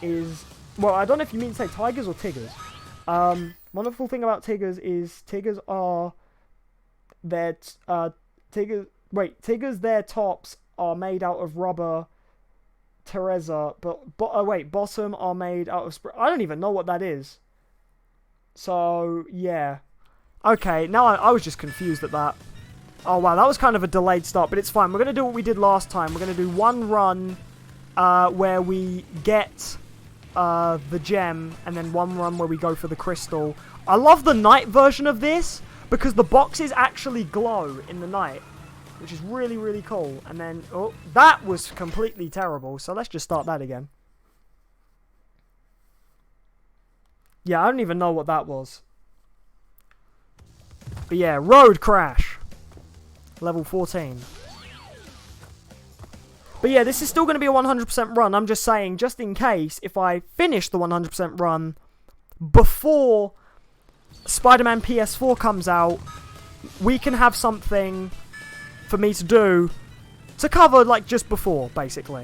is, well, I don't know if you mean to say tigers or tigers. Wonderful thing about tigers is tigers are, tigers, their tops are made out of rubber, Teresa, bottom are made out of I don't even know what that is. So, yeah. Okay, now I was just confused at that. Oh, wow, that was kind of a delayed start, but it's fine. We're going to do what we did last time. We're going to do one run where we get the gem, and then one run where we go for the crystal. I love the night version of this, because the boxes actually glow in the night. Which is really, really cool. And then, oh, that was completely terrible. So let's just start that again. Yeah, I don't even know what that was. But yeah, Road Crash. Level 14. But yeah, this is still going to be a 100% run. I'm just saying, just in case, if I finish the 100% run before Spider-Man PS4 comes out, we can have something for me to do to cover, like, just before, basically.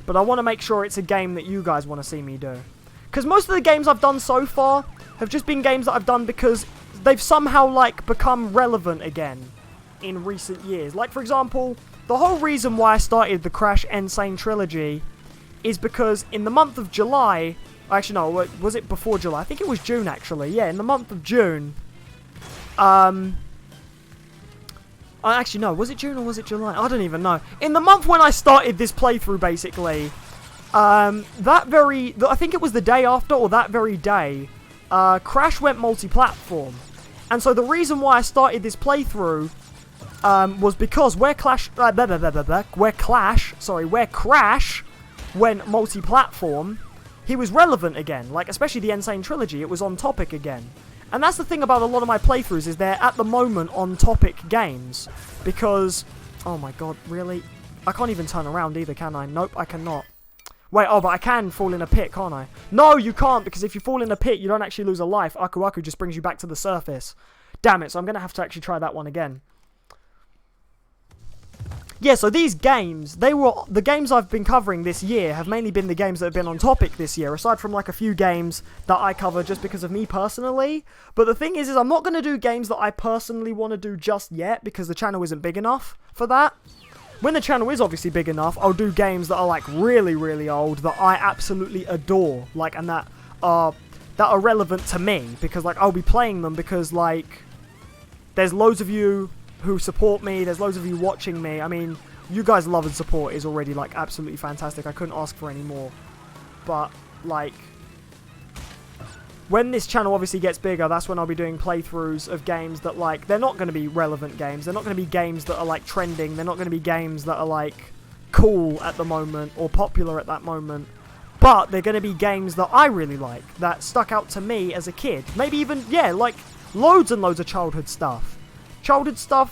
But I want to make sure it's a game that you guys want to see me do. Because most of the games I've done so far have just been games that I've done because they've somehow, like, become relevant again in recent years. Like, for example, the whole reason why I started the Crash Nsane Trilogy is because in the month of July... Actually, no, was it before July? I think it was June, actually. Yeah, in the month of June. Actually, no, was it June or was it July? I don't even know. In the month when I started this playthrough, basically, I think it was the day after or that very day, Crash went multi-platform. And so the reason why I started this playthrough was because where Crash went multi-platform, he was relevant again. Like, especially the Nsane Trilogy, it was on topic again. And that's the thing about a lot of my playthroughs, is they're at the moment on topic games. Because, oh my god, really? I can't even turn around either, can I? Nope, I cannot. Wait, oh, but I can fall in a pit, can't I? No, you can't, because if you fall in a pit, you don't actually lose a life. Aku Aku just brings you back to the surface. Damn it, so I'm going to have to actually try that one again. Yeah, so these games, the games I've been covering this year have mainly been the games that have been on topic this year, aside from like a few games that I cover just because of me personally. But the thing is I'm not going to do games that I personally want to do just yet, because the channel isn't big enough for that. When the channel is obviously big enough, I'll do games that are like really, really old, that I absolutely adore, like, and that are relevant to me, because like I'll be playing them because like there's loads of you who support me, there's loads of you watching me. I mean, you guys' love and support is already like absolutely fantastic. I couldn't ask for any more. But like, when this channel obviously gets bigger, that's when I'll be doing playthroughs of games that like, they're not going to be relevant games, they're not going to be games that are like trending, they're not going to be games that are like cool at the moment or popular at that moment, but they're going to be games that I really like, that stuck out to me as a kid. Maybe even, yeah, like loads and loads of childhood stuff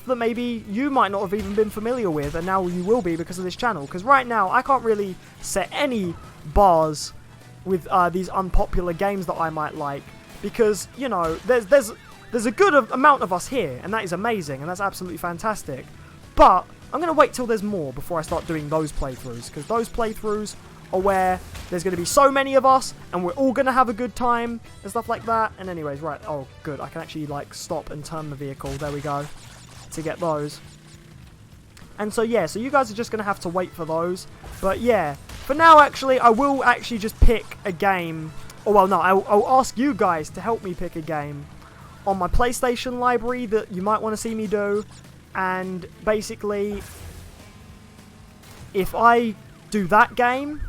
that maybe you might not have even been familiar with, and now you will be because of this channel. Because right now, I can't really set any bars with these unpopular games that I might like, because, you know, there's a good amount of us here, and that is amazing, and that's absolutely fantastic. But I'm going to wait till there's more before I start doing those playthroughs, because those playthroughs are where there's going to be so many of us, and we're all going to have a good time, and stuff like that. And anyways, right, oh, good, I can actually, like, stop and turn the vehicle, there we go, to get those. And so, yeah, so you guys are just going to have to wait for those. But, yeah, for now, actually, I will actually just pick a game, or, well, no, I'll ask you guys to help me pick a game on my PlayStation library that you might want to see me do. And, basically, if I do that game...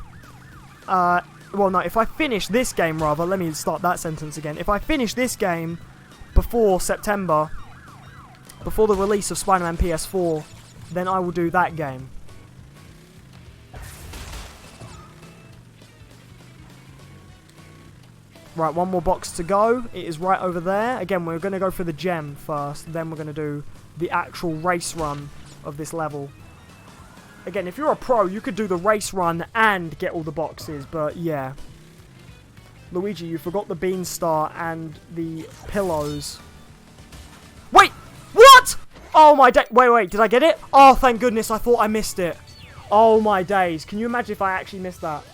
well, no, if I finish this game, rather, let me start that sentence again. If I finish this game before September, before the release of Spider-Man PS4, then I will do that game. Right, one more box to go. It is right over there. Again, we're going to go for the gem first, then we're going to do the actual race run of this level. Again, if you're a pro, you could do the race run and get all the boxes, but yeah. Luigi, you forgot the bean star and the pillows. Wait! What?! Oh my day- wait, did I get it? Oh, thank goodness, I thought I missed it. Oh my days, can you imagine if I actually missed that?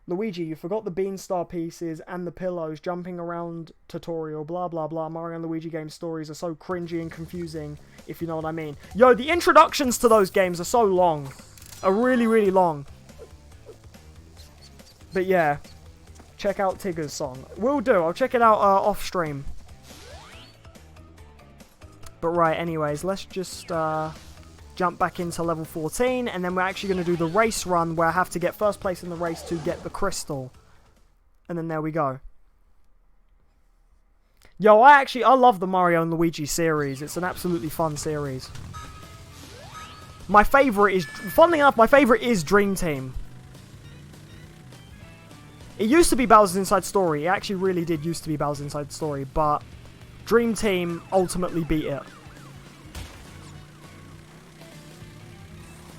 Luigi, you forgot the Beanstar pieces and the pillows. Jumping around tutorial, blah blah blah. Mario and Luigi game stories are so cringy and confusing, if you know what I mean. Yo, the introductions to those games are so long. Are really, really long. But yeah, check out Tigger's song. Will do, I'll check it out off stream. But right, anyways, let's just jump back into level 14, and then we're actually going to do the race run where I have to get first place in the race to get the crystal. And then there we go. Yo, I love the Mario and Luigi series. It's an absolutely fun series. My favourite is, funnily enough, my favourite is Dream Team. It used to be Bowser's Inside Story. It actually really did used to be Bowser's Inside Story, but Dream Team ultimately beat it.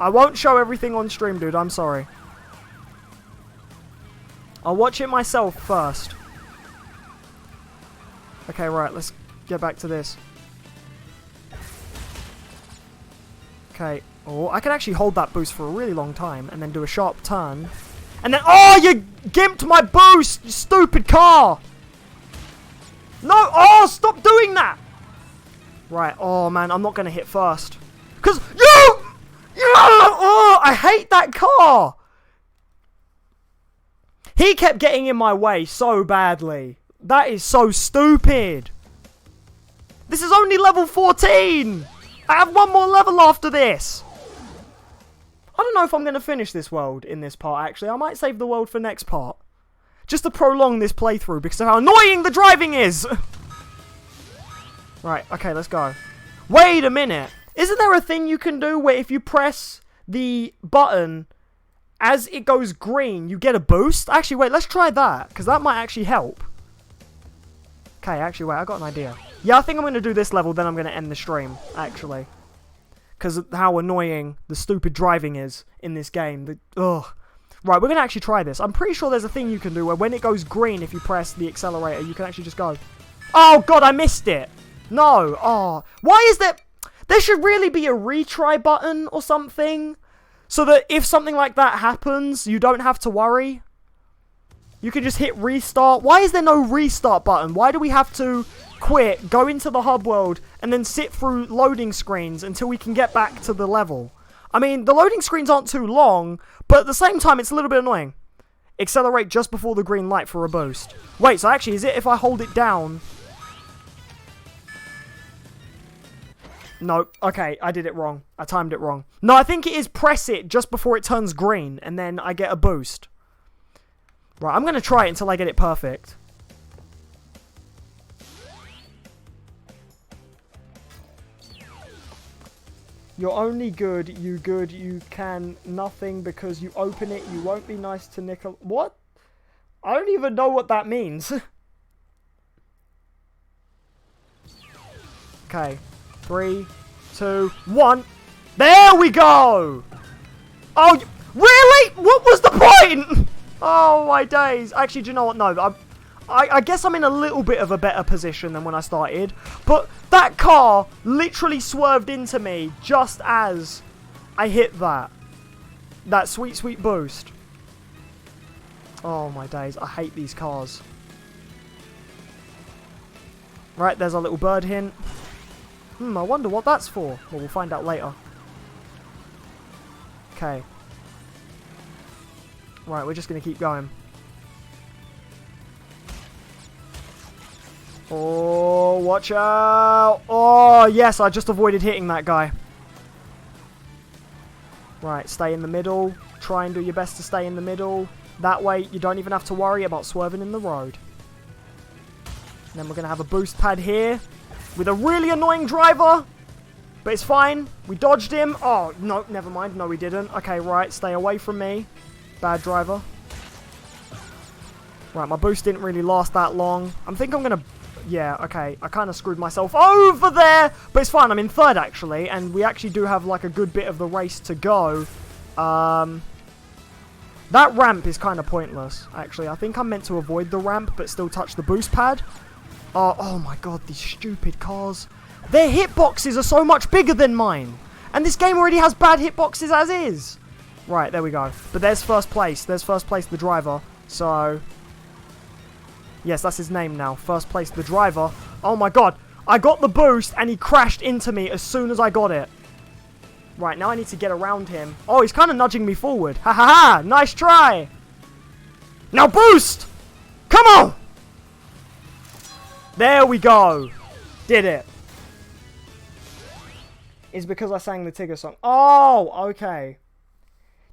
I won't show everything on stream, dude. I'm sorry. I'll watch it myself first. Okay, right. Let's get back to this. Okay. Oh, I can actually hold that boost for a really long time and then do a sharp turn. And then... Oh, you gimped my boost, you stupid car! No! Oh, stop doing that! Right. Oh, man. I'm not going to hit first. Because... You! Oh, I hate that car! He kept getting in my way so badly. That is so stupid. This is only level 14! I have one more level after this! I don't know if I'm going to finish this world in this part, actually. I might save the world for next part. Just to prolong this playthrough because of how annoying the driving is! Right, okay, let's go. Wait a minute. Isn't there a thing you can do where if you press the button as it goes green, you get a boost? Actually, wait, let's try that, because that might actually help. Okay, actually, wait, I got an idea. Yeah, I think I'm going to do this level, then I'm going to end the stream, actually. Because of how annoying the stupid driving is in this game. Ugh. Right, we're going to actually try this. I'm pretty sure there's a thing you can do where when it goes green, if you press the accelerator, you can actually just go. Oh, God, I missed it. No. Oh, why is there... There should really be a retry button or something. So that if something like that happens, you don't have to worry. You can just hit restart. Why is there no restart button? Why do we have to quit, go into the hub world, and then sit through loading screens until we can get back to the level? I mean, the loading screens aren't too long, but at the same time, it's a little bit annoying. Accelerate just before the green light for a boost. Wait, so actually, is it if I hold it down... No, okay, I did it wrong. I timed it wrong. No, I think it is press it just before it turns green, and then I get a boost. Right, I'm going to try it until I get it perfect. You're only good, you can nothing because you open it, you won't be nice to Nickel. What? I don't even know what that means. Okay. 3, 2, 1. There we go! Oh, really? What was the point? Oh, my days. Actually, do you know what? No, I guess I'm in a little bit of a better position than when I started. But that car literally swerved into me just as I hit that. That sweet, sweet boost. Oh, my days. I hate these cars. Right, there's a little bird hint. I wonder what that's for. Well, we'll find out later. Okay. Right, we're just going to keep going. Oh, watch out. Oh, yes, I just avoided hitting that guy. Right, stay in the middle. Try and do your best to stay in the middle. That way, you don't even have to worry about swerving in the road. And then we're going to have a boost pad here. With a really annoying driver. But it's fine. We dodged him. Oh, no, never mind. No, we didn't. Okay, right. Stay away from me. Bad driver. Right, my boost didn't really last that long. I think I'm going to... Yeah, okay. I kind of screwed myself over there. But it's fine. I'm in third, actually. And we actually do have, like, a good bit of the race to go. That ramp is kind of pointless, actually. I think I'm meant to avoid the ramp, but still touch the boost pad. Oh my god, these stupid cars. Their hitboxes are so much bigger than mine. And this game already has bad hitboxes as is. Right, there we go. But there's first place. There's first place, the driver. So... Yes, that's his name now. First place, the driver. Oh my god. I got the boost and he crashed into me as soon as I got it. Right, now I need to get around him. Oh, he's kind of nudging me forward. Ha ha ha! Nice try! Now boost! Come on! There we go. Did it. It's because I sang the Tigger song. Oh, okay.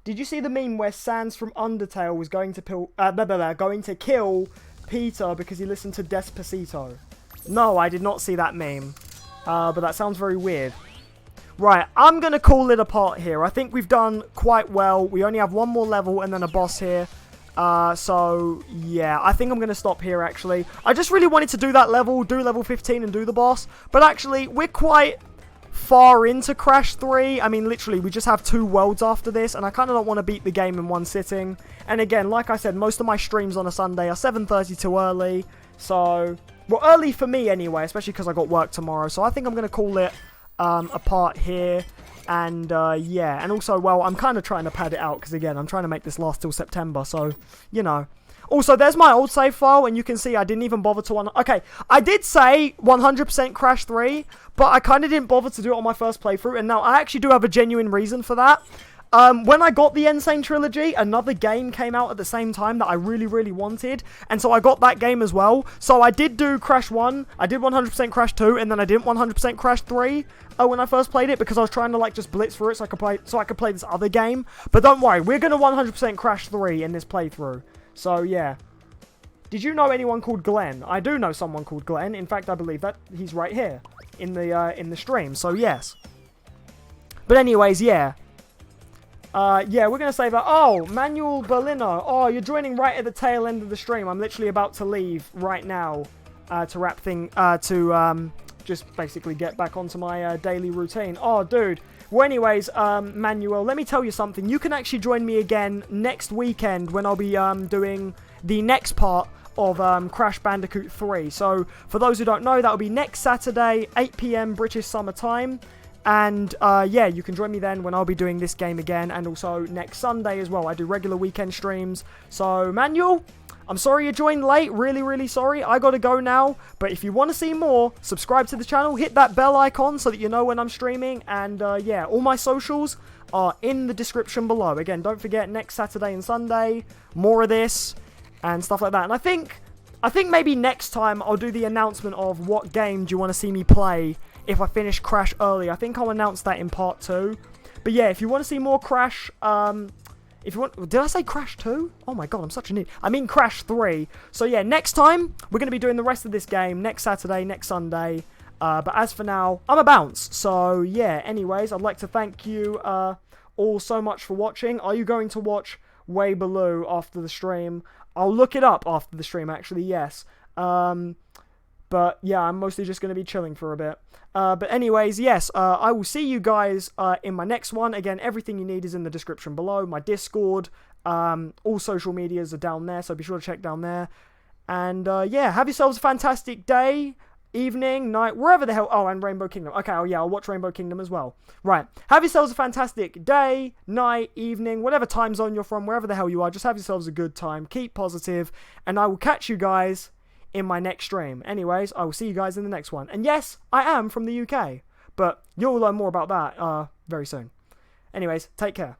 Did you see the meme where Sans from Undertale was going to kill Peter because he listened to Despacito? No, I did not see that meme. But that sounds very weird. Right, I'm going to call it a part here. I think we've done quite well. We only have one more level and then a boss here. So, yeah, I think I'm going to stop here, actually. I just really wanted to do that level, do level 15 and do the boss. But actually, we're quite far into Crash 3. I mean, literally, we just have 2 worlds after this, and I kind of don't want to beat the game in one sitting. And again, like I said, most of my streams on a Sunday are 7:30 too early, so... Well, early for me anyway, especially because I got work tomorrow, so I think I'm going to call it a part here. And, yeah, and also, well, I'm kind of trying to pad it out, because again, I'm trying to make this last till September, so, you know... Also, there's my old save file, and you can see I didn't even bother to... Okay, I did say 100% Crash 3, but I kind of didn't bother to do it on my first playthrough, and now I actually do have a genuine reason for that. When I got the Nsane Trilogy, another game came out at the same time that I really, really wanted, and so I got that game as well. So I did do Crash 1, I did 100% Crash 2, and then I didn't 100% Crash 3 when I first played it, because I was trying to, like, just blitz through it so I could play this other game. But don't worry, we're going to 100% Crash 3 in this playthrough. So, yeah. Did you know anyone called Glenn? I do know someone called Glenn. In fact, I believe that he's right here in the stream. So, yes. But anyways, yeah. Yeah, we're going to say that. Oh, Manuel Berliner. Oh, you're joining right at the tail end of the stream. I'm literally about to leave right now to wrap just basically get back onto my daily routine. Oh, dude. Well, anyways, Manuel, let me tell you something. You can actually join me again next weekend when I'll be doing the next part of Crash Bandicoot 3. So, for those who don't know, that'll be next Saturday, 8 PM British Summer Time. And, yeah, you can join me then when I'll be doing this game again. And also next Sunday as well. I do regular weekend streams. So, Manuel, I'm sorry you joined late. Really, really sorry. I gotta go now. But if you want to see more, subscribe to the channel. Hit that bell icon so that you know when I'm streaming. And, yeah, all my socials are in the description below. Again, don't forget, next Saturday and Sunday, more of this and stuff like that. And I think maybe next time I'll do the announcement of what game do you want to see me play if I finish Crash early. I think I'll announce that in part 2. But yeah, if you want to see more Crash, if you want... Did I say Crash 2? Oh my god, I'm such an idiot. I mean Crash 3. So yeah, next time, we're going to be doing the rest of this game next Saturday, next Sunday. But as for now, I'm a bounce. So yeah, anyways, I'd like to thank you all so much for watching. Are you going to watch Way Below after the stream? I'll look it up after the stream, actually, yes. But yeah, I'm mostly just going to be chilling for a bit. But anyways, yes, I will see you guys in my next one. Again, everything you need is in the description below. My Discord, all social medias are down there, so be sure to check down there. And yeah, have yourselves a fantastic day, evening, night, wherever the hell... Oh, and Rainbow Kingdom. Okay, oh yeah, I'll watch Rainbow Kingdom as well. Right, have yourselves a fantastic day, night, evening, whatever time zone you're from, wherever the hell you are. Just have yourselves a good time. Keep positive, and I will catch you guys in my next stream. Anyways, I will see you guys in the next one. And yes, I am from the UK, but you'll learn more about that very soon. Anyways, take care.